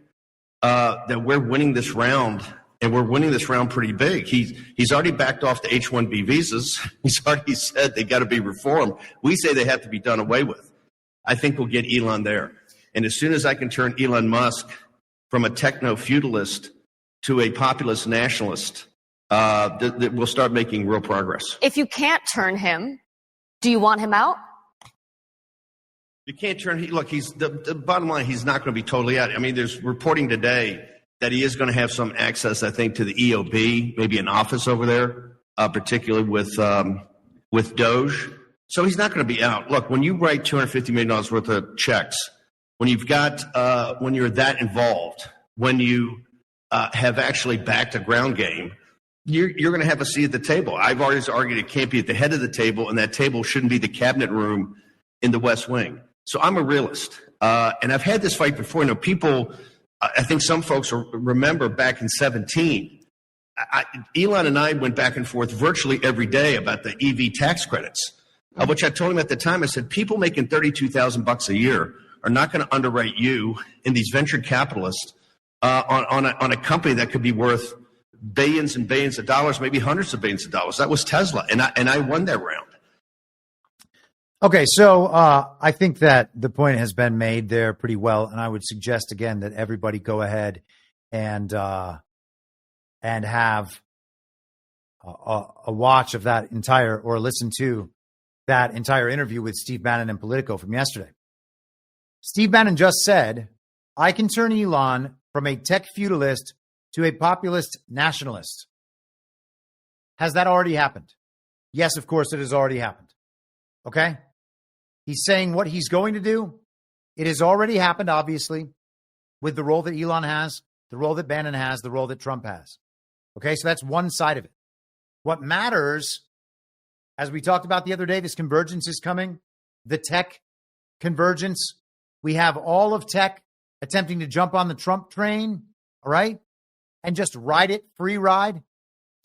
Speaker 14: that we're winning this round, and we're winning this round pretty big. He's already backed off the H-1B visas. He's already said they got to be reformed. We say they have to be done away with. I think we'll get Elon there. And as soon as I can turn Elon Musk from a techno-feudalist to a populist nationalist, we'll start making real progress.
Speaker 15: If you can't turn him, do you want him out?
Speaker 14: You can't turn. Look, the bottom line. He's not going to be totally out. I mean, there's reporting today that he is going to have some access, I think, to the EOB, maybe an office over there, particularly with Doge. So he's not going to be out. Look, when you write $250 million worth of checks, when you've got, when you're that involved, when you have actually backed a ground game, you're going to have a seat at the table. I've always argued it can't be at the head of the table, and that table shouldn't be the cabinet room in the West Wing. So I'm a realist, and I've had this fight before. People, I think some folks remember back in 2017, Elon and I went back and forth virtually every day about the EV tax credits, which I told him at the time. I said, people making $32,000 a year are not going to underwrite you and these venture capitalists on a company that could be worth billions and billions of dollars, maybe hundreds of billions of dollars. That was Tesla, and I won that round.
Speaker 12: Okay, so I think that the point has been made there pretty well, and I would suggest again that everybody go ahead and have a watch of that entire, or listen to that entire interview with Steve Bannon and Politico from yesterday. Steve Bannon just said, I can turn Elon from a tech feudalist to a populist nationalist. Has that already happened? Yes, of course it has already happened. Okay? He's saying what he's going to do. It has already happened, obviously, with the role that Elon has, the role that Bannon has, the role that Trump has. Okay, so that's one side of it. What matters, as we talked about the other day, this convergence is coming, the tech convergence. We have all of tech attempting to jump on the Trump train, all right, and just ride it, free ride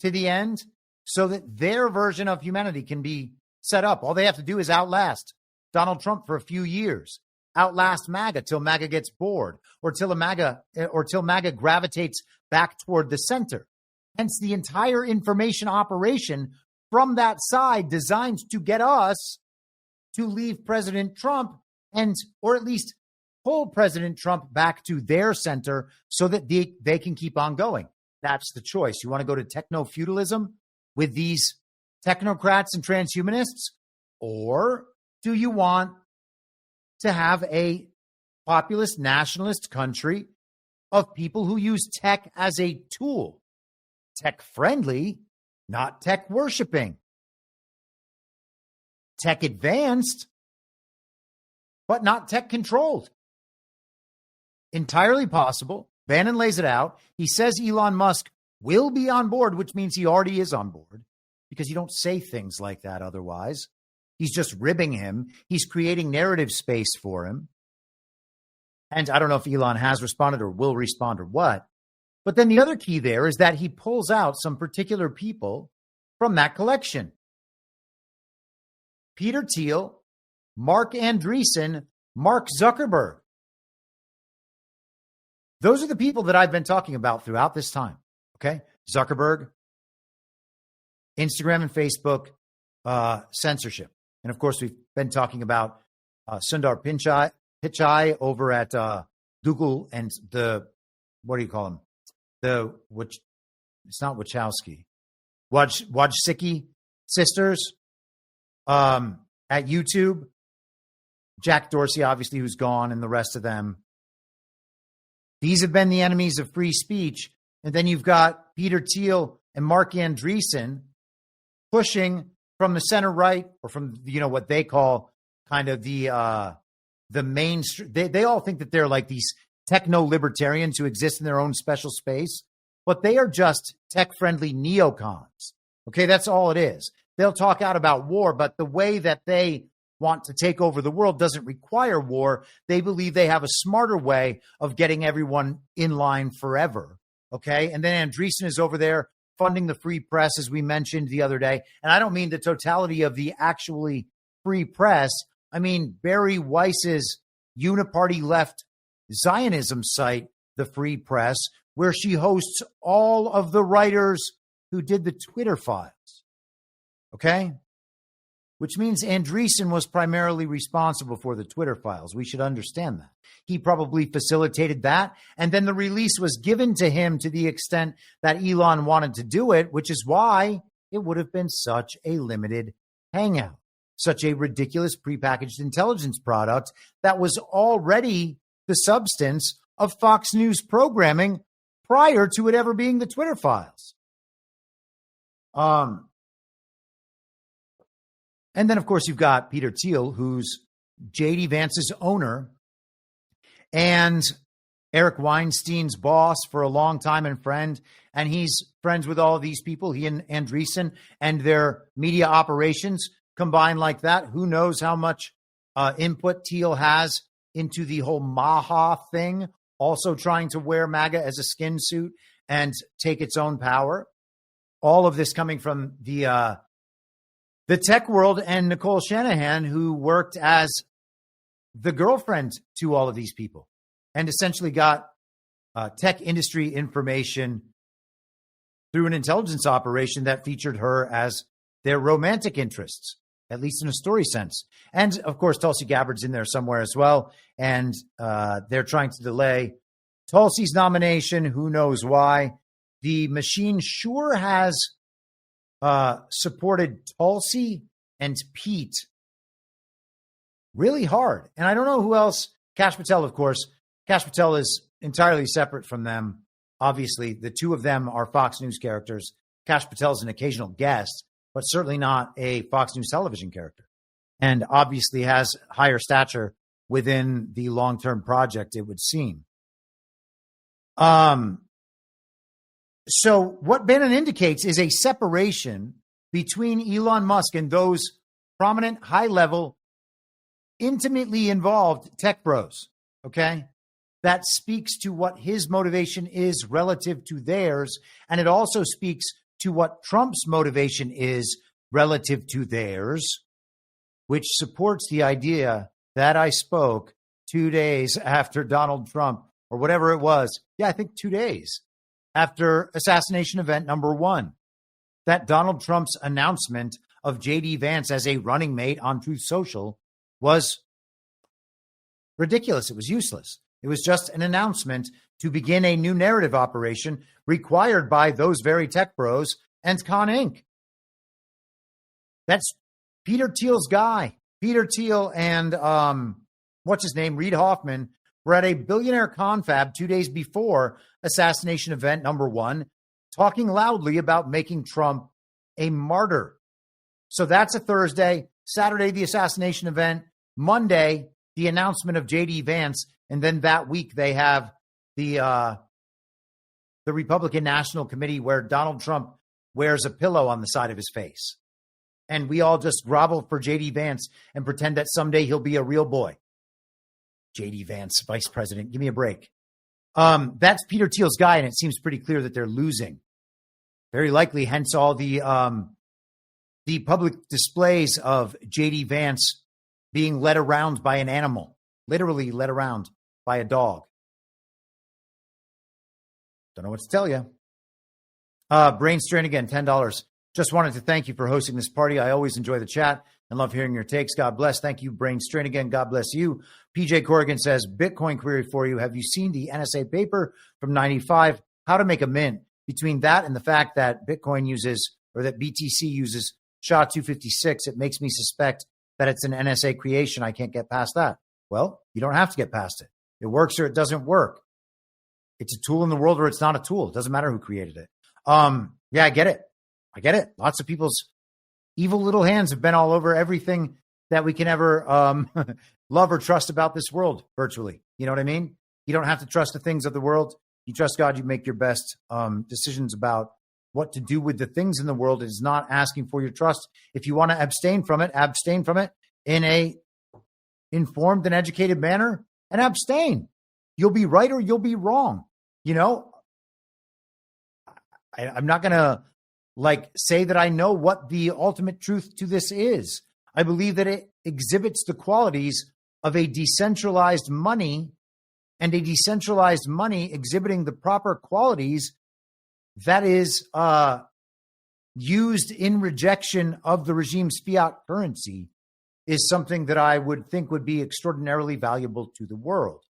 Speaker 12: to the end so that their version of humanity can be set up. All they have to do is outlast Donald Trump for a few years, outlast MAGA till MAGA gets bored, or till MAGA gravitates back toward the center. Hence the entire information operation from that side designed to get us to leave President Trump or at least pull President Trump back to their center so that they can keep on going. That's the choice. You want to go to techno-feudalism with these technocrats and transhumanists, or do you want to have a populist nationalist country of people who use tech as a tool? Tech friendly, not tech worshiping. Tech advanced, but not tech controlled. Entirely possible. Bannon lays it out. He says Elon Musk will be on board, which means he already is on board, because you don't say things like that otherwise. He's just ribbing him. He's creating narrative space for him. And I don't know if Elon has responded or will respond or what. But then the other key there is that he pulls out some particular people from that collection. Peter Thiel, Mark Andreessen, Mark Zuckerberg. Those are the people that I've been talking about throughout this time. Okay. Zuckerberg, Instagram and Facebook, censorship. And of course, we've been talking about Sundar Pichai over at Google and what do you call him? It's not Wachowski. Wojcicki sisters at YouTube. Jack Dorsey, obviously, who's gone, and the rest of them. These have been the enemies of free speech. And then you've got Peter Thiel and Mark Andreessen pushing from the center right, or from, what they call kind of the mainstream. They all think that they're like these techno-libertarians who exist in their own special space, but they are just tech-friendly neocons. Okay, that's all it is. They'll talk out about war, but the way that they want to take over the world doesn't require war. They believe they have a smarter way of getting everyone in line forever. Okay, and then Andreessen is over there funding the free press, as we mentioned the other day. And I don't mean the totality of the actually free press. I mean Barry Weiss's uniparty left Zionism site, the Free Press, where she hosts all of the writers who did the Twitter files. Okay? Which means Andreessen was primarily responsible for the Twitter files. We should understand that. He probably facilitated that. And then the release was given to him to the extent that Elon wanted to do it, which is why it would have been such a limited hangout, such a ridiculous prepackaged intelligence product that was already the substance of Fox News programming prior to it ever being the Twitter files. And then, of course, you've got Peter Thiel, who's J.D. Vance's owner and Eric Weinstein's boss for a long time and friend. And he's friends with all of these people, he and Andreessen, and their media operations combined like that. Who knows how much input Thiel has into the whole Maha thing, also trying to wear MAGA as a skin suit and take its own power. All of this coming from the tech world, and Nicole Shanahan, who worked as the girlfriend to all of these people and essentially got tech industry information through an intelligence operation that featured her as their romantic interests, at least in a story sense. And of course, Tulsi Gabbard's in there somewhere as well. And they're trying to delay Tulsi's nomination. Who knows why? The machine sure has supported Tulsi and Pete really hard. And I don't know who else. Kash Patel, of course. Kash Patel is entirely separate from them. Obviously, the two of them are Fox News characters. Kash Patel is an occasional guest, but certainly not a Fox News television character. And obviously has higher stature within the long-term project, it would seem. So what Bannon indicates is a separation between Elon Musk and those prominent, high-level, intimately involved tech bros, okay? That speaks to what his motivation is relative to theirs, and it also speaks to what Trump's motivation is relative to theirs, which supports the idea that I spoke 2 days after Donald Trump, or whatever it was. Yeah, I think 2 days after assassination event number 1, that Donald Trump's announcement of J.D. Vance as a running mate on Truth Social was ridiculous. It was useless. It was just an announcement to begin a new narrative operation required by those very tech bros and Con Inc. That's Peter Thiel's guy. Peter Thiel and what's his name? Reid Hoffman were at a billionaire confab 2 days before assassination event number 1, talking loudly about making Trump a martyr. So that's a Thursday. Saturday, the assassination event. Monday, the announcement of J.D. Vance. And then that week, they have the Republican National Committee where Donald Trump wears a pillow on the side of his face. And we all just grovel for J.D. Vance and pretend that someday he'll be a real boy. J.D. Vance, vice president. Give me a break. That's Peter Thiel's guy, and it seems pretty clear that they're losing. Very likely, hence all the public displays of J.D. Vance being led around by an animal, literally led around by a dog. Don't know what to tell you. Brain Strain again, $10. Just wanted to thank you for hosting this party. I always enjoy the chat and love hearing your takes. God bless. Thank you, Brain Strain again. God bless you. PJ Corrigan says, Bitcoin query for you. Have you seen the NSA paper from 95? How to make a mint? Between that and the fact that Bitcoin uses, or that BTC uses SHA-256, it makes me suspect that it's an NSA creation. I can't get past that. Well, you don't have to get past it. It works or it doesn't work. It's a tool in the world or it's not a tool. It doesn't matter who created it. Yeah, I get it. Lots of people's evil little hands have been all over everything that we can ever love or trust about this world virtually. You know what I mean? You don't have to trust the things of the world. You trust God, you make your best decisions about what to do with the things in the world. It is not asking for your trust. If you want to abstain from it in a informed and educated manner and abstain. You'll be right or you'll be wrong. You know, I'm not going to say that I know what the ultimate truth to this is. I believe that it exhibits the qualities of a decentralized money, and a decentralized money exhibiting the proper qualities that is used in rejection of the regime's fiat currency is something that I would think would be extraordinarily valuable to the world.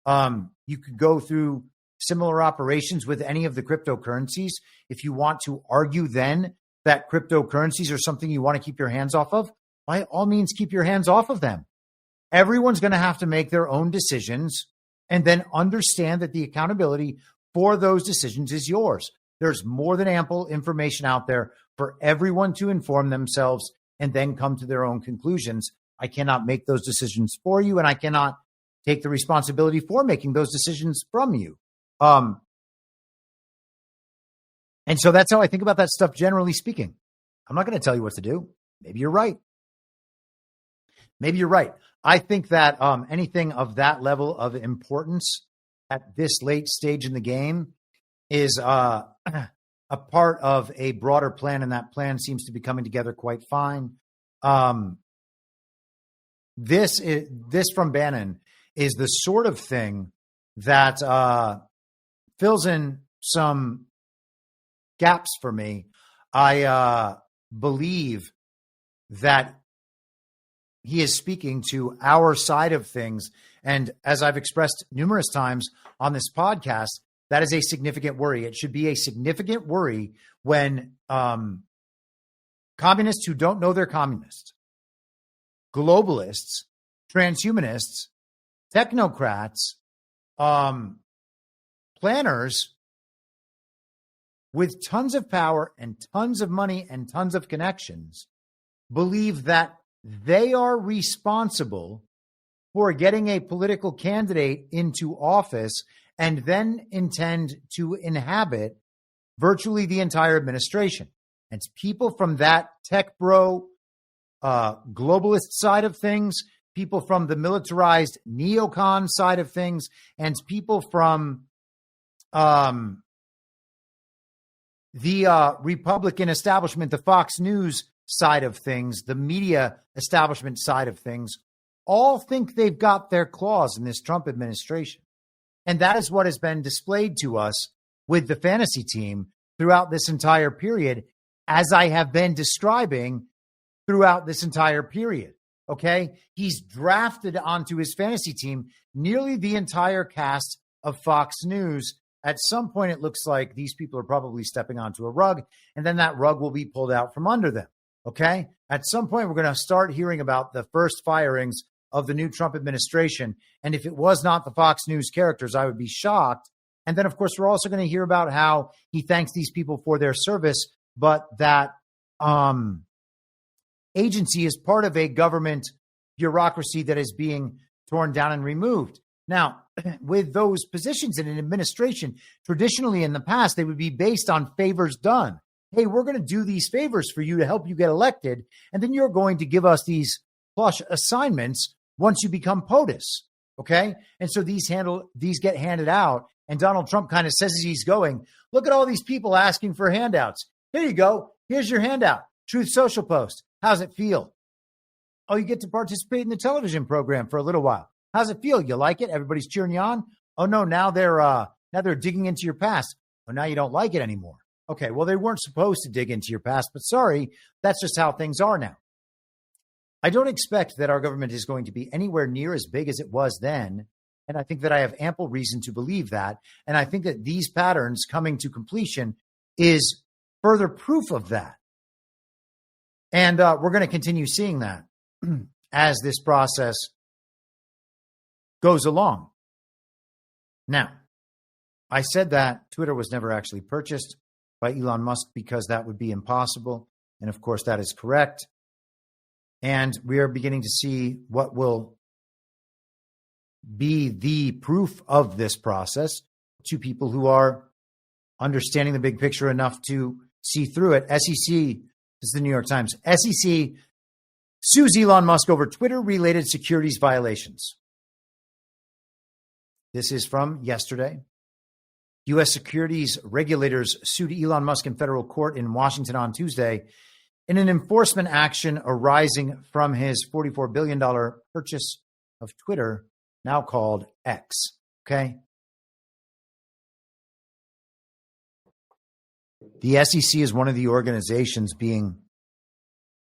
Speaker 12: You could go through similar operations with any of the cryptocurrencies. If you want to argue then that cryptocurrencies are something you want to keep your hands off of, by all means, keep your hands off of them. Everyone's going to have to make their own decisions and then understand that the accountability for those decisions is yours. There's more than ample information out there for everyone to inform themselves and then come to their own conclusions. I cannot make those decisions for you, and I cannot take the responsibility for making those decisions from you. And so that's how I think about that stuff, generally speaking. I'm not going to tell you what to do. Maybe you're right. I think that anything of that level of importance at this late stage in the game is a part of a broader plan, and that plan seems to be coming together quite fine. This from Bannon is the sort of thing that fills in some gaps for me. I believe that he is speaking to our side of things. And as I've expressed numerous times on this podcast, that is a significant worry. It should be a significant worry when communists who don't know they're communists, globalists, transhumanists, technocrats, planners with tons of power and tons of money and tons of connections believe that they are responsible for getting a political candidate into office and then intend to inhabit virtually the entire administration. And it's people from that tech bro, globalist side of things, people from the militarized neocon side of things, and people from the Republican establishment, the Fox News side of things, the media establishment side of things, all think they've got their claws in this Trump administration. And that is what has been displayed to us with the fantasy team throughout this entire period, as I have been describing throughout this entire period. Okay? He's drafted onto his fantasy team nearly the entire cast of Fox News. At some point, it looks like these people are probably stepping onto a rug, and then that rug will be pulled out from under them. Okay? At some point, we're going to start hearing about the first firings of the new Trump administration. And if it was not the Fox News characters, I would be shocked. And then, of course, we're also going to hear about how he thanks these people for their service, but that agency is part of a government bureaucracy that is being torn down and removed. Now, with those positions in an administration, traditionally in the past, they would be based on favors done. Hey, we're going to do these favors for you to help you get elected, and then you're going to give us these plush assignments once you become POTUS, okay? And so these get handed out, and Donald Trump kind of says as he's going, look at all these people asking for handouts. Here you go. Here's your handout. Truth Social Post. How's it feel? Oh, you get to participate in the television program for a little while. How's it feel? You like it? Everybody's cheering you on? Oh, no, now they're digging into your past. Well, now you don't like it anymore. Okay, well, they weren't supposed to dig into your past, but sorry, that's just how things are now. I don't expect that our government is going to be anywhere near as big as it was then. And I think that I have ample reason to believe that. And I think that these patterns coming to completion is further proof of that. And we're going to continue seeing that as this process goes along. Now, I said that Twitter was never actually purchased by Elon Musk because that would be impossible. And of course, that is correct. And we are beginning to see what will be the proof of this process to people who are understanding the big picture enough to see through it. SEC, this is the New York Times, SEC sues Elon Musk over Twitter-related securities violations. This is from yesterday. U.S. securities regulators sued Elon Musk in federal court in Washington on Tuesday in an enforcement action arising from his $44 billion purchase of Twitter, now called X. Okay? The SEC is one of the organizations being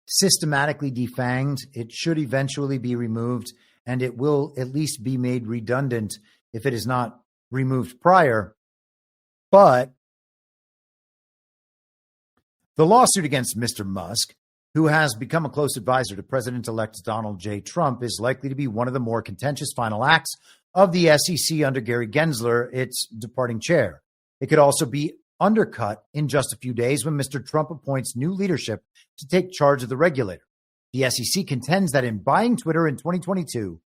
Speaker 12: systematically defanged. It should eventually be removed, and it will at least be made redundant if it is not removed prior. But the lawsuit against Mr. Musk, who has become a close advisor to President-elect Donald J. Trump, is likely to be one of the more contentious final acts of the SEC under Gary Gensler, its departing chair. It could also be undercut in just a few days when Mr. Trump appoints new leadership to take charge of the regulator. The SEC contends that in buying Twitter in 2022,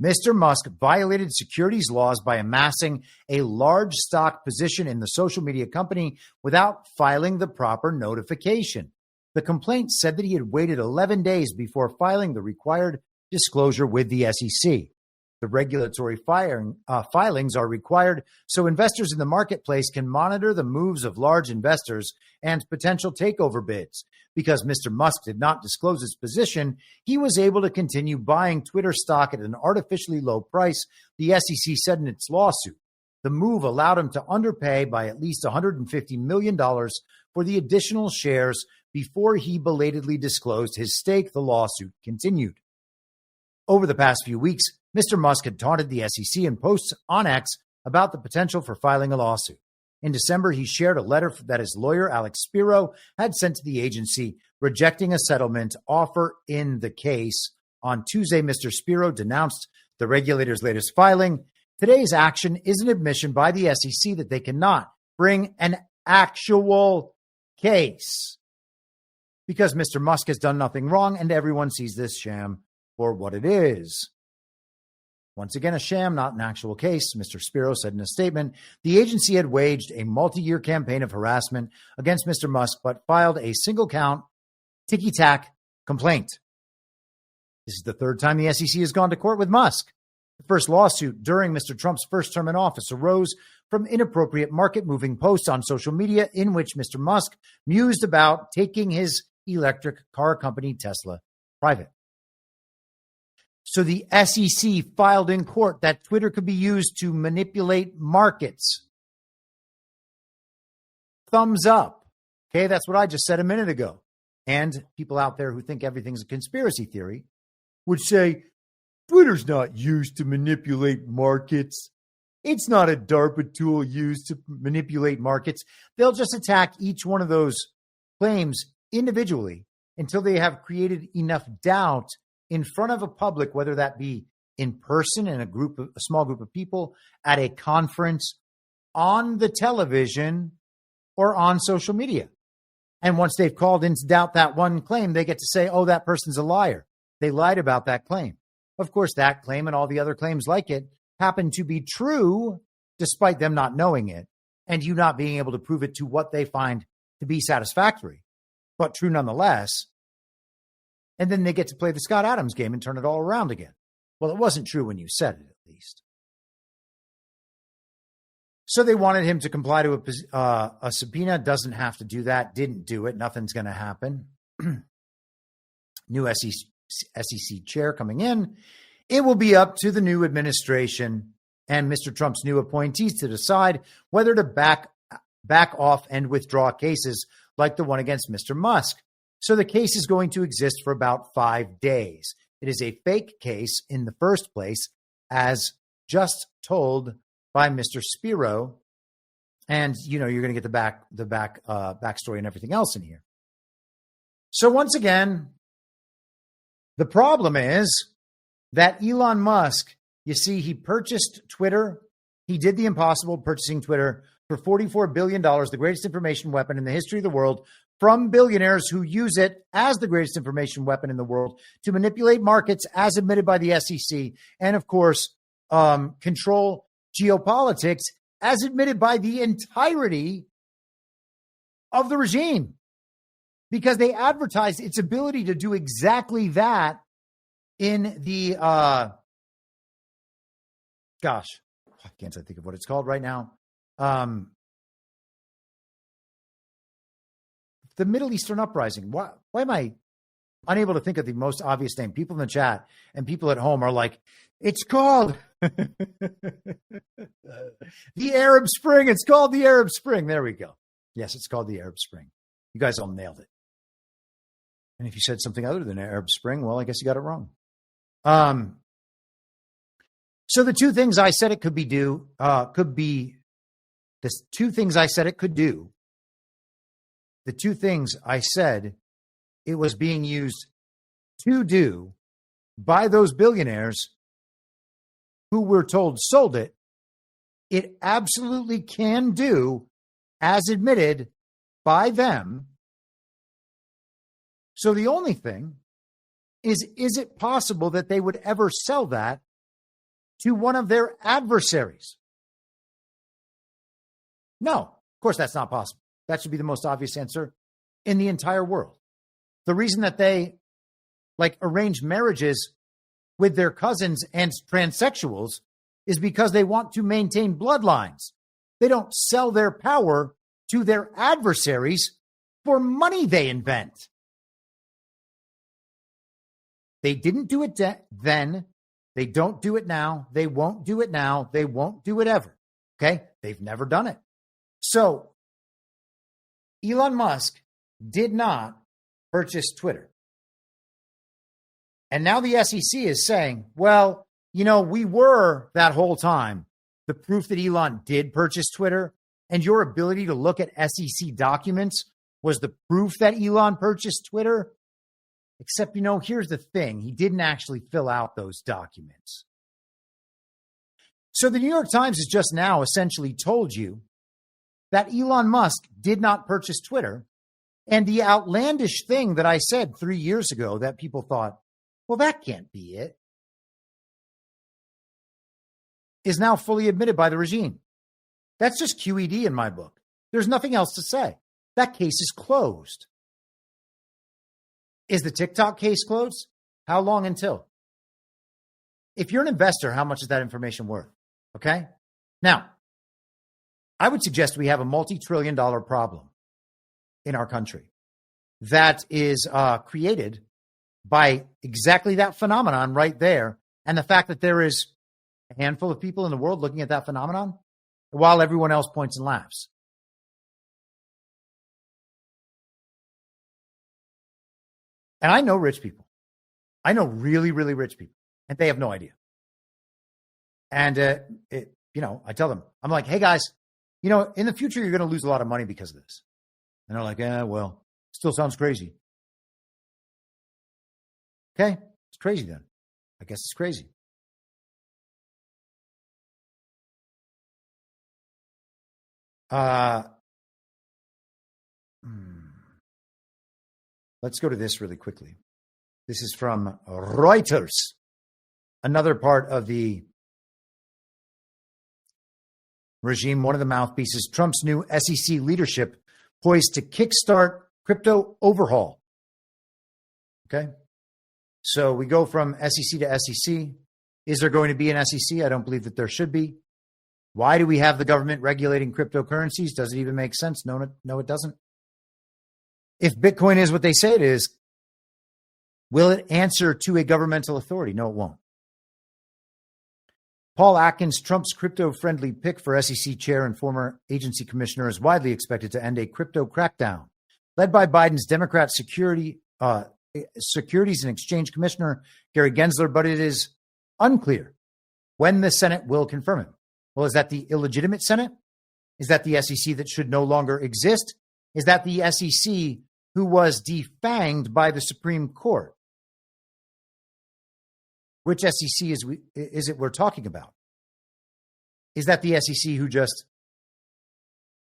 Speaker 12: Mr. Musk violated securities laws by amassing a large stock position in the social media company without filing the proper notification. The complaint said that he had waited 11 days before filing the required disclosure with the SEC. The regulatory filings are required so investors in the marketplace can monitor the moves of large investors and potential takeover bids. Because Mr. Musk did not disclose his position, he was able to continue buying Twitter stock at an artificially low price, the SEC said in its lawsuit. The move allowed him to underpay by at least $150 million for the additional shares before he belatedly disclosed his stake, the lawsuit continued. Over the past few weeks, Mr. Musk had taunted the SEC in posts on X about the potential for filing a lawsuit. In December, he shared a letter that his lawyer, Alex Spiro, had sent to the agency, rejecting a settlement offer in the case. On Tuesday, Mr. Spiro denounced the regulator's latest filing. Today's action is an admission by the SEC that they cannot bring an actual case because Mr. Musk has done nothing wrong and everyone sees this sham for what it is. Once again, a sham, not an actual case, Mr. Spiro said in a statement. The agency had waged a multi-year campaign of harassment against Mr. Musk, but filed a single-count, ticky-tack complaint. This is the third time the SEC has gone to court with Musk. The first lawsuit during Mr. Trump's first term in office arose from inappropriate market-moving posts on social media in which Mr. Musk mused about taking his electric car company, Tesla, private. So the SEC filed in court that Twitter could be used to manipulate markets. Thumbs up. Okay, that's what I just said a minute ago. And people out there who think everything's a conspiracy theory would say, Twitter's not used to manipulate markets. It's not a DARPA tool used to manipulate markets. They'll just attack each one of those claims individually until they have created enough doubt in front of a public, whether that be in person in a small group of people, at a conference, on the television, or on social media. And once they've called into doubt that one claim, they get to say, oh, that person's a liar. They lied about that claim. Of course, that claim and all the other claims like it happen to be true, despite them not knowing it, and you not being able to prove it to what they find to be satisfactory, but true nonetheless. And then they get to play the Scott Adams game and turn it all around again. Well, it wasn't true when you said it, at least. So they wanted him to comply to a subpoena. Doesn't have to do that. Didn't do it. Nothing's going to happen. New SEC chair coming in. It will be up to the new administration and Mr. Trump's new appointees to decide whether to back back off and withdraw cases like the one against Mr. Musk. So the case is going to exist for about 5 days. It is a fake case in the first place, as just told by Mr. Spiro. And, you know, you're going to get the backstory and everything else in here. So once again, the problem is that Elon Musk, you see, he purchased Twitter. He did the impossible, purchasing Twitter for $44 billion, the greatest information weapon in the history of the world, from billionaires who use it as the greatest information weapon in the world to manipulate markets as admitted by the SEC, and of course, control geopolitics as admitted by the entirety of the regime, because they advertised its ability to do exactly that in the, I can't think of what it's called right now. The Middle Eastern Uprising. Why am I unable to think of the most obvious name? People in the chat and people at home are like, it's called the Arab Spring. It's called the Arab Spring. There we go. Yes, it's called the Arab Spring. You guys all nailed it. And if you said something other than Arab Spring, well, I guess you got it wrong. So the two things I said it could do. The two things I said it was being used to do by those billionaires who were told sold it, it absolutely can do, as admitted by them. So the only thing is it possible that they would ever sell that to one of their adversaries? No, of course that's not possible. That should be the most obvious answer in the entire world. The reason that they arrange marriages with their cousins and transsexuals is because they want to maintain bloodlines. They don't sell their power to their adversaries for money they invent. They didn't do it then. They don't do it now. They won't do it now. They won't do it ever. Okay? They've never done it. So Elon Musk did not purchase Twitter. And now the SEC is saying, well, you know, we were that whole time the proof that Elon did purchase Twitter, and your ability to look at SEC documents was the proof that Elon purchased Twitter. Except, you know, here's the thing. He didn't actually fill out those documents. So the New York Times has just now essentially told you that Elon Musk did not purchase Twitter. And the outlandish thing that I said 3 years ago that people thought, well, that can't be it, is now fully admitted by the regime. That's just QED in my book. There's nothing else to say. That case is closed. Is the TikTok case closed? How long until? If you're an investor, how much is that information worth? Okay? Now, I would suggest we have a multi-trillion-dollar problem in our country that is created by exactly that phenomenon right there, and the fact that there is a handful of people in the world looking at that phenomenon while everyone else points and laughs. And I know rich people. I know really, really rich people, and they have no idea. And, I tell them, I'm like, hey, guys, you know, in the future, you're going to lose a lot of money because of this. And they're like, well, still sounds crazy. Okay, it's crazy then. I guess it's crazy. Let's go to this really quickly. This is from Reuters, another part of the regime, one of the mouthpieces. Trump's new SEC leadership poised to kickstart crypto overhaul. Okay. So we go from SEC to SEC. Is there going to be an SEC? I don't believe that there should be. Why do we have the government regulating cryptocurrencies? Does it even make sense? No, it doesn't. If Bitcoin is what they say it is, will it answer to a governmental authority? No, it won't. Paul Atkins, Trump's crypto-friendly pick for SEC chair and former agency commissioner, is widely expected to end a crypto crackdown led by Biden's Democrat Securities and Exchange Commissioner, Gary Gensler, but it is unclear when the Senate will confirm it. Well, is that the illegitimate Senate? Is that the SEC that should no longer exist? Is that the SEC who was defanged by the Supreme Court? Which SEC is it we're talking about? Is that the SEC who just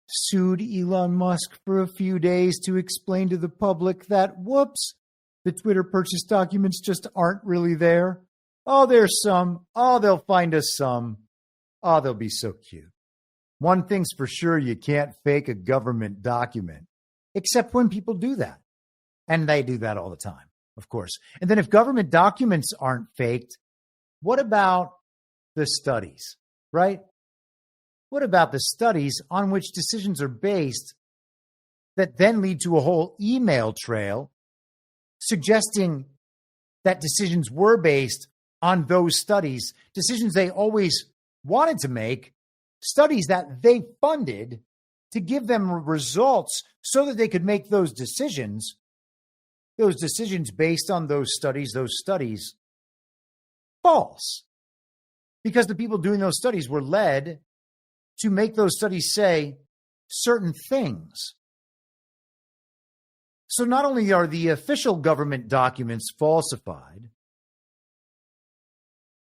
Speaker 12: sued Elon Musk for a few days to explain to the public that, whoops, the Twitter purchase documents just aren't really there? Oh, there's some. Oh, they'll find us some. Oh, they'll be so cute. One thing's for sure, you can't fake a government document, except when people do that. And they do that all the time, of course. And then if government documents aren't faked, what about the studies, right? What about the studies on which decisions are based that then lead to a whole email trail suggesting that decisions were based on those studies, decisions they always wanted to make, studies that they funded to give them results so that they could make those decisions based on those studies false. Because the people doing those studies were led to make those studies say certain things. So not only are the official government documents falsified,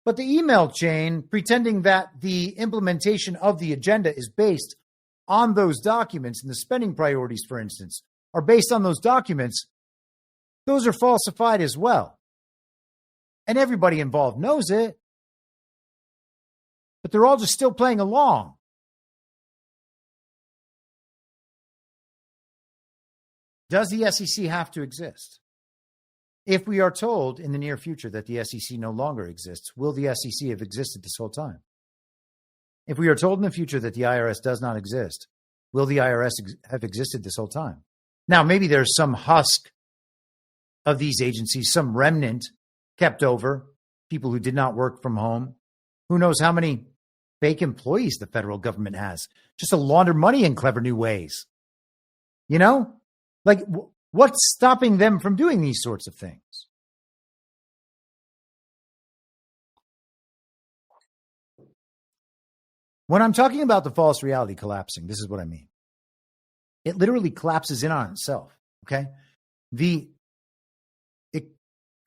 Speaker 12: but the email chain pretending that the implementation of the agenda is based on those documents, and the spending priorities, for instance, are based on those documents, those are falsified as well. And everybody involved knows it, but they're all just still playing along. Does the SEC have to exist? If we are told in the near future that the SEC no longer exists, will the SEC have existed this whole time? If we are told in the future that the IRS does not exist, will the IRS have existed this whole time? Now, maybe there's some husk of these agencies, some remnant kept over, people who did not work from home. Who knows how many fake employees the federal government has, just to launder money in clever new ways. You know? Like, what's stopping them from doing these sorts of things? When I'm talking about the false reality collapsing, this is what I mean. It literally collapses in on itself, okay? It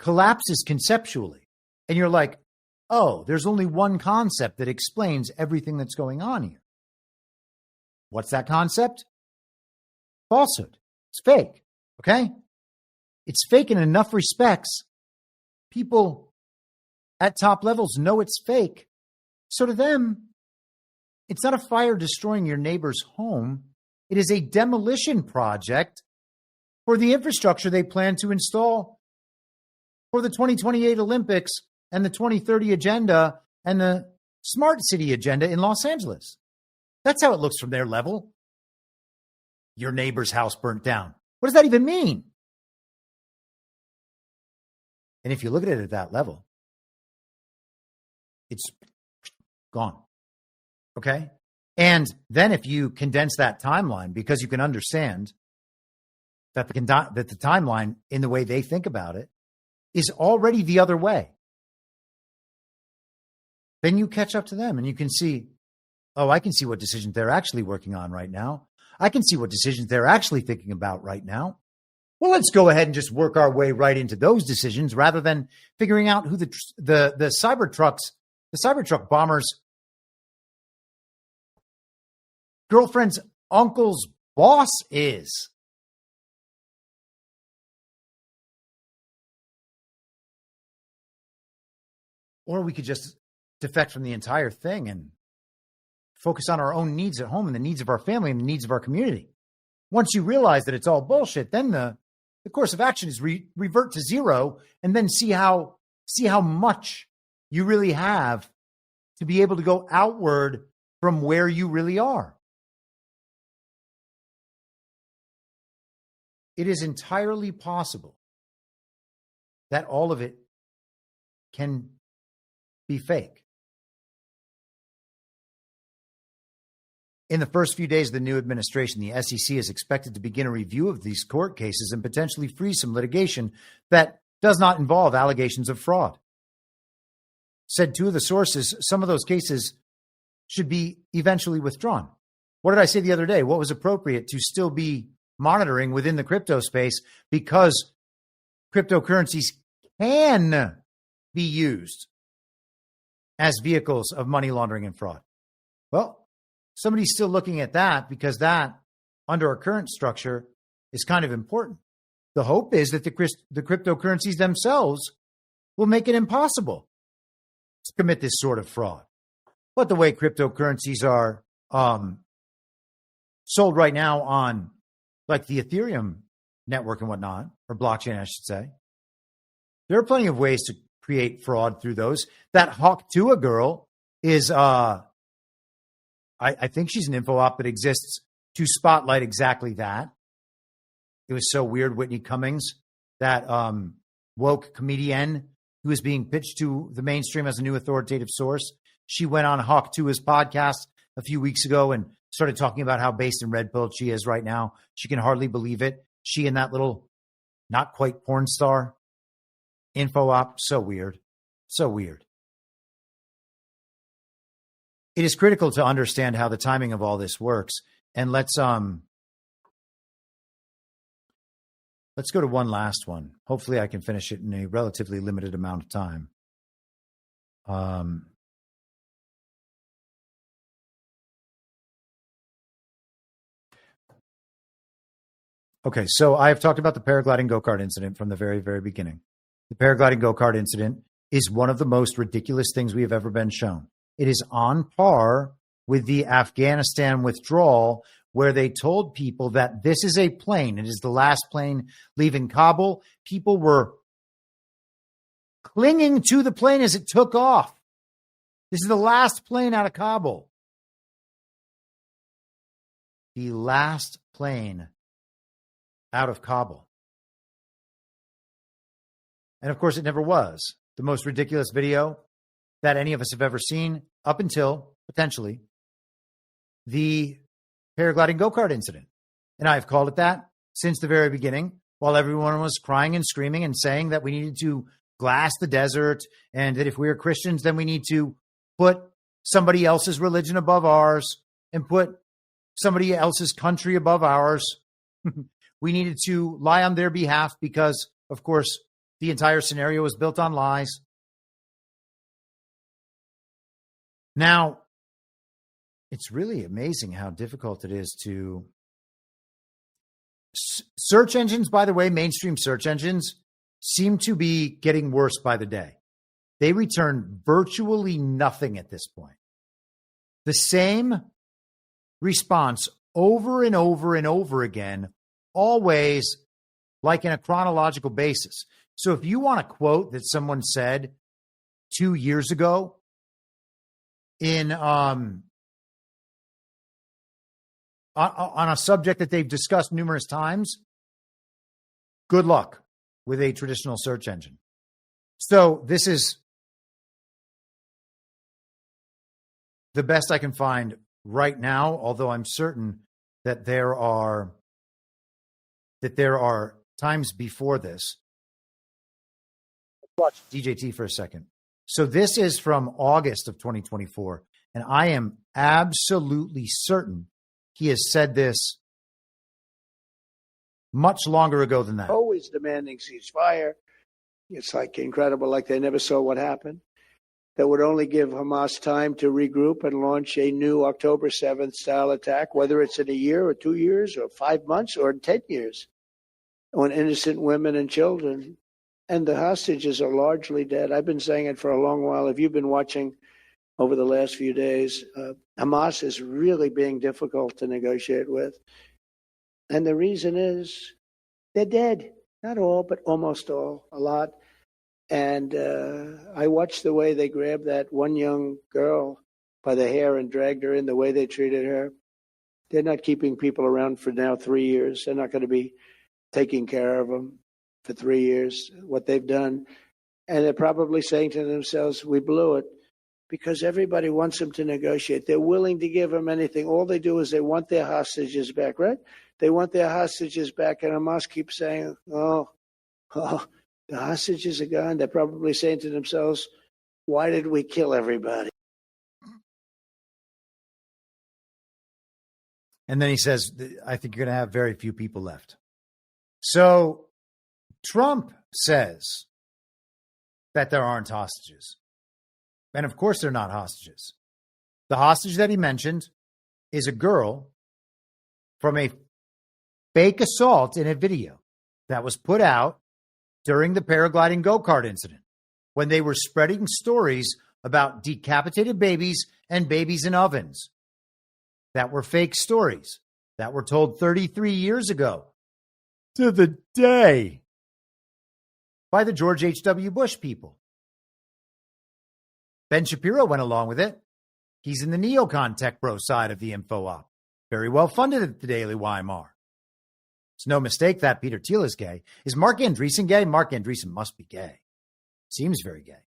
Speaker 12: collapses conceptually. And you're like, oh, there's only one concept that explains everything that's going on here. What's that concept? Falsehood. It's fake, okay? It's fake in enough respects. People at top levels know it's fake. So to them, it's not a fire destroying your neighbor's home. It is a demolition project for the infrastructure they plan to install for the 2028 Olympics and the 2030 agenda and the smart city agenda in Los Angeles. That's how it looks from their level. Your neighbor's house burnt down. What does that even mean? And if you look at it at that level, it's gone. Okay? And then if you condense that timeline, because you can understand that the timeline in the way they think about it is already the other way, then you catch up to them and you can see, oh, I can see what decisions they're actually working on right now. I can see what decisions they're actually thinking about right now. Well, let's go ahead and just work our way right into those decisions rather than figuring out who the Cybertruck bombers' girlfriend's uncle's boss is. Or we could just defect from the entire thing and focus on our own needs at home and the needs of our family and the needs of our community. Once you realize that it's all bullshit, then the course of action is revert to zero and then see how much you really have to be able to go outward from where you really are. It is entirely possible that all of it can be fake. In the first few days of the new administration, the SEC is expected to begin a review of these court cases and potentially freeze some litigation that does not involve allegations of fraud. Said two of the sources, some of those cases should be eventually withdrawn. What did I say the other day? What was appropriate to still be monitoring within the crypto space because cryptocurrencies can be used as vehicles of money laundering and fraud. Well, somebody's still looking at that because that, under our current structure, is kind of important. The hope is that the cryptocurrencies themselves will make it impossible to commit this sort of fraud. But the way cryptocurrencies are sold right now on like the Ethereum network and whatnot, or blockchain, I should say, there are plenty of ways to create fraud through those. That Hawk Tua girl is, I think she's an info op that exists to spotlight exactly that. It was so weird. Whitney Cummings, that woke comedian who is being pitched to the mainstream as a new authoritative source, she went on Hawk Tua's podcast a few weeks ago and started talking about how based and red-pilled she is right now. She can hardly believe it. She and that little, not quite porn star info op. So weird. So weird. It is critical to understand how the timing of all this works. And let's go to one last one. Hopefully I can finish it in a relatively limited amount of time. Okay, so I have talked about the paragliding go-kart incident from the very, very beginning. The paragliding go-kart incident is one of the most ridiculous things we have ever been shown. It is on par with the Afghanistan withdrawal, where they told people that this is a plane. It is the last plane leaving Kabul. People were clinging to the plane as it took off. This is the last plane out of Kabul. The last plane out of Kabul. And of course, it never was. The most ridiculous video that any of us have ever seen up until, potentially, the paragliding go-kart incident. And I've called it that since the very beginning, while everyone was crying and screaming and saying that we needed to glass the desert and that if we are Christians, then we need to put somebody else's religion above ours and put somebody else's country above ours. We needed to lie on their behalf because, of course, the entire scenario was built on lies. Now, it's really amazing how difficult it is to... Search engines, by the way, mainstream search engines, seem to be getting worse by the day. They return virtually nothing at this point. The same response over and over and over again, always like in a chronological basis. So if you want a quote that someone said 2 years ago in on a subject that they've discussed numerous times, good luck with a traditional search engine. So this is the best I can find right now, although I'm certain that there are times before this. Watch DJT for a second. So this is from August of 2024, and I am absolutely certain he has said this much longer ago than that.
Speaker 3: Always demanding ceasefire. It's like incredible, like they never saw what happened. That would only give Hamas time to regroup and launch a new October 7th style attack, whether it's in a year or 2 years or 5 months or 10 years, on innocent women and children. And the hostages are largely dead. I've been saying it for a long while. If you've been watching over the last few days, Hamas is really being difficult to negotiate with. And the reason is they're dead. Not all, but almost all, a lot. And I watched the way they grabbed that one young girl by the hair and dragged her in, the way they treated her. They're not keeping people around for now 3 years. They're not going to be taking care of them for 3 years, what they've done. And they're probably saying to themselves, we blew it. because everybody wants them to negotiate. They're willing to give them anything. All they do is they want their hostages back, right? They want their hostages back, and Hamas keeps saying, oh, the hostages are gone. They're probably saying to themselves, why did we kill everybody?
Speaker 12: And then he says, I think you're going to have very few people left. So Trump says that there aren't hostages. And of course they're not hostages. The hostage that he mentioned is a girl from a fake assault in a video that was put out during the paragliding go-kart incident, when they were spreading stories about decapitated babies and babies in ovens that were fake stories that were told 33 years ago to the day by the George H.W. Bush people. Ben Shapiro went along with it. He's in the neocon tech bro side of the info op. Very well funded at the Daily Weimar. It's no mistake that Peter Thiel is gay. Is Mark Andreessen gay? Mark Andreessen must be gay. Seems very gay.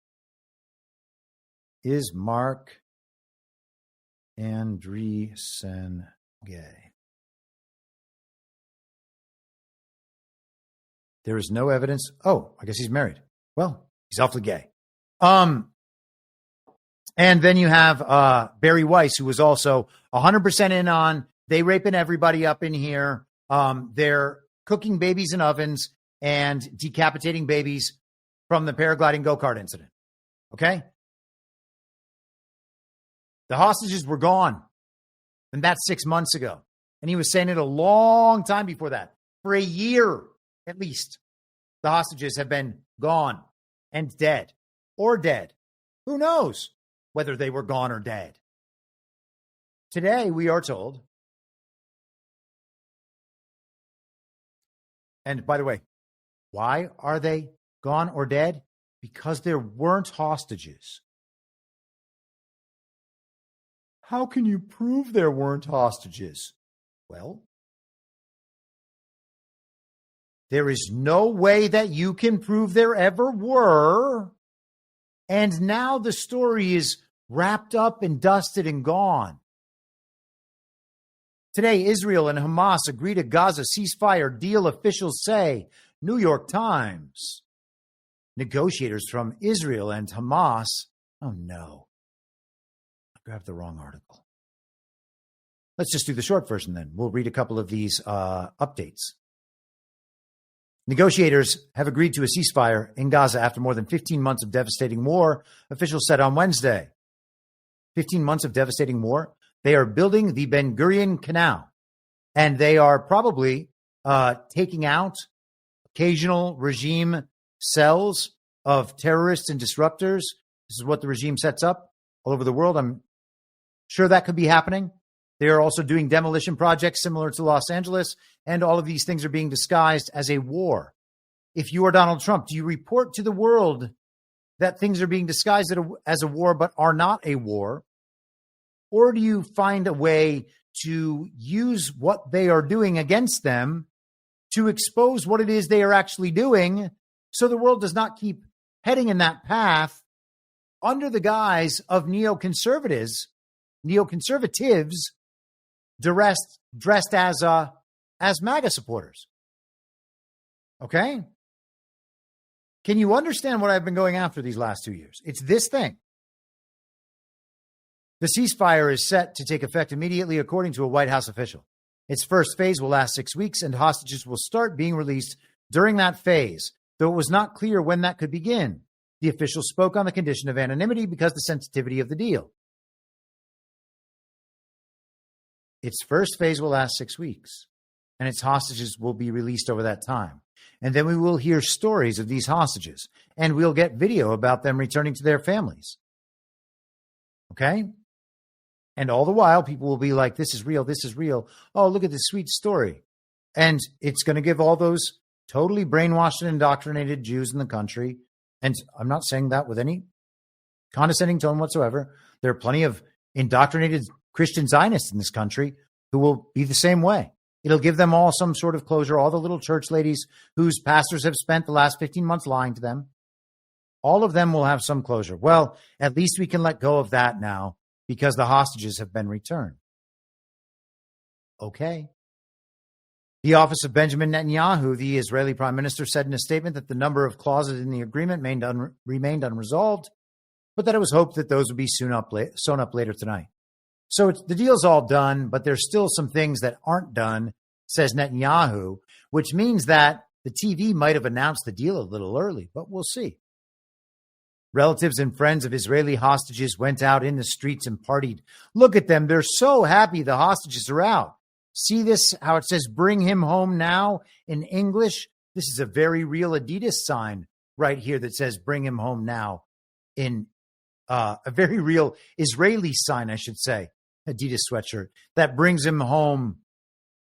Speaker 12: Is Mark Andreessen gay? There is no evidence. Oh, I guess he's married. Well, he's awfully gay. And then you have Barry Weiss, who was also 100% in on they raping everybody up in here. They're cooking babies in ovens and decapitating babies from the paragliding go-kart incident. Okay? The hostages were gone. And that's 6 months ago. And he was saying it a long time before that. For a year, at least, the hostages have been gone and dead. Or dead. Who knows whether they were gone or dead? Today, we are told, and by the way, why are they gone or dead? Because there weren't hostages. How can you prove there weren't hostages? Well, there is no way that you can prove there ever were. And now the story is wrapped up and dusted and gone. Today, Israel and Hamas agree to Gaza ceasefire deal, officials say. New York Times. Negotiators from Israel and Hamas. Oh, no. I grabbed the wrong article. Let's just do the short version then. We'll read a couple of these updates. Negotiators have agreed to a ceasefire in Gaza after more than 15 months of devastating war, officials said on Wednesday. 15 months of devastating war. They are building the Ben Gurion Canal, and they are probably taking out occasional regime cells of terrorists and disruptors. This is what the regime sets up all over the world. I'm sure that could be happening. They are also doing demolition projects similar to Los Angeles, and all of these things are being disguised as a war. If you are Donald Trump, do you report to the world that things are being disguised as a war but are not a war? Or do you find a way to use what they are doing against them to expose what it is they are actually doing so the world does not keep heading in that path under the guise of neoconservatives dressed as MAGA supporters? Okay? Can you understand what I've been going after these last 2 years? It's this thing. The ceasefire is set to take effect immediately, according to a White House official. Its first phase will last 6 weeks, and hostages will start being released during that phase, though it was not clear when that could begin. The official spoke on the condition of anonymity because of the sensitivity of the deal. Its first phase will last 6 weeks, and its hostages will be released over that time. And then we will hear stories of these hostages, and we'll get video about them returning to their families. Okay? And all the while, people will be like, this is real, this is real. Oh, look at this sweet story. And it's going to give all those totally brainwashed and indoctrinated Jews in the country, and I'm not saying that with any condescending tone whatsoever. There are plenty of indoctrinated Christian Zionists in this country who will be the same way. It'll give them all some sort of closure, all the little church ladies whose pastors have spent the last 15 months lying to them. All of them will have some closure. Well, at least we can let go of that now because the hostages have been returned. Okay. The office of Benjamin Netanyahu, the Israeli prime minister, said in a statement that the number of clauses in the agreement remained unresolved, but that it was hoped that those would be sewn up later tonight. So the deal's all done, but there's still some things that aren't done, says Netanyahu, which means that the TV might have announced the deal a little early, but we'll see. Relatives and friends of Israeli hostages went out in the streets and partied. Look at them. They're so happy the hostages are out. See this, how it says, bring him home now in English? This is a very real Adidas sign right here that says, bring him home now in a very real Israeli sign, I should say, Adidas sweatshirt that brings him home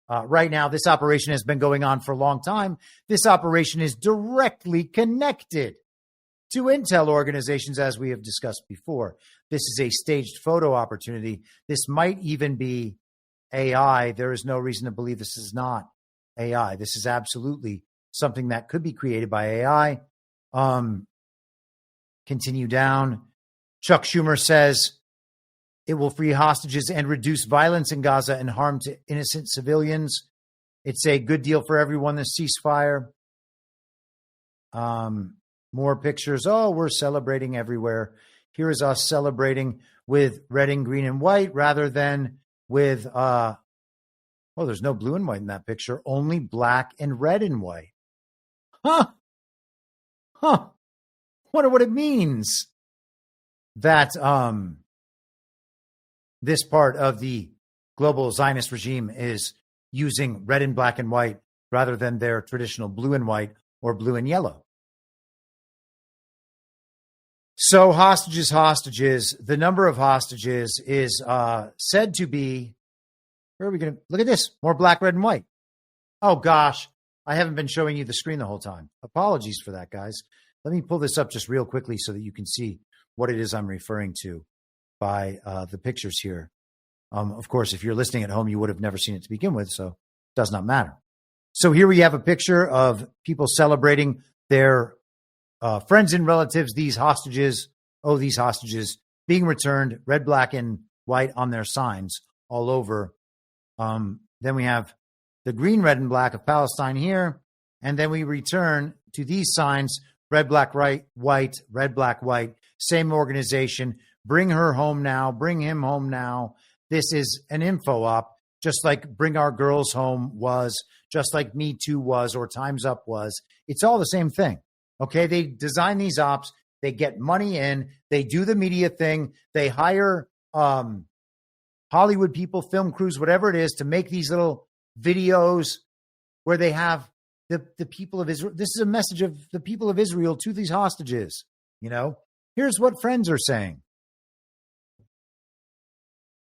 Speaker 12: right now. This operation has been going on for a long time. This operation is directly connected to intel organizations, as we have discussed before. This is a staged photo opportunity. This might even be AI. There is no reason to believe this is not AI. This is absolutely something that could be created by AI. Continue down. Chuck Schumer says it will free hostages and reduce violence in Gaza and harm to innocent civilians. It's a good deal for everyone, the ceasefire. More pictures. Oh, we're celebrating everywhere. Here is us celebrating with red and green and white rather than with, there's no blue and white in that picture, only black and red and white. Wonder what it means that this part of the global Zionist regime is using red and black and white rather than their traditional blue and white or blue and yellow. So hostages. The number of hostages is said to be, where are we going to, look at this, more black, red, and white. Oh, gosh, I haven't been showing you the screen the whole time. Apologies for that, guys. Let me pull this up just real quickly so that you can see what it is I'm referring to by the pictures here. Of course, if you're listening at home, you would have never seen it to begin with, so it does not matter. So here we have a picture of people celebrating their friends and relatives, these hostages being returned, red, black, and white on their signs all over. Then we have the green, red, and black of Palestine here. And then we return to these signs, red, black, white, red, black, white, same organization. Bring her home now. Bring him home now. This is an info op, just like Bring Our Girls Home was, just like Me Too was, or Time's Up was. It's all the same thing. Okay, they design these ops. They get money in. They do the media thing. They hire Hollywood people, film crews, whatever it is, to make these little videos where they have the people of Israel. This is a message of the people of Israel to these hostages. You know, here's what friends are saying.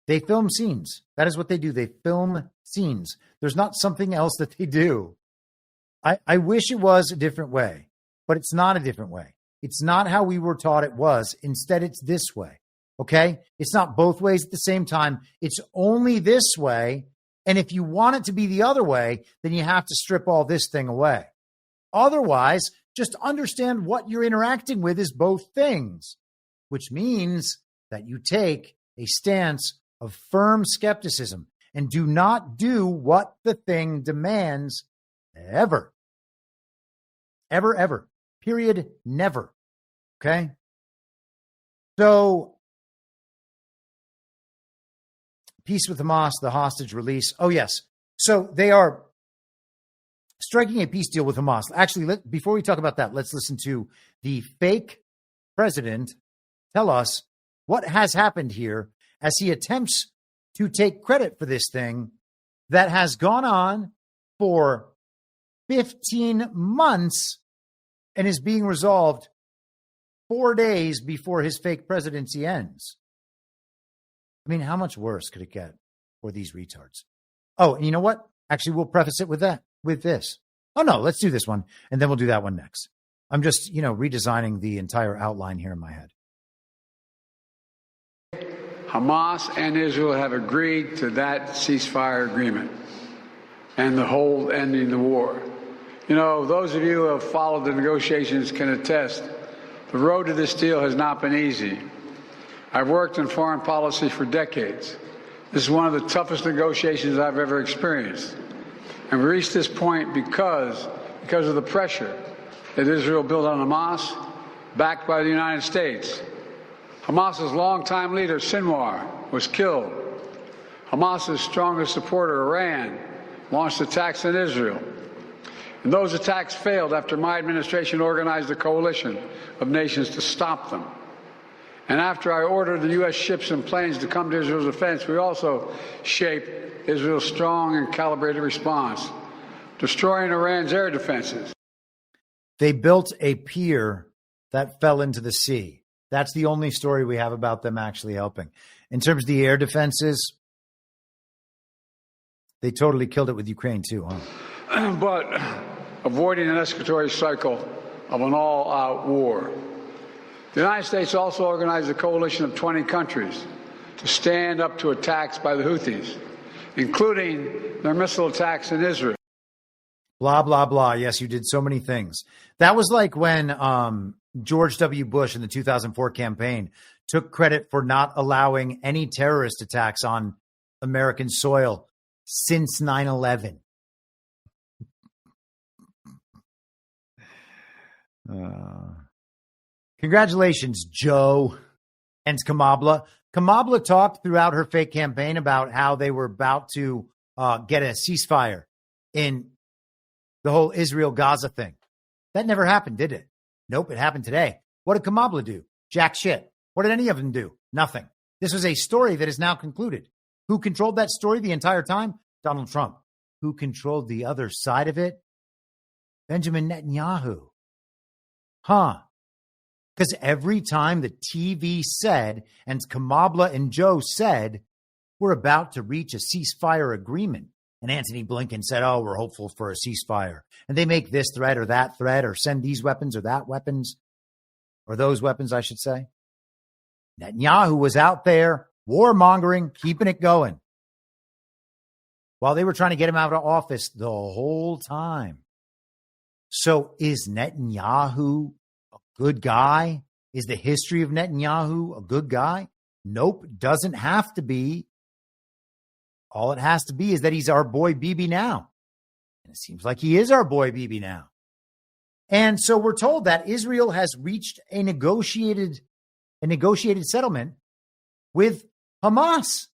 Speaker 12: They film scenes. That is what they do. They film scenes. There's not something else that they do. I wish it was a different way. But it's not a different way. It's not how we were taught it was. Instead, it's this way. Okay? It's not both ways at the same time. It's only this way. And if you want it to be the other way, then you have to strip all this thing away. Otherwise, just understand what you're interacting with is both things, which means that you take a stance of firm skepticism and do not do what the thing demands ever. Ever, ever. Period. Never. Okay? So, peace with Hamas, the hostage release. Oh, yes. So they are striking a peace deal with Hamas. Actually, before we talk about that, let's listen to the fake president tell us what has happened here as he attempts to take credit for this thing that has gone on for 15 months and is being resolved 4 days before his fake presidency ends. I mean, how much worse could it get for these retards? Oh, and you know what? Actually, we'll preface it with this. Oh, no, let's do this one, and then we'll do that one next. I'm just, redesigning the entire outline here in my head.
Speaker 4: Hamas and Israel have agreed to that ceasefire agreement and the whole ending the war. Those of you who have followed the negotiations can attest The road to this deal has not been easy. I've worked in foreign policy for decades. This is one of the toughest negotiations I've ever experienced. And we reached this point because of the pressure that Israel built on Hamas, backed by the United States. Hamas's longtime leader, Sinwar, was killed. Hamas's strongest supporter, Iran, launched attacks on Israel. And those attacks failed after my administration organized a coalition of nations to stop them. And after I ordered the U.S. ships and planes to come to Israel's defense, we also shaped Israel's strong and calibrated response, destroying Iran's air defenses.
Speaker 12: They built a pier that fell into the sea. That's the only story we have about them actually helping. In terms of the air defenses, they totally killed it with Ukraine too, huh?
Speaker 4: But avoiding an escalatory cycle of an all-out war. The United States also organized a coalition of 20 countries to stand up to attacks by the Houthis, including their missile attacks in Israel.
Speaker 12: Blah, blah, blah. Yes, you did so many things. That was like when George W. Bush in the 2004 campaign took credit for not allowing any terrorist attacks on American soil since 9/11. Congratulations, Joe and Kamala. Kamala talked throughout her fake campaign about how they were about to get a ceasefire in the whole Israel-Gaza thing. That never happened, did it? Nope, it happened today. What did Kamala do? Jack shit. What did any of them do? Nothing. This was a story that is now concluded. Who controlled that story the entire time? Donald Trump. Who controlled the other side of it? Benjamin Netanyahu. Huh. Because every time the TV said, and Kamala and Joe said, we're about to reach a ceasefire agreement, and Antony Blinken said, oh, we're hopeful for a ceasefire, and they make this threat or that threat or send these weapons or that weapons, or those weapons, I should say. Netanyahu was out there warmongering, keeping it going, while they were trying to get him out of office the whole time. So is Netanyahu a good guy? Is the history of Netanyahu a good guy? Nope, doesn't have to be. All it has to be is that he's our boy Bibi now. And it seems like he is our boy Bibi now. And so we're told that Israel has reached a negotiated settlement with Hamas.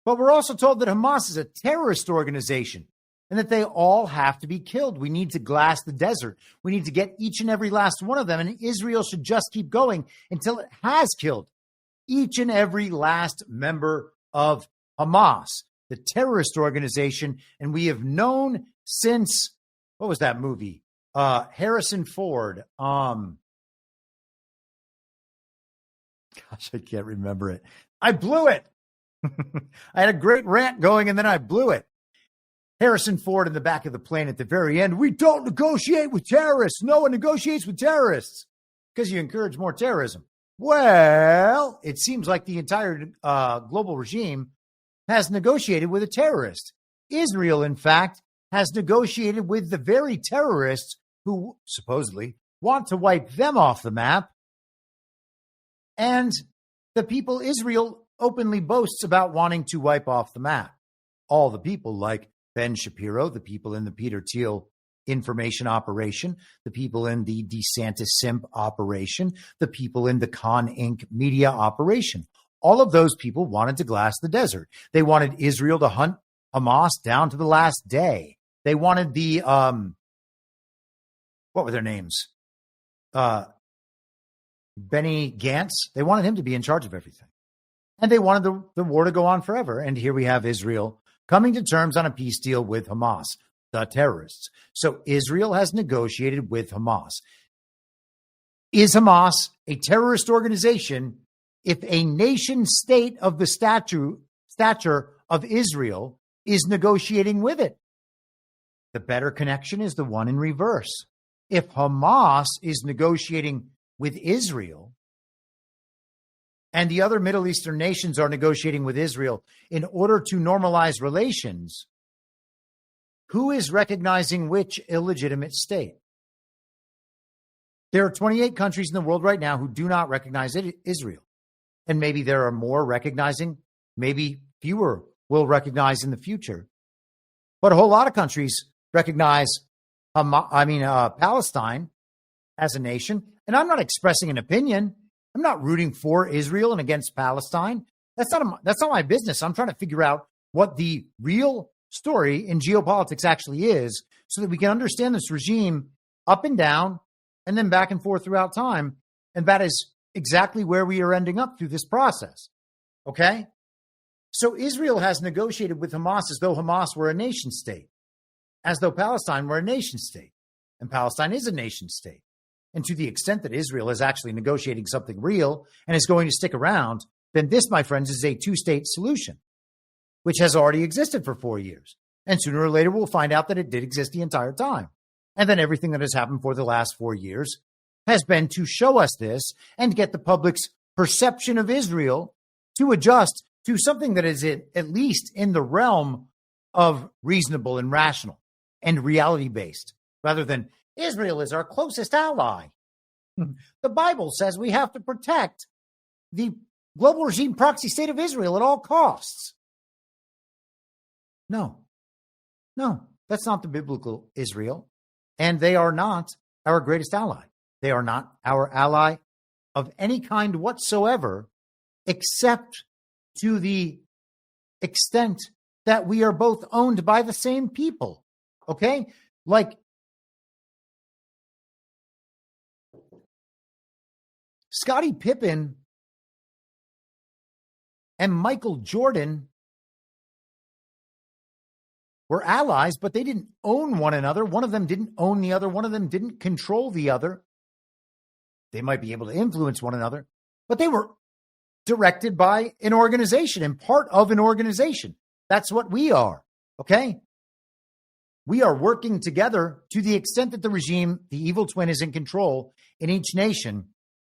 Speaker 12: But we're also told that Hamas is a terrorist organization and that they all have to be killed. We need to glass the desert. We need to get each and every last one of them. And Israel should just keep going until it has killed each and every last member of Hamas, the terrorist organization. And we have known since, what was that movie? Harrison Ford. Gosh, I can't remember it. I blew it. I had a great rant going and then I blew it. Harrison Ford in the back of the plane at the very end. We don't negotiate with terrorists. No one negotiates with terrorists because you encourage more terrorism. Well, it seems like the entire global regime has negotiated with a terrorist. Israel, in fact, has negotiated with the very terrorists who supposedly want to wipe them off the map. And the people Israel openly boasts about wanting to wipe off the map. All the people like Ben Shapiro, the people in the Peter Thiel information operation, the people in the DeSantis simp operation, the people in the Con Inc. media operation. All of those people wanted to glass the desert. They wanted Israel to hunt Hamas down to the last day. They wanted the, what were their names? Benny Gantz. They wanted him to be in charge of everything. And they wanted the war to go on forever. And here we have Israel coming to terms on a peace deal with Hamas, the terrorists. So Israel has negotiated with Hamas. Is Hamas a terrorist organization if a nation state of the stature of Israel is negotiating with it? The better connection is the one in reverse. If Hamas is negotiating with Israel, and the other Middle Eastern nations are negotiating with Israel in order to normalize relations, who is recognizing which illegitimate state? There are 28 countries in the world right now who do not recognize Israel. And maybe there are more recognizing, maybe fewer will recognize in the future. But a whole lot of countries recognize, Palestine as a nation. And I'm not expressing an opinion. I'm not rooting for Israel and against Palestine. That's not my business. I'm trying to figure out what the real story in geopolitics actually is so that we can understand this regime up and down and then back and forth throughout time. And that is exactly where we are ending up through this process. Okay? So Israel has negotiated with Hamas as though Hamas were a nation state, as though Palestine were a nation state. And Palestine is a nation state. And to the extent that Israel is actually negotiating something real and is going to stick around, then this, my friends, is a two-state solution, which has already existed for 4 years. And sooner or later, we'll find out that it did exist the entire time. And then everything that has happened for the last 4 years has been to show us this and get the public's perception of Israel to adjust to something that is at least in the realm of reasonable and rational and reality-based, rather than Israel is our closest ally. The Bible says we have to protect the global regime proxy state of Israel at all costs. No, that's not the biblical Israel. And they are not our greatest ally. They are not our ally of any kind whatsoever, except to the extent that we are both owned by the same people. Okay? Like, Scottie Pippen and Michael Jordan were allies, but they didn't own one another. One of them didn't own the other. One of them didn't control the other. They might be able to influence one another, but they were directed by an organization and part of an organization. That's what we are, okay? We are working together to the extent that the regime, the evil twin, is in control in each nation.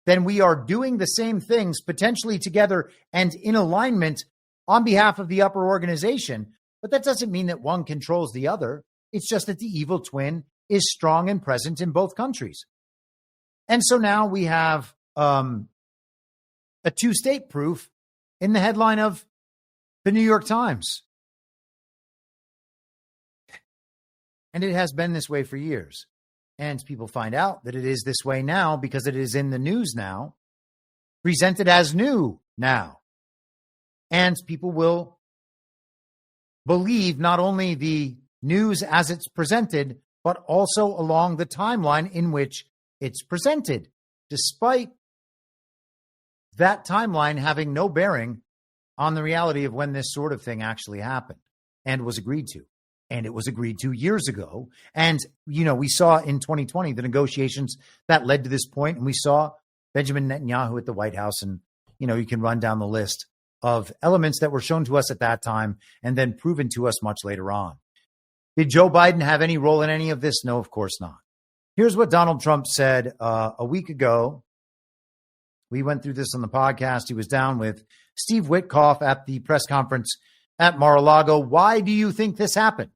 Speaker 12: Then we are doing the same things potentially together and in alignment on behalf of the upper organization. But that doesn't mean that one controls the other. It's just that the evil twin is strong and present in both countries. And so now we have a two-state proof in the headline of the New York Times. And it has been this way for years. And people find out that it is this way now because it is in the news now, presented as new now. And people will believe not only the news as it's presented, but also along the timeline in which it's presented, despite that timeline having no bearing on the reality of when this sort of thing actually happened and was agreed to. And it was agreed to years ago. And, you know, we saw in 2020 the negotiations that led to this point, and we saw Benjamin Netanyahu at the White House. And, you know, you can run down the list of elements that were shown to us at that time and then proven to us much later on. Did Joe Biden have any role in any of this? No, of course not. Here's what Donald Trump said a week ago. We went through this on the podcast. He was down with Steve Witkoff at the press conference at Mar-a-Lago. Why do you think this happened?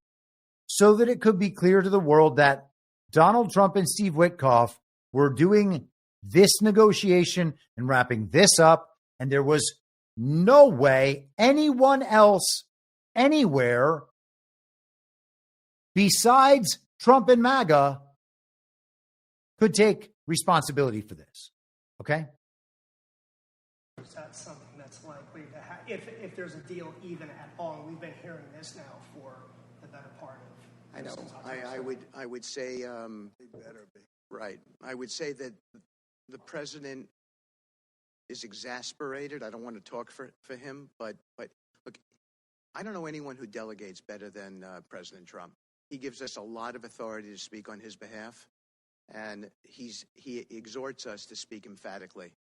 Speaker 12: So that it could be clear to the world that Donald Trump and Steve Witkoff were doing this negotiation and wrapping this up, and there was no way anyone else anywhere besides Trump and MAGA could take responsibility for this. Okay?
Speaker 5: Is that something that's likely to happen? If there's a deal even at all? We've been hearing this now for the better part of.
Speaker 3: I know. I would say. Better be. Right. I would say that the president is exasperated. I don't want to talk for him, but look, I don't know anyone who delegates better than President Trump. He gives us a lot of authority to speak on his behalf, and he exhorts us to speak emphatically.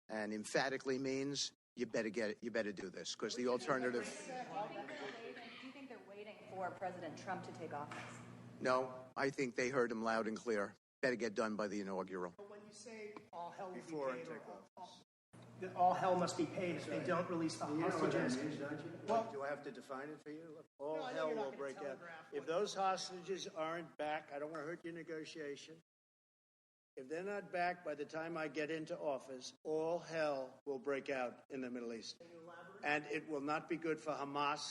Speaker 3: And emphatically means you better do this, because the alternative.
Speaker 6: Do you think they're waiting for President Trump to take office?
Speaker 3: No, I think they heard him loud and clear. Better get done by the inaugural.
Speaker 5: But when you say all hell will be paid, all hell must be paid if they don't release the hostages.
Speaker 3: Well, do I have to define it for you? All hell will break out. If those hostages aren't back, I don't want to hurt your negotiation. If they're not back by the time I get into office, all hell will break out in the Middle East. And it will not be good for Hamas,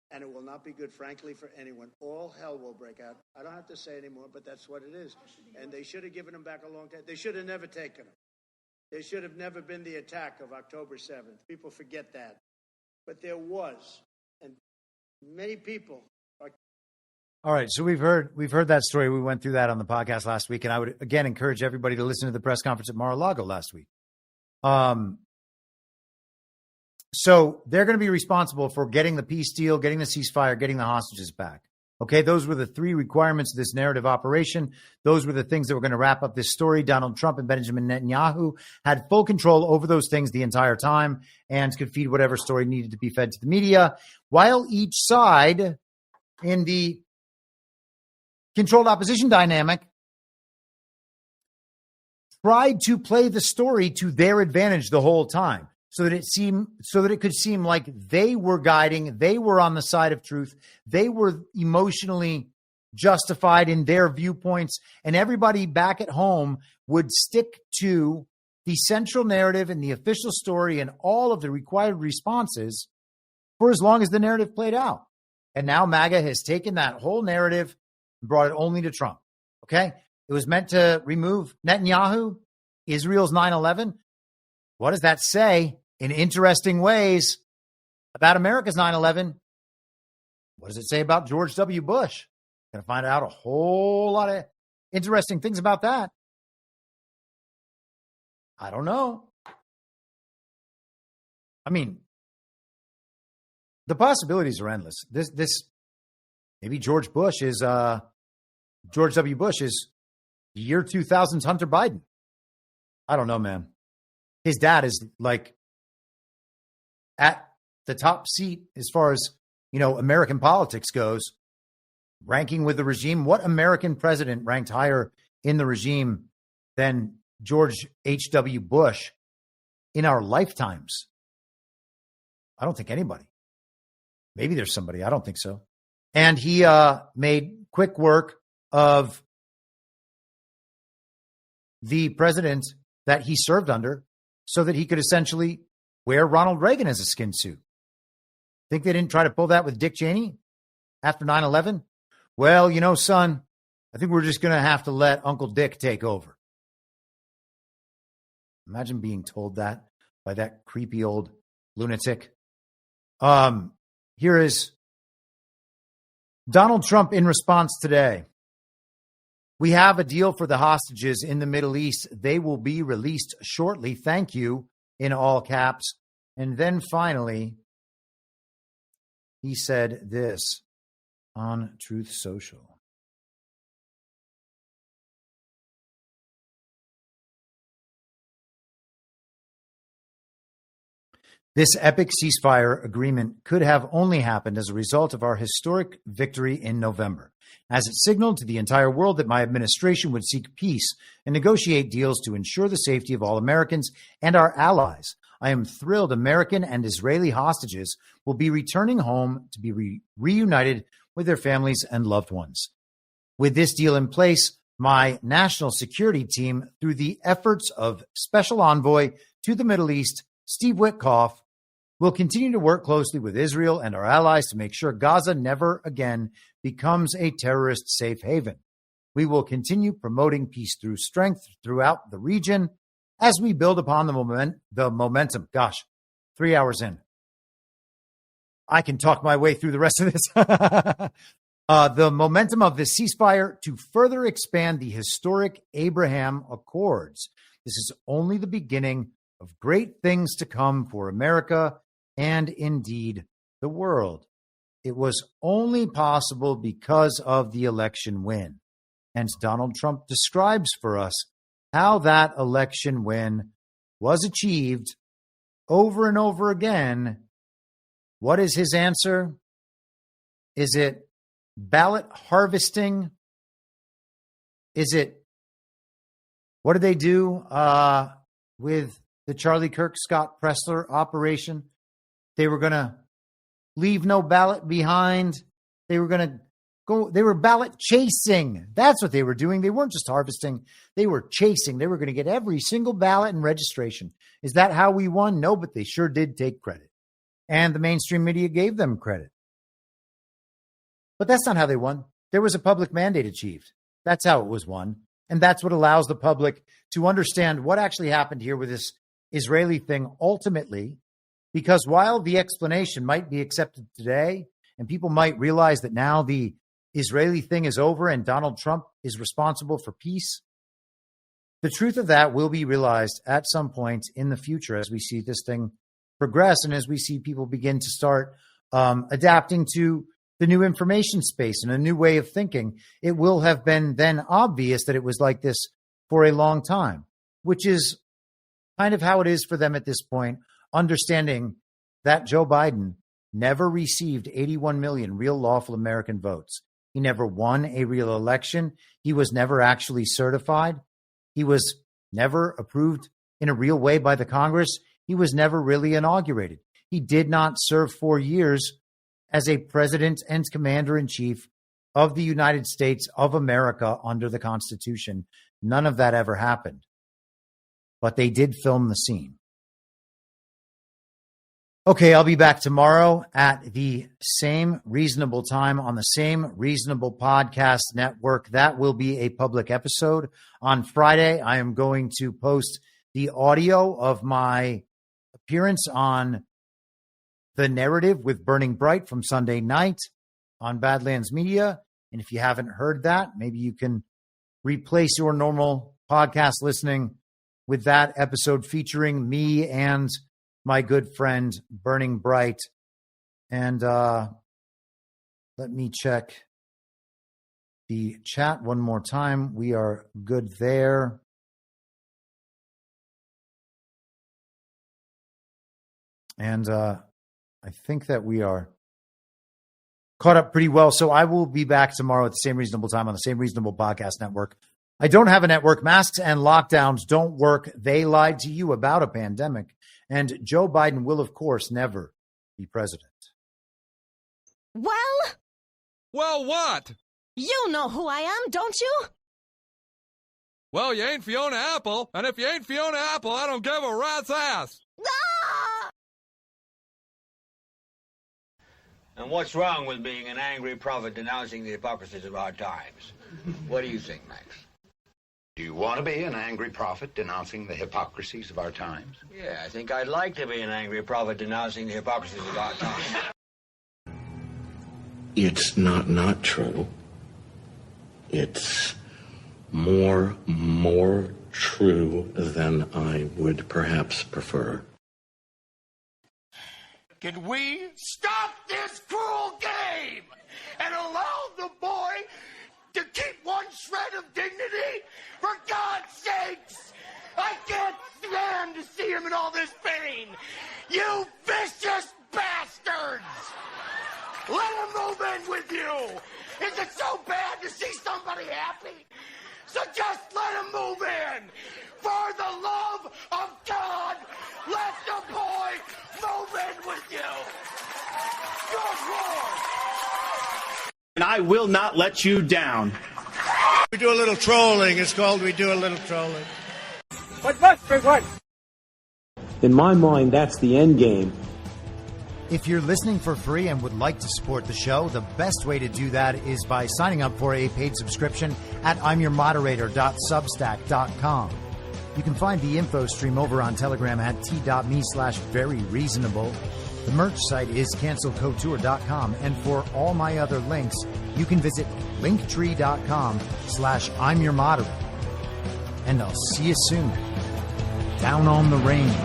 Speaker 3: and it will not be good, frankly, for anyone. All hell will break out. I don't have to say anymore, but that's what it is. And they should have given them back a long time. They should have never taken them. There should have never been the attack of October 7th. People forget that. But there was. And many people are.
Speaker 12: All right, so we've heard that story. We went through that on the podcast last week, and I would again encourage everybody to listen to the press conference at Mar-a-Lago last week. So they're going to be responsible for getting the peace deal, getting the ceasefire, getting the hostages back. Okay, those were the three requirements of this narrative operation. Those were the things that were going to wrap up this story. Donald Trump and Benjamin Netanyahu had full control over those things the entire time and could feed whatever story needed to be fed to the media, while each side in the controlled opposition dynamic tried to play the story to their advantage the whole time, so that it could seem like they were guiding, they were on the side of truth, they were emotionally justified in their viewpoints, and everybody back at home would stick to the central narrative and the official story and all of the required responses for as long as the narrative played out. And now MAGA has taken that whole narrative and brought it only to Trump. Okay? It was meant to remove Netanyahu, Israel's 9/11. What does that say in interesting ways about America's 9/11? What does it say about George W. Bush? Going to find out a whole lot of interesting things about that. I don't know. I mean, the possibilities are endless. This maybe George W. Bush is year 2000's Hunter Biden. I don't know, man. His dad is like at the top seat as far as, American politics goes, ranking with the regime. What American president ranked higher in the regime than George H.W. Bush in our lifetimes? I don't think anybody. Maybe there's somebody. I don't think so. And he made quick work of the president that he served under so that he could essentially wear Ronald Reagan as a skin suit. Think they didn't try to pull that with Dick Cheney after 9/11? Well, son, I think we're just going to have to let Uncle Dick take over. Imagine being told that by that creepy old lunatic. Here is Donald Trump in response today. We have a deal for the hostages in the Middle East. They will be released shortly. Thank you, in all caps. And then finally, he said this on Truth Social. This epic ceasefire agreement could have only happened as a result of our historic victory in November, as it signaled to the entire world that my administration would seek peace and negotiate deals to ensure the safety of all Americans and our allies. I am thrilled American and Israeli hostages will be returning home to be reunited with their families and loved ones. With this deal in place, my national security team, through the efforts of Special Envoy to the Middle East, Steve Witkoff, will continue to work closely with Israel and our allies to make sure Gaza never again becomes a terrorist safe haven. We will continue promoting peace through strength throughout the region as we build upon the momentum. Gosh, 3 hours in. I can talk my way through the rest of this. The momentum of this ceasefire to further expand the historic Abraham Accords. This is only the beginning of great things to come for America and indeed the world. It was only possible because of the election win. And Donald Trump describes for us how that election win was achieved over and over again. What is his answer? Is it ballot harvesting? Is it, what did they do with the Charlie Kirk Scott Pressler operation? They were going to leave no ballot behind. They were going to They were ballot chasing. That's what they were doing. They weren't just harvesting. They were chasing. They were going to get every single ballot and registration. Is that how we won? No, but they sure did take credit. And the mainstream media gave them credit. But that's not how they won. There was a public mandate achieved. That's how it was won. And that's what allows the public to understand what actually happened here with this Israeli thing ultimately, because while the explanation might be accepted today and people might realize that now the Israeli thing is over and Donald Trump is responsible for peace, the truth of that will be realized at some point in the future as we see this thing progress and as we see people begin to start adapting to the new information space and a new way of thinking. It will have been then obvious that it was like this for a long time, which is kind of how it is for them at this point, understanding that Joe Biden never received 81 million real lawful American votes. He never won a real election. He was never actually certified. He was never approved in a real way by the Congress. He was never really inaugurated. He did not serve 4 years as a president and commander-in-chief of the United States of America under the Constitution. None of that ever happened. But they did film the scene. Okay, I'll be back tomorrow at the same reasonable time on the same reasonable podcast network. That will be a public episode. On Friday, I am going to post the audio of my appearance on The Narrative with Burning Bright from Sunday night on Badlands Media. And if you haven't heard that, maybe you can replace your normal podcast listening with that episode featuring me and my good friend Burning Bright. And let me check the chat one more time. We are good there. And I think that we are caught up pretty well. So I will be back tomorrow at the same reasonable time on the same reasonable podcast network. I don't have a network. Masks and lockdowns don't work. They lied to you about a pandemic. And Joe Biden will, of course, never be president.
Speaker 7: Well,
Speaker 8: what?
Speaker 7: You know who I am, don't you?
Speaker 8: Well, you ain't Fiona Apple. And if you ain't Fiona Apple, I don't give a rat's ass.
Speaker 7: Ah!
Speaker 10: And what's wrong with being an angry prophet denouncing the hypocrisies of our times? What do you think, Max?
Speaker 9: Do you want to be an angry prophet denouncing the hypocrisies of our times?
Speaker 10: Yeah, I think I'd like to be an angry prophet denouncing the hypocrisies of our times.
Speaker 9: It's not true. It's more true than I would perhaps prefer.
Speaker 24: Can we stop this cruel game and allow the boy to keep one shred of dignity? For God's sakes! I can't stand to see him in all this pain! You vicious bastards! Let him move in with you! Is it so bad to see somebody happy? So just let him move in! For the love of God, let the boy move in with you! Good Lord!
Speaker 25: And I will not let you down.
Speaker 3: We do a little trolling. It's called We Do a Little Trolling.
Speaker 25: What? In my mind, that's the end game.
Speaker 12: If you're listening for free and would like to support the show, the best way to do that is by signing up for a paid subscription at imyourmoderator.substack.com. You can find the info stream over on Telegram at t.me/veryreasonable. The merch site is cancelcouture.com. And for all my other links, you can visit linktree.com/imyourmoderator. And I'll see you soon. Down on the range.